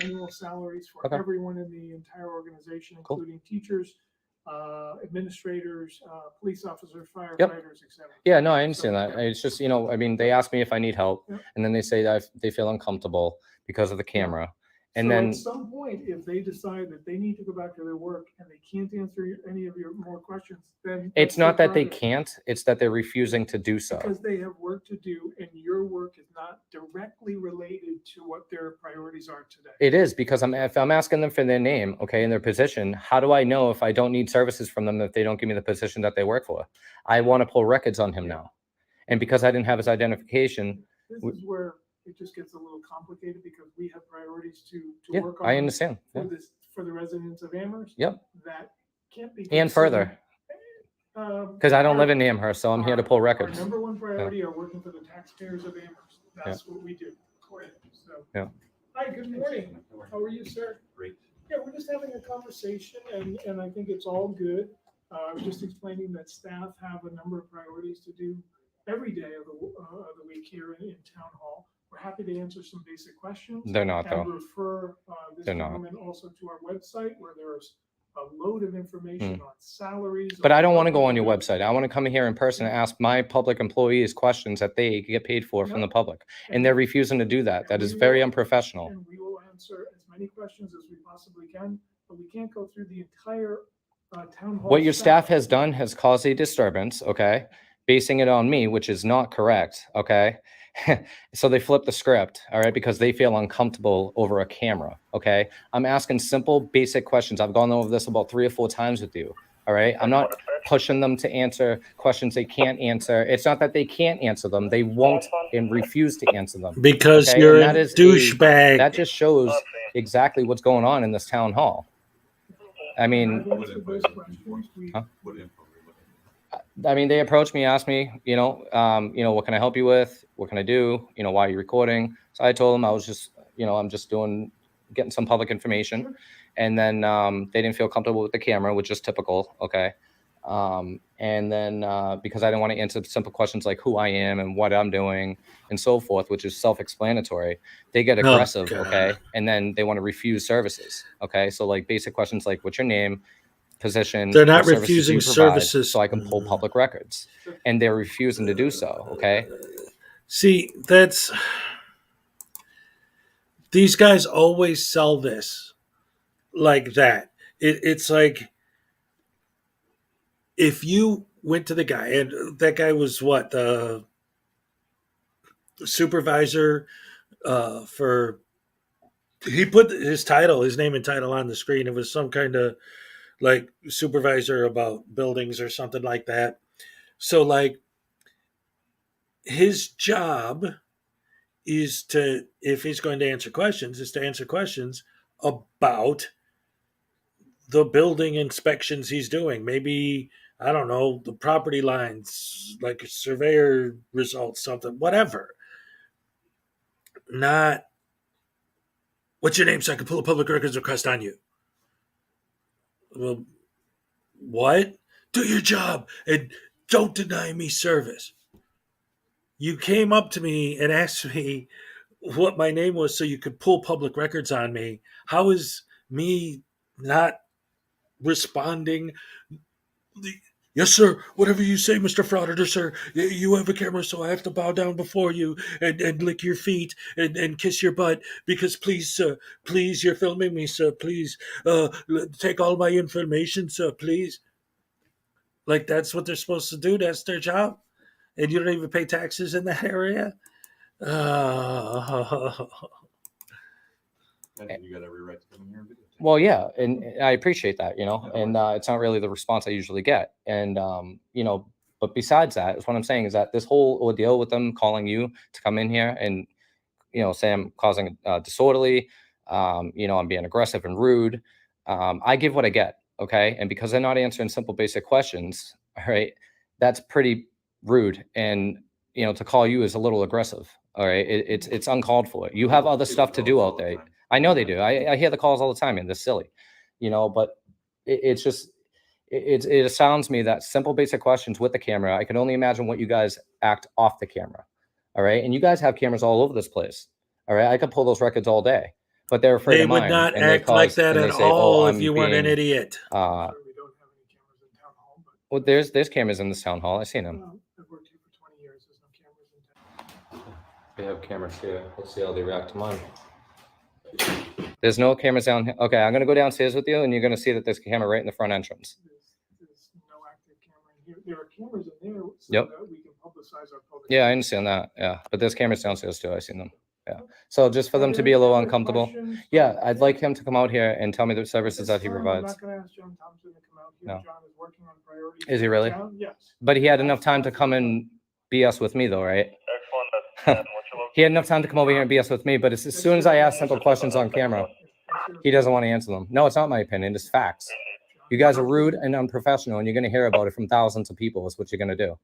annual salaries for Okay. everyone in the entire organization, Cool. including teachers, administrators, police officers, firefighters, et cetera. Yeah, no, I understand that. It's just, I mean, they ask me if I need help, Yeah. and then they say that they feel uncomfortable because of the camera. And So then, at some point, if they decide that they need to go back to their work and they can't answer any of your more questions, then. it's that's not their that they prerogative. can't, it's that they're refusing to do so. Because they have work to do and your work is not directly related to what their priorities are today. It is because if I'm asking them for their name, okay, and their position, how do I know if I don't need services from them if they don't give me the position that they work for? I want to pull records on him now. And because I didn't have his identification, This is where it just gets a little complicated because we have priorities to yeah, work on. I understand. For Yeah. this, for the residents of Amherst. Yep. That can't be. And further, because I don't live in Amherst, so I'm here to pull records. Our number one priority are working for the taxpayers of Amherst. That's what we do. So. Yeah. Hi, good morning. How are you, sir? Great. Yeah, we're just having a conversation and I think it's all good. I was just explaining that staff have a number of priorities to do every day of the week here in town hall. We're happy to answer some basic questions. They're not, And though. refer this They're not. gentleman also to our website where there's a load of information on salaries. But I don't want to go on your website. I want to come here in person and ask my public employees questions that they get paid for from the public. And they're refusing to do that. That is very unprofessional. And we will answer as many questions as we possibly can, but we can't go through the entire town hall. What your staff has done has caused a disturbance, okay? Basing it on me, which is not correct, okay? So they flip the script, all right, because they feel uncomfortable over a camera, okay? I'm asking simple, basic questions. I've gone over this about 3 or 4 times with you, all right? I'm not pushing them to answer questions they can't answer. It's not that they can't answer them. They won't and refuse to answer them. Because okay? you're And a that is douchebag. That just shows exactly what's going on in this town hall. I mean, huh? I mean, they approached me, asked me, what can I help you with? What can I do? Why are you recording? So I told them I was just, I'm just getting some public information. And then they didn't feel comfortable with the camera, which is typical. Okay. And then because I didn't want to answer simple questions like who I am and what I'm doing and so forth, which is self-explanatory, they get Oh, aggressive. God. Okay. And then they want to refuse services. Okay. So like basic questions like what's your name? Position. They're not what services refusing you provide, services. so I can pull public records, and they're refusing to do so. Okay. See, these guys always sell this like that. It's like if you went to the guy, and that guy was what, the supervisor for, he put his name and title on the screen. It was some kind of like supervisor about buildings or something like that. So like his job is to, if he's going to answer questions, is to answer questions about the building inspections he's doing. Maybe, I don't know, the property lines, like a surveyor results, something, whatever. not, what's your name so I can pull a public records request on you? Well, what? Do your job and don't deny me service. You came up to me and asked me what my name was so you could pull public records on me. How is me not responding? Yes, sir. Whatever you say, Mr. Frauditor, sir. You have a camera, so I have to bow down before you and lick your feet and kiss your butt because please, sir, please, you're filming me, sir. Please, take all my information, sir, please. Like, that's what they're supposed to do. That's their job. And you don't even pay taxes in that area? You got every right to come in here and video. Well, yeah, and I appreciate that, you know, and it's not really the response I usually get. And, you know, but besides that, is what I'm saying is that this whole ordeal with them calling you to come in here and, you know, say I'm causing disorderly, you know, I'm being aggressive and rude. I give what I get, okay? And because they're not answering simple, basic questions, all right, that's pretty rude. And, you know, to call you is a little aggressive, all right? It's uncalled for. You have other stuff to do out there. I know they do. I hear the calls all the time, and they're silly, you know, but it's just, it astounds me that simple, basic questions with the camera. I can only imagine what you guys act off the camera. All right. And you guys have cameras all over this place. All right. I could pull those records all day, but they're afraid They of mine. would not and they act like that and they at say, all if I'm you weren't an being, idiot. Well, there's cameras in this town hall. I've seen them. I've worked here for 20 years. There's no cameras in town. We have cameras here. Let's see how they react to mine. There's no cameras down here. Okay, I'm gonna go downstairs with you, and you're gonna see that there's a camera right in the front entrance. There's no active camera in here. There are cameras in there so Yep. that we can publicize our public. Yeah, I understand that. Yeah, but there's cameras downstairs too. I've seen them. Yeah. So just for them to be a little uncomfortable. Yeah, I'd like him to come out here and tell me the services that he I'm provides. not going to ask John Thompson to come out here. No. John is working on priorities. Is he in really? town. Yes. But he had enough time to come and BS with me, though, right? He had enough time to come over here and BS with me, but as soon as I ask simple questions on camera, he doesn't want to answer them. No, it's not my opinion. It's facts. You guys are rude and unprofessional, and you're going to hear about it from thousands of people. Is what you're going to do.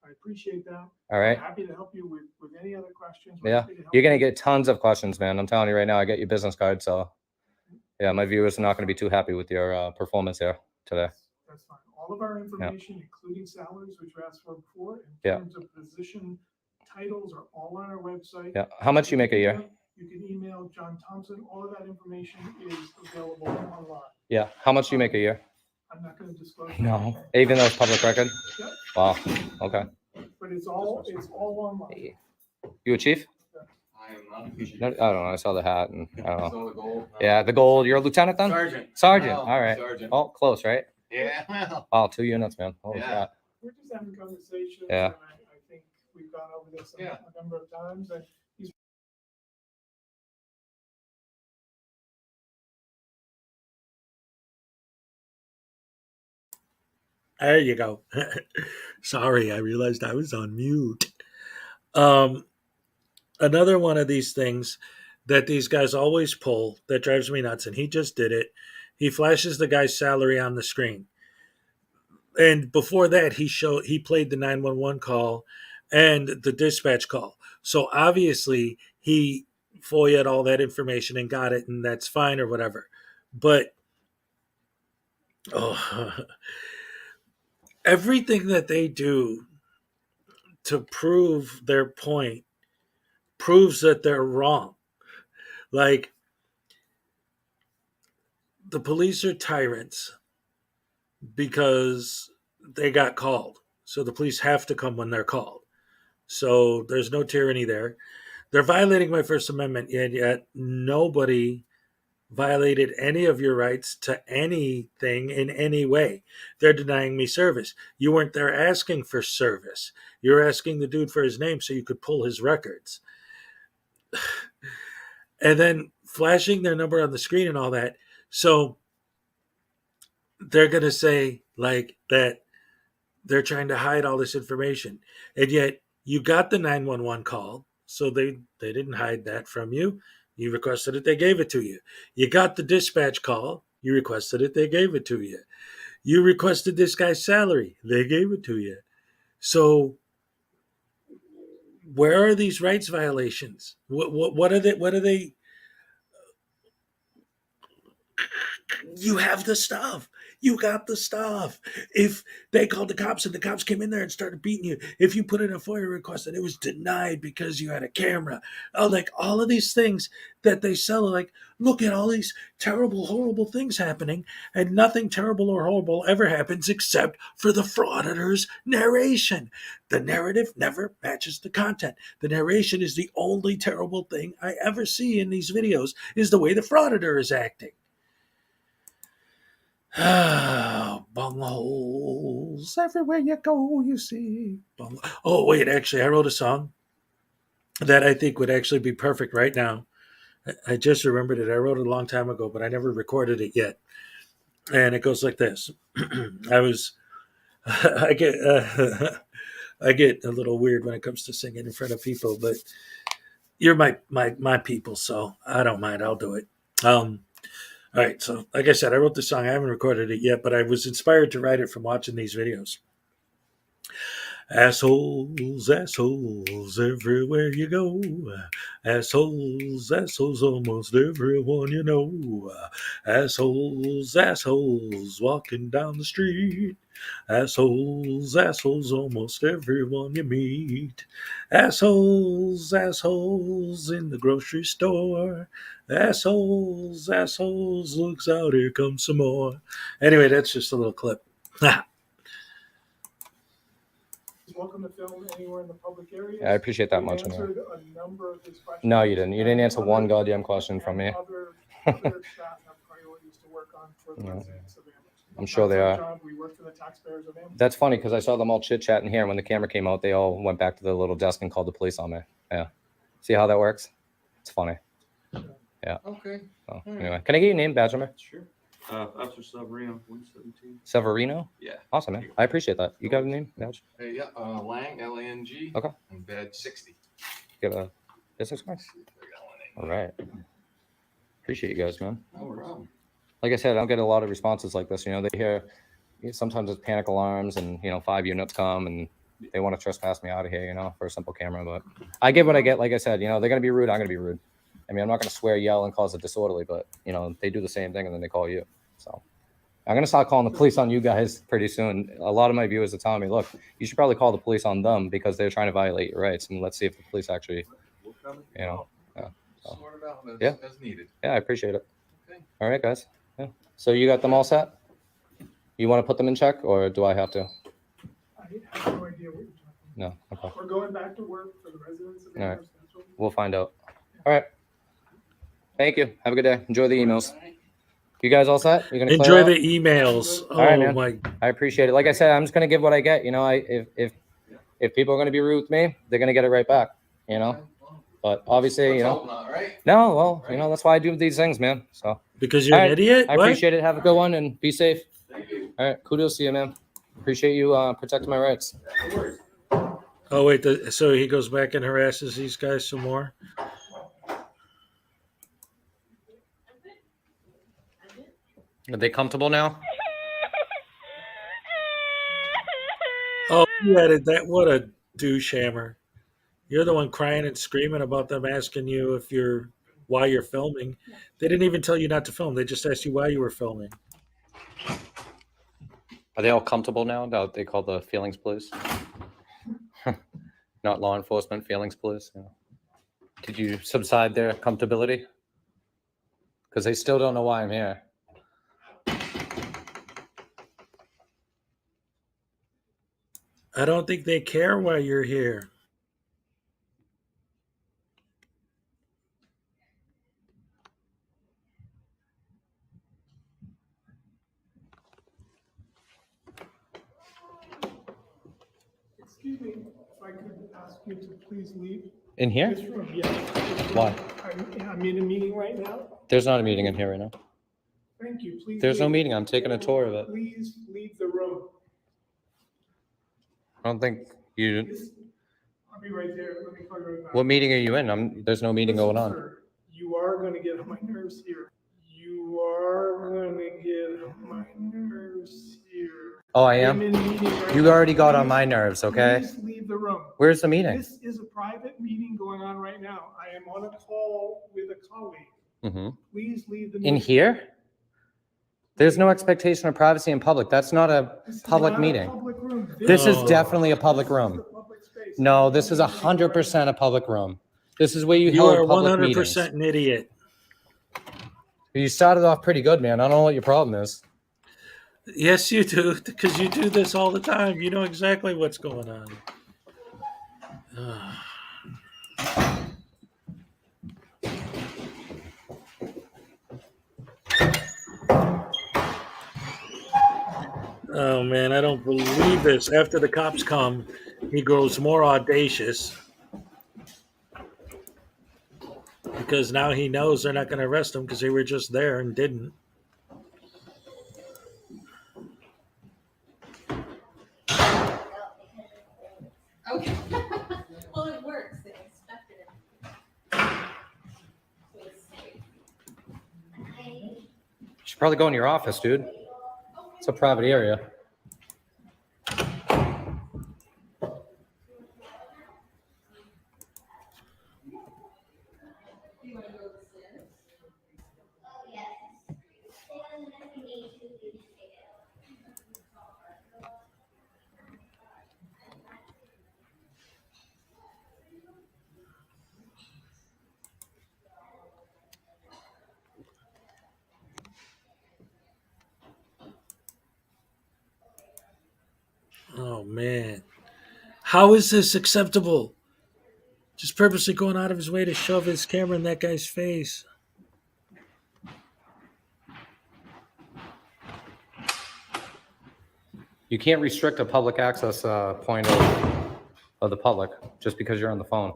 I appreciate that. All right. I'm happy to help you with any other questions. Yeah, Happy to help you're going you. to get tons of questions, man. I'm telling you right now. I get your business card, so yeah, my viewers are not going to be too happy with your performance here today. That's fine. All of our information, including salaries, which you asked for before, in Yeah. terms of position titles, are all on our website. Yeah. How much you make a year? You can email John Thompson. All of that information is available online. Yeah. How much do you make a year? I'm not going to disclose. No, even though it's public record. Yep. Wow. Okay. But it's all online. You a chief? I am not a No, I don't know. I saw the hat and I don't know. Saw the gold. Yeah, the gold. You're a lieutenant then? Sergeant. Sergeant. Oh, All right. sergeant. Oh, close, right? Yeah. Well. Oh, 2 units, man. Holy Yeah. crap. We're just having conversations. Yeah. And I think we've gone over this a number of times. And he's There you go. Sorry, I realized I was on mute. Another one of these things that these guys always pull that drives me nuts, and he just did it. He flashes the guy's salary on the screen. And before that, he played the 911 call and the dispatch call. So obviously he FOIA'd all that information and got it, and that's fine or whatever. But everything that they do to prove their point proves that they're wrong. Like, the police are tyrants because they got called. So the police have to come when they're called. So there's no tyranny there. They're violating my First Amendment, and yet nobody violated any of your rights to anything in any way. They're denying me service. You weren't there asking for service. You're asking the dude for his name so you could pull his records. And then flashing their number on the screen and all that. So they're going to say like that they're trying to hide all this information. And yet you got the 911 call. So they didn't hide that from you. You requested it, they gave it to you. You got the dispatch call. You requested it, they gave it to you. You requested this guy's salary. They gave it to you. So where are these rights violations? What are they? What are they? You have the stuff. You got the stuff. If they called the cops and the cops came in there and started beating you, if you put in a FOIA request and it was denied because you had a camera, like all of these things that they sell, like, look at all these terrible, horrible things happening, and nothing terrible or horrible ever happens except for the frauditor's narration. The narrative never matches the content. The narration is the only terrible thing I ever see in these videos, is the way the frauditor is acting. Ah, bungholes. Everywhere you go, you see. Oh, wait, actually, I wrote a song that I think would actually be perfect right now. I just remembered it. I wrote it a long time ago, but I never recorded it yet. And it goes like this. I get a little weird when it comes to singing in front of people, but you're my people, so I don't mind. I'll do it. All right, so like I said, I wrote this song. I haven't recorded it yet, but I was inspired to write it from watching these videos. Assholes, assholes, everywhere you go. Assholes, assholes, almost everyone you know. Assholes, assholes, walking down the street. Assholes, assholes, almost everyone you meet. Assholes, assholes, in the grocery store. Assholes, assholes, looks out, here comes some more. Anyway, that's just a little clip. Welcome to film anywhere in the public area. Yeah, I appreciate that We much. answered a number of his questions. No, you didn't. You didn't answer one goddamn question from me. Other staff have priorities to work on for the No. residents of Amherst. I'm sure they That's our are. job. We work for the taxpayers of Amherst. That's funny because I saw them all chit-chatting here. And when the camera came out, they all went back to their little desk and called the police on me. Yeah. See how that works? It's funny. Yeah. Okay. So, All right. anyway, can I get your name, badge number? Sure. Officer Severino, 117. Severino? Yeah. Awesome, man. I appreciate that. You got a name, badge? Hey, yeah, Lang, L-A-N-G. Okay. And badge 60. Get a business card? All right. Appreciate you guys, man. No problem. Like I said, I don't get a lot of responses like this. You know, they hear sometimes it's panic alarms and, 5 units come and they want to trespass me out of here, for a simple camera. But I get what I get. Like I said, they're going to be rude. I'm going to be rude. I mean, I'm not going to swear, yell, and cause a disorderly, but, they do the same thing and then they call you. So I'm going to start calling the police on you guys pretty soon. A lot of my viewers are telling me, look, you should probably call the police on them because they're trying to violate your rights. And let's see if the police actually, yeah. So, Sort it out as, yeah. as needed. Yeah, I appreciate it. Okay. All right, guys. Yeah. So you got them all set? You want to put them in check or do I have to? I have no idea what you're talking No. about. Okay. We're going back to work for the residents of All right. Amherst. That's what We'll find out. All right. Thank you. Have a good day. Enjoy the emails. You guys all set? You're gonna clear Enjoy out? the emails. All right, Oh, man. I appreciate it. Like I said, I'm just gonna give what I get. If people are gonna be rude with me, they're gonna get it right back. But obviously, Hope not, right? no. Well, that's why I do these things, man. So Because you're All an right. idiot? I What? appreciate it. Have a good one and be safe. Thank you. All right. Kudos to you, man. Appreciate you protecting my rights. No worries. Oh, wait. So he goes back and harasses these guys some more? Are they comfortable now? Oh, you added that. What a douche hammer. You're the one crying and screaming about them asking you why you're filming. They didn't even tell you not to film. They just asked you why you were filming. Are they all comfortable now? No, they call the feelings police. Not law enforcement, feelings police. Yeah. Did you subside their comfortability? Because they still don't know why I'm here. I don't think they care why you're here. Excuse me, if I could ask you to please leave. In here? This room, yes. Why? I'm in a meeting right now. There's not a meeting in here right now. Thank you, please. There's no leave. meeting. I'm taking a tour of it. Please leave the room. I don't think you. I'll be right there. Let me call you right back. What meeting are you in? There's no meeting going on. Sir, you are going to get on my nerves here. You are going to get on my nerves here. Oh, I I'm am? in a meeting right You now. already got on Please- my nerves, okay? Please leave leave the room. Where's the meeting? This is a private meeting going on right now. I am on a call with a colleague. Mm-hmm. Please leave the meeting. In here? There's no expectation of privacy in public. That's not a This is public not a meeting. public room. This is No. definitely a public room. No, this is 100% a public room. This is where you You hold are public 100% meetings. an idiot. You started off pretty good, man. I don't know what your problem is. Yes, you do, because you do this all the time. You know exactly what's going on. Oh man, I don't believe this. After the cops come, he grows more audacious because now he knows they're not going to arrest him because they were just there and didn't. Okay. Well, it works. They expected it. So it's safe. You should probably go in your office, dude. It's a private area. Oh man, how is this acceptable? Just purposely going out of his way to shove his camera in that guy's face. You can't restrict a public access point of the public just because you're on the phone.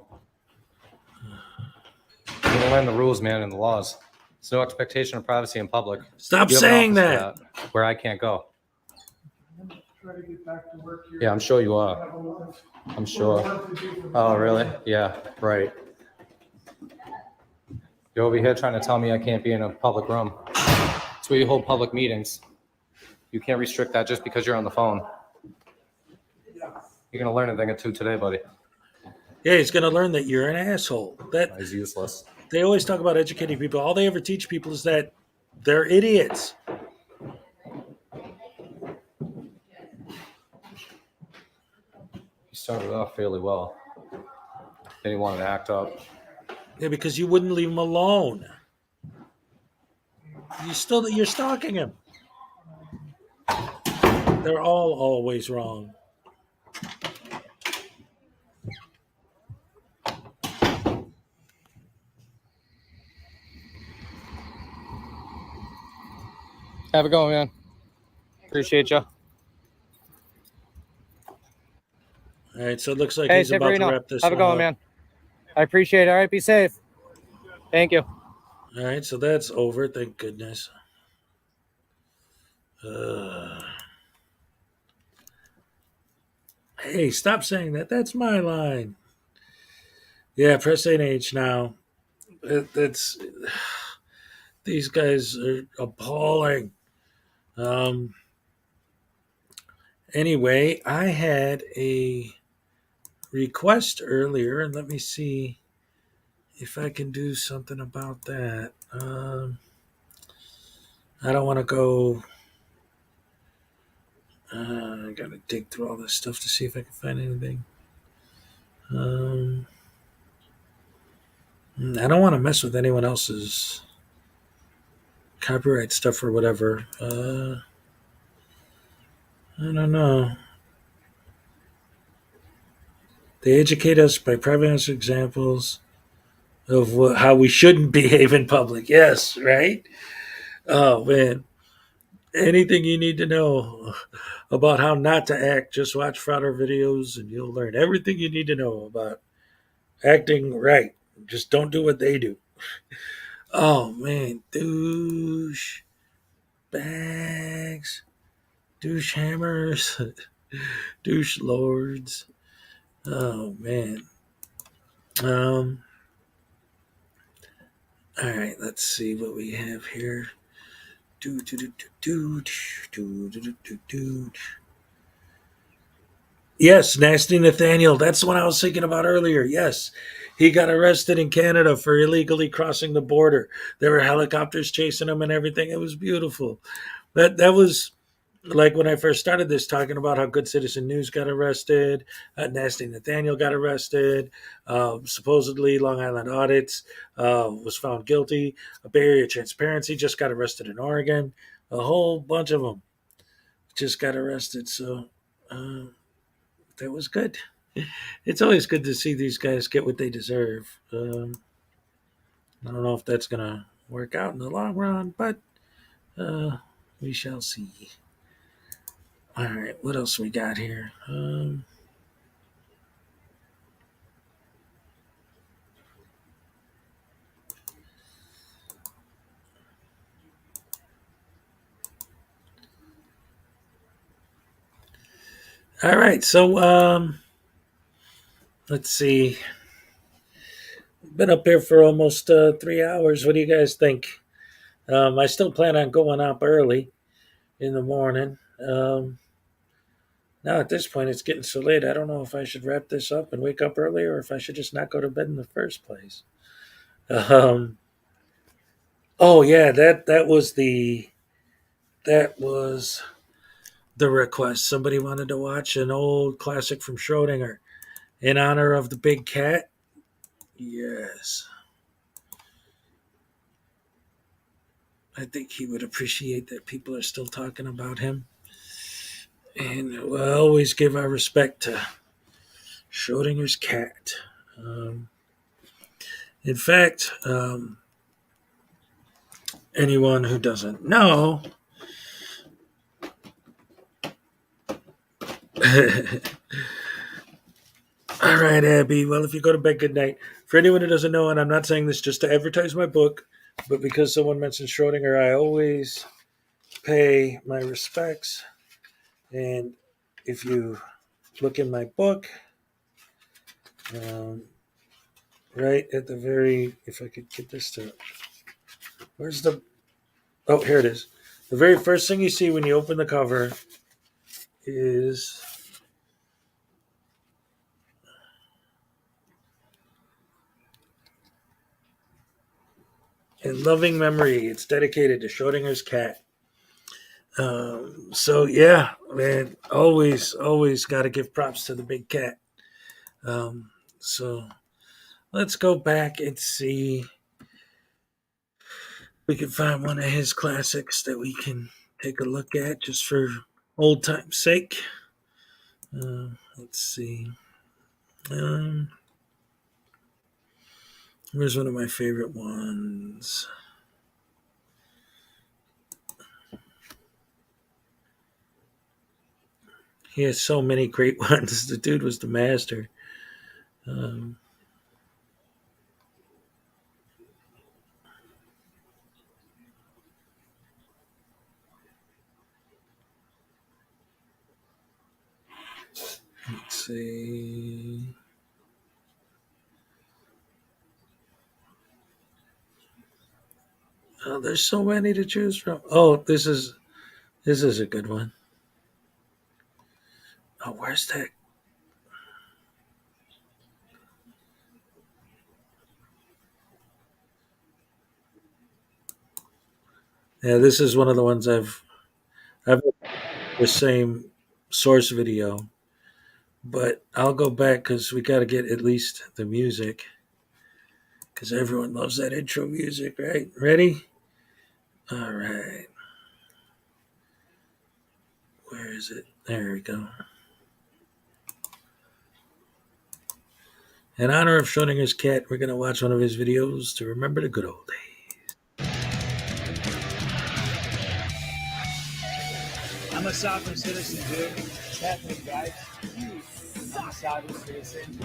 You're gonna learn the rules, man, and the laws. There's no expectation of privacy in public. Stop You have an saying office for where I can't go. Try to get back to work here. Yeah, I'm sure you I are. have a lot of I'm sure. work to do for Oh, my- really? Yeah, right. You're over here trying to tell me I can't be in a public room. It's where you hold public meetings. You can't restrict that just because you're on the phone. You're gonna learn a thing or two today, buddy. Yeah, he's going to learn that you're an asshole. That is useless. They always talk about educating people. All they ever teach people is that they're idiots. You started off fairly well. Then you wanted to act up. Yeah, because you wouldn't leave him alone. You're stalking him. They're all always wrong. Have a go, man. Appreciate you. All right, so it looks like Hey, he's about to Severino. wrap this Have a one go, up. man. I appreciate it. All right, be safe. Thank you. All right, so that's over. Thank goodness. Hey, stop saying that. That's my line. Yeah, press NH now. That's these guys are appalling. Anyway, I had a request earlier, and let me see if I can do something about that. I don't want to go. I gotta dig through all this stuff to see if I can find anything. I don't want to mess with anyone else's copyright stuff or whatever. I don't know. They educate us by providing us examples of how we shouldn't behave in public. Yes, right? Oh, man. Anything you need to know about how not to act, just watch Frauder videos and you'll learn everything you need to know about acting right. Just don't do what they do. Oh, man. Douche bags, douche hammers, douche lords. Oh, man. All right, let's see what we have here. Yes, Nasty Nathaniel. That's the one I was thinking about earlier. Yes. He got arrested in Canada for illegally crossing the border. There were helicopters chasing him and everything. It was beautiful. That was like when I first started this, talking about how Good Citizen News got arrested, Nasty Nathaniel got arrested, supposedly Long Island Audits was found guilty, Bay Area Transparency just got arrested in Oregon, a whole bunch of them just got arrested. So that was good. It's always good to see these guys get what they deserve. I don't know if that's going to work out in the long run, but we shall see. All right, what else we got here? All right, so let's see. Been up here for almost 3 hours. What do you guys think? I still plan on going up early in the morning. Now at this point, it's getting so late. I don't know if I should wrap this up and wake up early, or if I should just not go to bed in the first place. Oh yeah, that was the request. Somebody wanted to watch an old classic from Schrodinger in honor of the big cat. Yes. I think he would appreciate that people are still talking about him. And we'll always give our respect to Schrodinger's cat. In fact, anyone who doesn't know, all right, Abby. Well, if you go to bed, good night. For anyone who doesn't know, and I'm not saying this just to advertise my book, but because someone mentioned Schrodinger, I always pay my respects. And if you look in my book, right at the very, if I could get this to, where's the, oh, here it is. The very first thing you see when you open the cover is in loving memory. It's dedicated to Schrodinger's cat. So yeah, man, always got to give props to the big cat. So let's go back and see if we can find one of his classics that we can take a look at just for old time's sake. Let's see. Where's one of my favorite ones? He has so many great ones. The dude was the master. Let's see. Oh, there's so many to choose from. Oh, this is a good one. Oh, where's that? Yeah, this is one of the ones I've the same source video, but I'll go back because we got to get at least the music, because everyone loves that intro music, right? Ready? All right. Where is it? There we go. In honor of Schrodinger's cat, we're going to watch one of his videos to remember the good old days. I'm a sovereign citizen, dude. What's happening, guys? I'm a sovereign citizen.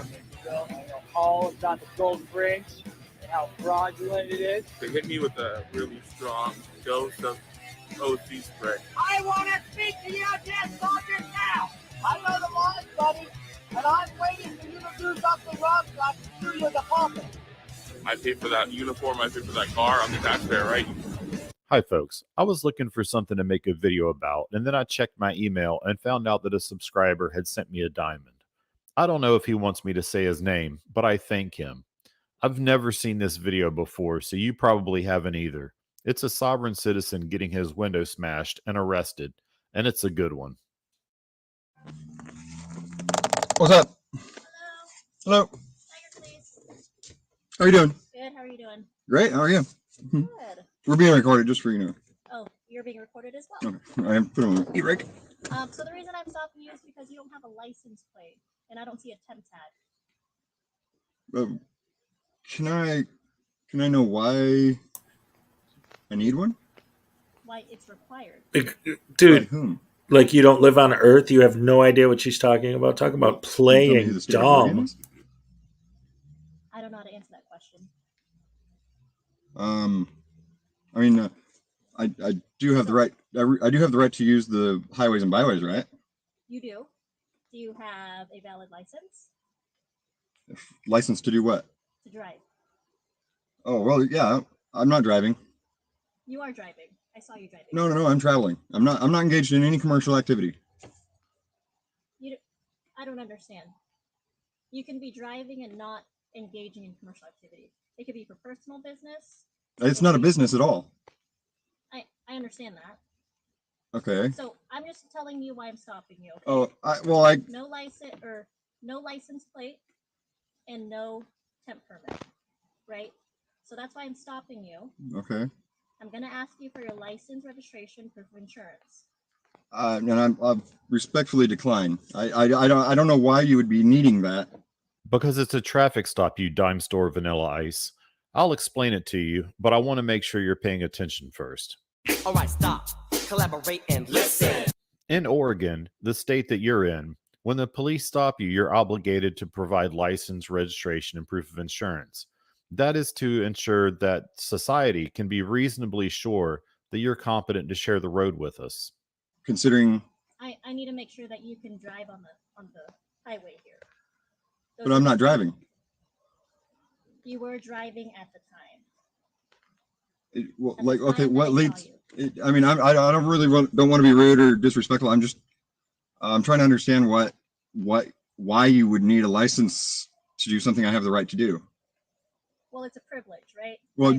I know all about the Golden Rings and how fraudulent it is. They hit me with a really strong dose of OC spray. I want to speak to you, dead soldiers, now. I know the laws, buddy, and I'm waiting for you to do something wrong so I can sue you in the pulpit. I pay for that uniform, I pay for that car, I'm the taxpayer, right? Hi, folks. I was looking for something to make a video about, and then I checked my email and found out that a subscriber had sent me a diamond. I don't know if he wants me to say his name, but I thank him. I've never seen this video before, so you probably haven't either. It's a sovereign citizen getting his window smashed and arrested, and it's a good one. What's up? Hello. How are you doing? Good. How are you doing? Great. How are you? Good. We're being recorded, just for you know. Oh, you're being recorded as well. Okay. I am put on e-rec. So the reason I'm stopping you is because you don't have a license plate, and I don't see a temp tag. Can I know why I need one? Why it's required. Dude, By whom? like you don't live on Earth. You have no idea what she's talking about. Talking about playing dumb. I don't know how to answer that question. I mean, I do have the right. I do have the right to use the highways and byways, right? You do. Do you have a valid license License to do what? to drive? Oh well, yeah. I'm not driving. You are driving. I saw you driving. No. I'm traveling. I'm not engaged in any commercial activity. I don't understand. You can be driving and not engaging in commercial activity. It could be for personal business. It's not a business at all. I understand that. Okay. So I'm just telling you why I'm stopping you. Okay? Oh, no license plate and no temp permit, right? So that's why I'm stopping you. Okay. I'm gonna ask you for your license, registration, proof of insurance. And I respectfully decline. I don't know why you would be needing that. Because it's a traffic stop, you dime store Vanilla Ice. I'll explain it to you, but I want to make sure you're paying attention first. All right, stop, collaborate, and listen. In Oregon, the state that you're in, when the police stop you, you're obligated to provide license, registration, and proof of insurance. That is to ensure that society can be reasonably sure that you're competent to share the road with us. Considering. I need to make sure that you can drive on the highway here. But I'm not driving. You were driving at the time. Okay, what leads? I mean, I don't really don't want to be rude or disrespectful. I'm trying to understand why you would need a license to do something I have the right to do. Well, it's a privilege, right? Well,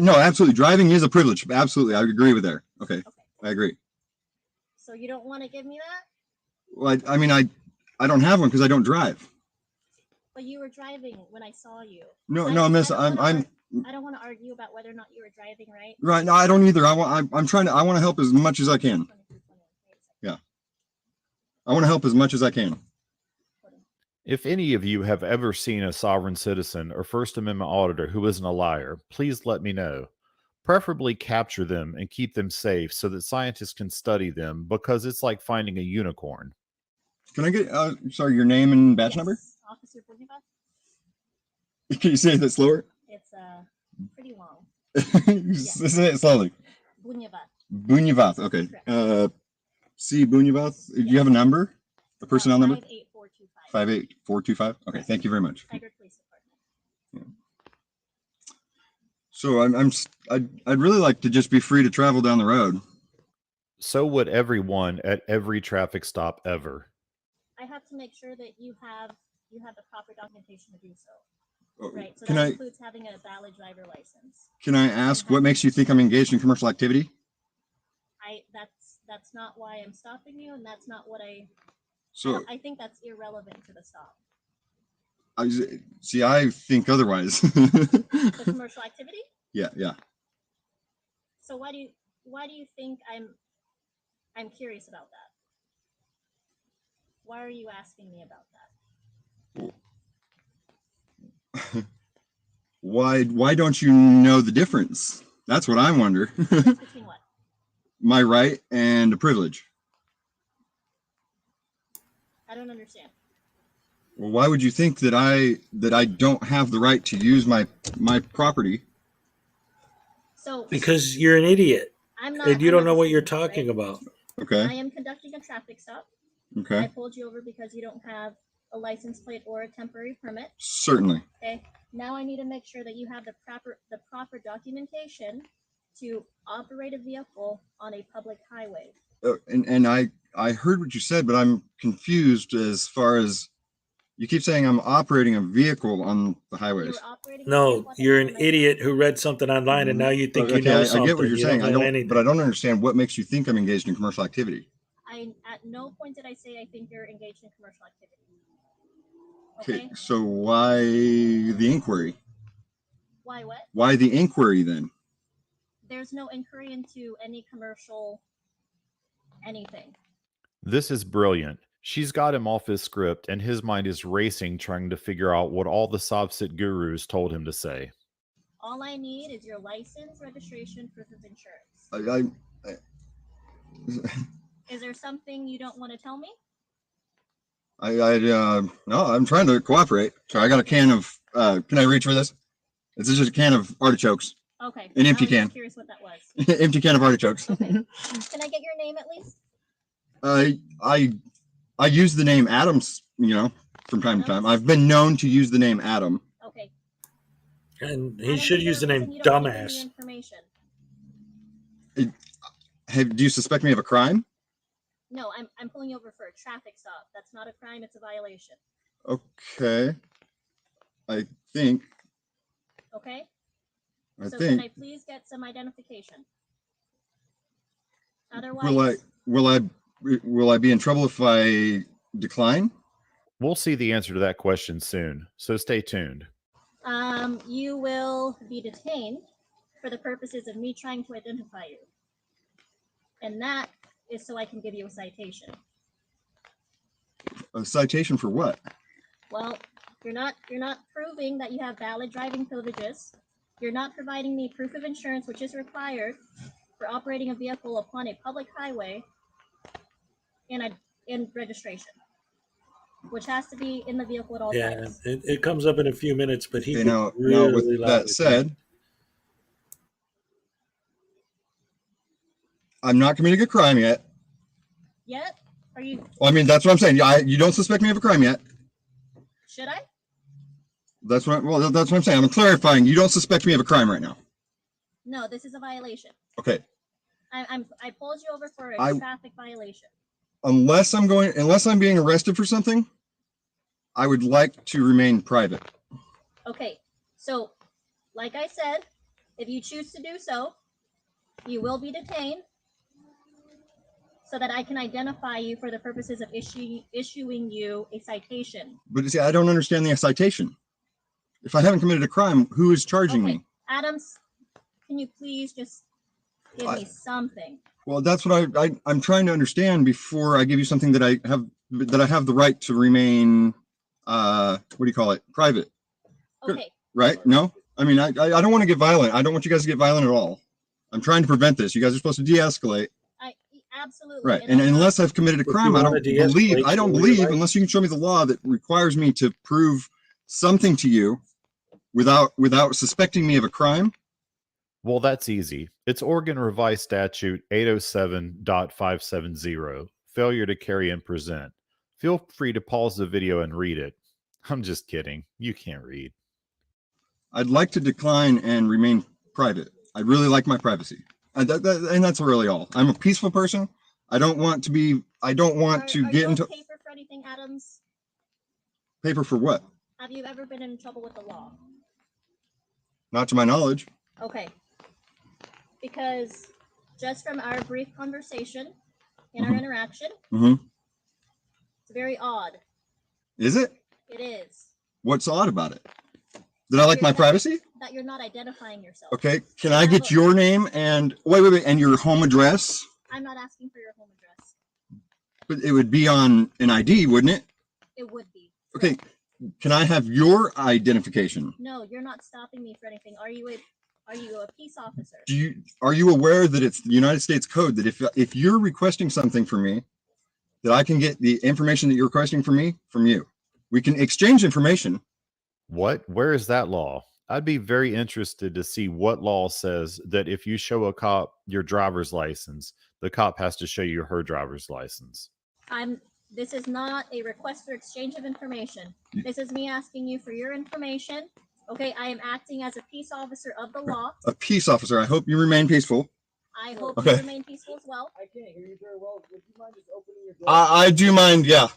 no, absolutely. Driving is a privilege. Absolutely. I agree with there. Okay. I agree. So you don't want to give me that? Well, I mean, I don't have one because I don't drive. But you were driving when I saw you. No, miss, I don't want to argue about whether or not you were driving, right? Right. No, I don't either. I want to help as much as I can. Yeah. I want to help as much as I can. If any of you have ever seen a sovereign citizen or First Amendment auditor who isn't a liar, please let me know. Preferably capture them and keep them safe so that scientists can study them, because it's like finding a unicorn. Can I get, sorry, your name and badge number? Officer Bunyavat? Can you say that slower? It's pretty long. Say it slowly. Bunyavat. Bunyavat. Okay. C. Bunyavat. Do you have a number? A personnel number? 58425. 58425. Okay. Thank you very much. Tigard Police Department. So I'd really like to just be free to travel down the road. So would everyone at every traffic stop ever. I have to make sure that you have the proper documentation to do so. Oh, Right. So can that I- includes having a valid driver license. Can I ask what makes you think I'm engaged in commercial activity? That's not why I'm stopping you, and that's not what So I think that's irrelevant to the stop. I think otherwise. The commercial activity? Yeah. So why do you think I'm curious about that? Why are you asking me about that? Why don't you know the difference? That's what I wonder. Between what? My right and a privilege. I don't understand. Well, why would you think that I don't have the right to use my property? So Because you're an idiot. I'm not. And you I'm don't not know what you're listening, right? talking about. Okay. I am conducting a traffic stop. Okay. I pulled you over because you don't have a license plate or a temporary permit. Certainly. Okay. Now I need to make sure that you have the proper documentation to operate a vehicle on a public highway. And I heard what you said, but I'm confused as far as you keep saying I'm operating a vehicle on the highways. No, you're an idiot who read something online and now you think you Okay, know I something. get what you're You saying. don't I know don't, anything. but I don't understand what makes you think I'm engaged in commercial activity. At no point did I say I think you're engaged in commercial activity. Okay, so why the inquiry? Why what? Why the inquiry then? There's no inquiry into any commercial anything. This is brilliant. She's got him off his script, and his mind is racing trying to figure out what all the Sobsit gurus told him to say. All I need is your license, registration, proof of insurance. Is there something you don't want to tell me? No, I'm trying to cooperate. So I got a can of, can I reach for this? This is just a can of artichokes. Okay. An empty I was can. just curious what that was. Empty can of artichokes. Okay. Can I get your name at least? I use the name Adams, from time to time. I've been known to use the name Adam. Okay. And he should use the name dumbass. Information. Do you suspect me of a crime? No, I'm pulling you over for a traffic stop. That's not a crime, it's a violation. Okay. I think. Okay? I So think. can I please get some identification? Otherwise, Will I be in trouble if I decline? We'll see the answer to that question soon, so stay tuned. you will be detained for the purposes of me trying to identify you. And that is so I can give you a citation. A citation for what? Well, you're not proving that you have valid driving privileges. You're not providing me proof of insurance, which is required for operating a vehicle upon a public highway, in registration, which has to be in the vehicle at all Yeah, times. it comes up in a few minutes, but he Okay, gets now really with loud that with said, I'm not committing a crime yet. Yet? Are you? Well, I mean, that's what I'm saying. You don't suspect me of a crime yet. Should I? That's what I'm saying. I'm clarifying. You don't suspect me of a crime right now. No, this is a violation. Okay. I pulled you over for a traffic violation. Unless I'm being arrested for something, I would like to remain private. Okay, so like I said, if you choose to do so, you will be detained so that I can identify you for the purposes of issuing you a citation. But see, I don't understand the citation. If I haven't committed a crime, who is charging me? Adams, can you please just give me something? Well, that's what I'm trying to understand before I give you something that I have the right to remain, what do you call it? Private. Okay. Right? No? I mean, I don't want to get violent. I don't want you guys to get violent at all. I'm trying to prevent this. You guys are supposed to de-escalate. Absolutely. Right. And unless I've committed a crime, I don't believe, unless you can show me the law that requires me to prove something to you without suspecting me of a crime. Well, that's easy. It's Oregon Revised Statute 807.570, failure to carry and present. Feel free to pause the video and read it. I'm just kidding. You can't read. I'd like to decline and remain private. I really like my privacy. And that's really all. I'm a peaceful person. I don't want to get into paper for anything, Adams? Paper for what? Have you ever been in trouble with the law? Not to my knowledge. Okay. Because just from our brief conversation in our interaction, it's very odd. Is it? It is. What's odd about it? Did I like my privacy? That you're not identifying yourself. Okay. Can I get your name and wait, and your home address? I'm not asking for your home address. But it would be on an ID, wouldn't it? It would be. Okay. Can I have your identification? No, you're not stopping me for anything. Are you a peace officer? Are you aware that it's the United States Code that if you're requesting something from me, that I can get the information that you're requesting from me from you? We can exchange information. What? Where is that law? I'd be very interested to see what law says that if you show a cop your driver's license, the cop has to show you her driver's license. This is not a request for exchange of information. This is me asking you for your information Okay, I am acting as a peace officer of the law. A peace officer. I hope you remain peaceful. I hope Okay. you remain peaceful as well. I can't hear you very well. Would you mind just opening your door? I do mind. Yeah.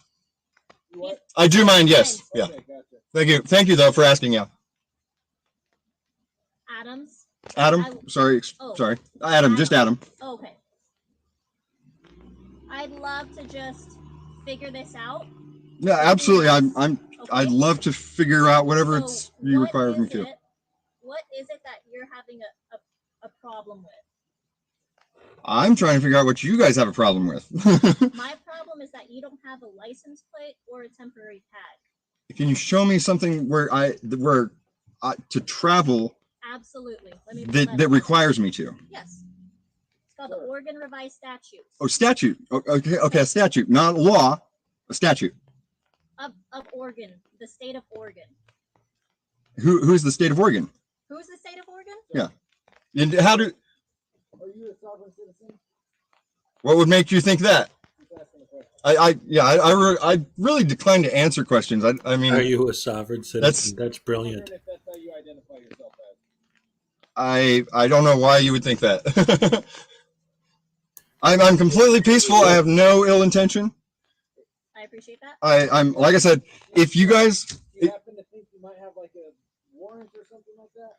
I do mind. Yes. Yeah. Okay, gotcha. Thank you. Thank you though for asking. Yeah. Adams. Adam. Sorry. Oh. Sorry. Adam. Just Adam. Okay. I'd love to just figure this out. Yeah. Absolutely. I'd love to figure out whatever So it's you what require of me is to. it- What is it that you're having a problem with? I'm trying to figure out what you guys have a problem with. My problem is that you don't have a license plate or a temporary tag. Can you show me something where to travel Absolutely. Let me pull that up. requires me to? Yes. It's called the Oregon Revised Statutes Oh, statute. Okay. Okay. A statute, not law. A statute. of Oregon, the state of Oregon. Who's the state of Oregon? Who's the state of Oregon? Yeah. And how do? Are you a sovereign citizen? What would make you think that? I really decline to answer questions. I mean, Are you a sovereign citizen? That's brilliant. If that's how you identify yourself as. I don't know why you would think that. I'm completely peaceful. I have no ill intention. I appreciate that. I'm like I said, if you guys, Do you happen to think you might have like a warrant or something like that?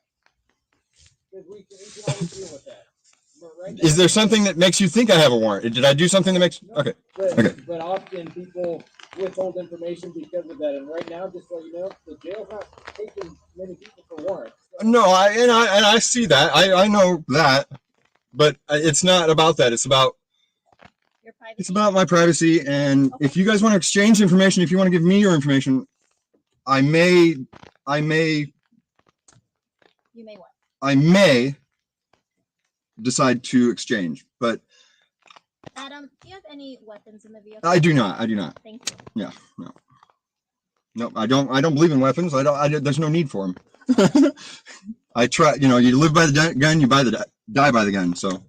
Because we can always deal with that. But right now, is there something that makes you think I have a warrant? Did I do something that makes? Okay. Okay. But often people withhold information because of that. And right now, just so you know, the jail's not taking many people for warrants. No, I see that. I know that, but it's not about that. It's about my privacy. And if you guys want to exchange information, if you want to give me your information, I may. You may what? I may decide to exchange, but Adam, do you have any weapons in the vehicle? I do not. I do not. Thank you. Yeah, no, I don't believe in weapons. There's no need for them. I try, you live by the gun, you die by the gun. So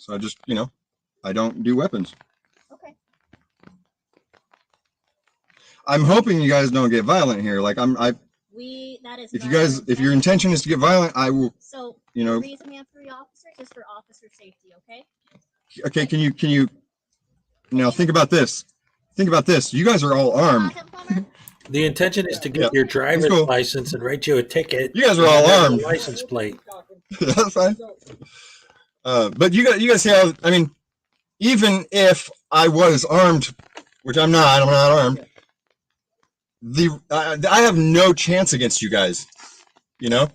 I just, I don't do weapons. Okay. I'm hoping you guys don't get violent here. Like That is. if your intention is to get violent, I will. So the reason we have 3 officers is for officer safety. Okay. Okay, can you now think about this? Think about this. You guys are all armed. The intention is to get your driver's license and write you a ticket. You guys are all and have a armed. License plate. That's fine. But you guys see how? I mean, even if I was armed, which I'm not armed. I have no chance against you guys. No,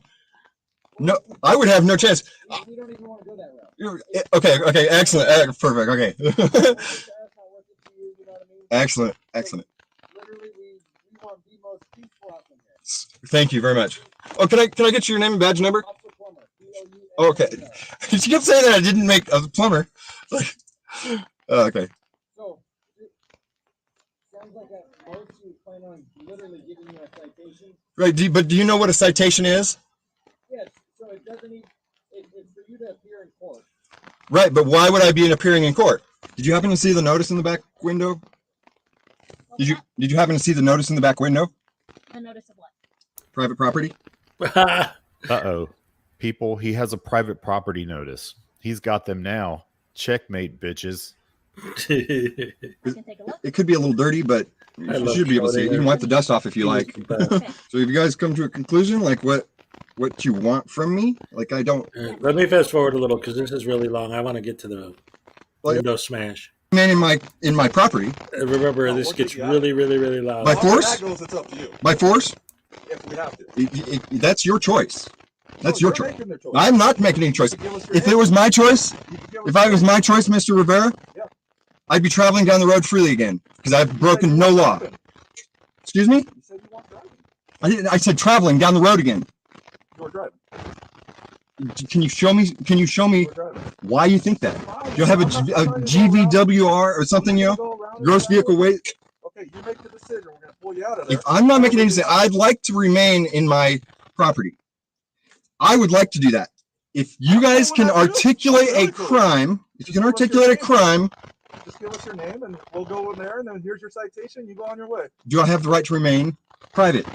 I would have no chance. We don't even want to go that route. Okay, excellent, perfect. Okay, excellent. Literally, we want the most peaceful out there. Thank you very much. Oh, can I get your name and badge number? Okay. She kept saying that I didn't make a plumber. Okay. So, sounds like at most you plan on literally giving you a citation. Right, but do you know what a citation is? Yes, so it doesn't even, it's for you to appear in court. Right, but why would I be appearing in court? Did you happen to see the notice in the back window? Did you happen to see the notice in the back window? A notice of what? Private property? Uh-oh. People, he has a private property notice. He's got them now. Checkmate, bitches. It could be a little dirty, but you should be able to see it. You can wipe the dust off if you like. So if you guys come to a conclusion, like what you want from me, like I don't. Let me fast forward a little because this is really long. I want to get to the window smash. Man, in my property. Remember, this gets really, really, really loud. By force? It's up to you. By force? If we have to. That's your choice. That's your choice. making their choice. I'm not making any choice. If it was my choice, Mr. Rivera, I'd be traveling down the road freely again because I've broken no law. Excuse me? I said traveling down the road again. You're driving. Can you show me why you think that? Do you have a GVWR or something, gross vehicle weight? Okay, you make the decision. We're going to pull you out of there. If I'm not making any decision, I'd like to remain in my property. I would like to do that. If you guys can articulate a crime, just give us your name and we'll go in there and then here's your citation. You go on your way. Do I have the right to remain private?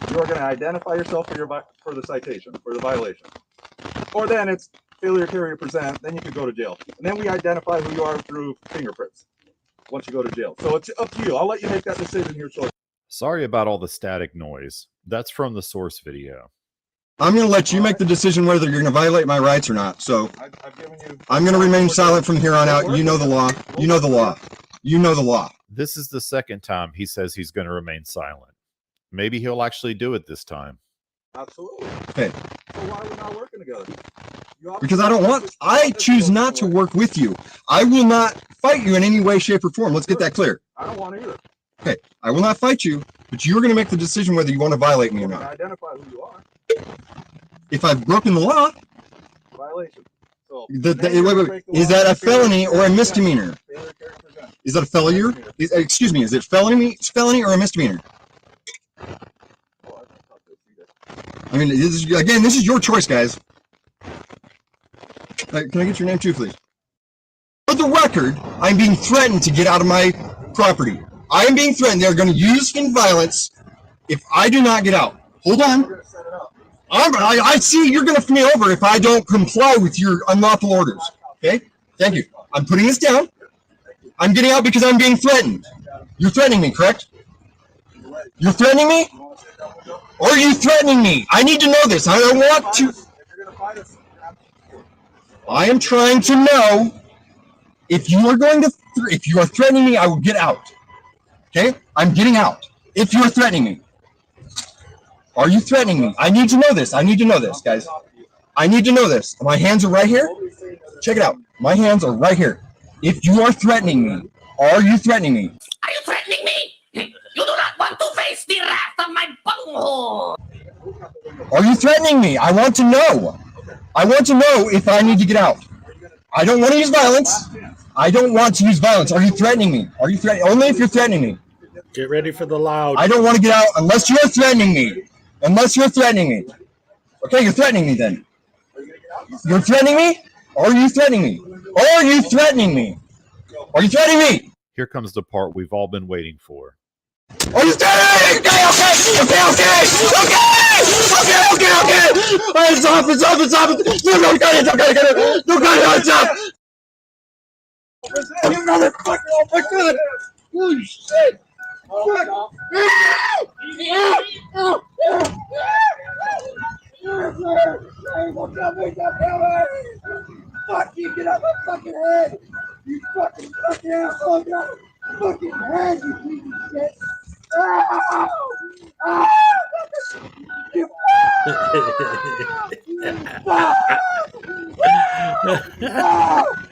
You are going to identify yourself for the citation, for the violation. Or then it's failure to carry or present, then you could go to jail. And then we identify who you are through fingerprints once you go to jail. So it's up to you. I'll let you make that decision your choice. Sorry about all the static noise. That's from the source video. I'm going to let you make the decision whether you're going to violate my rights or not. So I'm going to remain silent from here on out. You know the law. You know the law. You know the law. This is the second time he says he's going to remain silent. Maybe he'll actually do it this time. Absolutely. Okay. So why are we not working together? Because I choose not to work with you. I will not fight you in any way, shape, or form. Let's get that clear. I don't want to either. Okay. I will not fight you, but you're going to make the decision whether you want to violate me or not. Identify who you are. If I've broken the law, Violation. So wait. Is that a felony or a misdemeanor? Is that a felony? Excuse me. Is it felony or a misdemeanor? I mean, this is your choice, guys. Can I get your name too, please? For the record, I'm being threatened to get out of my property. I am being threatened. They're going to use violence if I do not get out. Hold on. I see you're going to f me over if I don't comply with your unlawful orders. Okay? Thank you. I'm putting this down. I'm getting out because I'm being threatened. You're threatening me, correct? You're threatening me? Or are you threatening me? I need to know this. I don't want to. I am trying to know if you are threatening me, I will get out. Okay? I'm getting out. If you're threatening me. Are you threatening me? I need to know this. I need to know this, guys. I need to know this. My hands are right here. Check it out. My hands are right here. If you are threatening me, are you threatening me? Are you threatening me? You do not want to face the wrath of my bunghole. Are you threatening me? I want to know. I want to know if I need to get out. I don't want to use violence. I don't want to use violence. Are you threatening me? Are you threatening? Only if you're threatening me. Get ready for the loud. I don't want to get out unless you're threatening me. Unless you're threatening me. Okay, you're threatening me then. You're threatening me? Or are you threatening me? Or are you threatening me? Are you threatening me? Here comes the part we've all been waiting for. Are you threatening me? Okay. It's off. No, got it. It's off. You motherfucker. Oh my God. Holy shit. Fuck. Fuck you, get out my fucking head! You fucking asshole, get out my fucking head, you piece of shit! I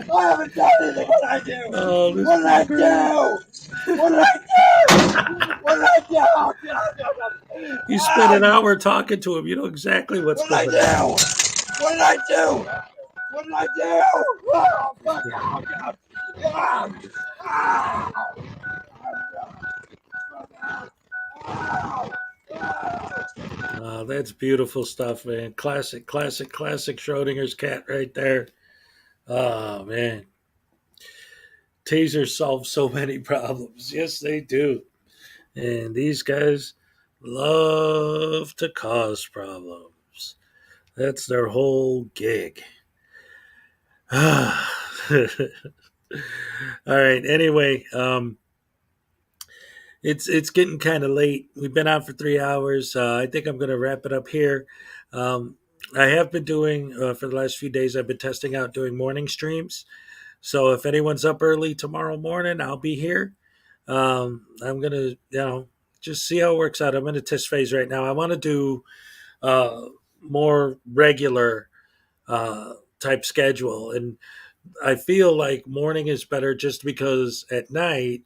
haven't done anything. What did I do? Oh, what did I do? What did I do? You spent an hour talking to him. You know exactly what's going on. What did I do? What did I do? Oh, fuck. Oh, that's beautiful stuff, man. Classic Schrodinger's cat right there. Oh, man. Tasers solve so many problems. Yes, they do. And these guys love to cause problems. That's their whole gig. All right. Anyway, it's getting kind of late. We've been out for 3 hours. I think I'm going to wrap it up here. I have been doing for the last few days. I've been testing out doing morning streams. So if anyone's up early tomorrow morning, I'll be here. I'm going to, just see how it works out. I'm in a test phase right now. I want to do more regular type schedule. And I feel like morning is better just because at night,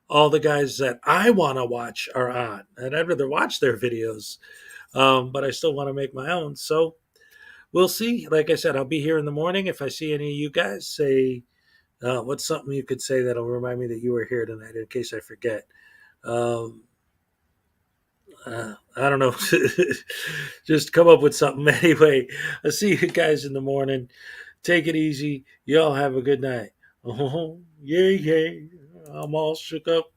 all the guys that I want to watch are on. And I'd rather watch their videos, but I still want to make my own. So we'll see. Like I said, I'll be here in the morning. If I see any of you guys, say, what's something you could say that'll remind me that you were here tonight in case I forget? I don't know. Just come up with something. Anyway, I'll see you guys in the morning. Take it easy. Y'all have a good night. Yeah. I'm all shook up.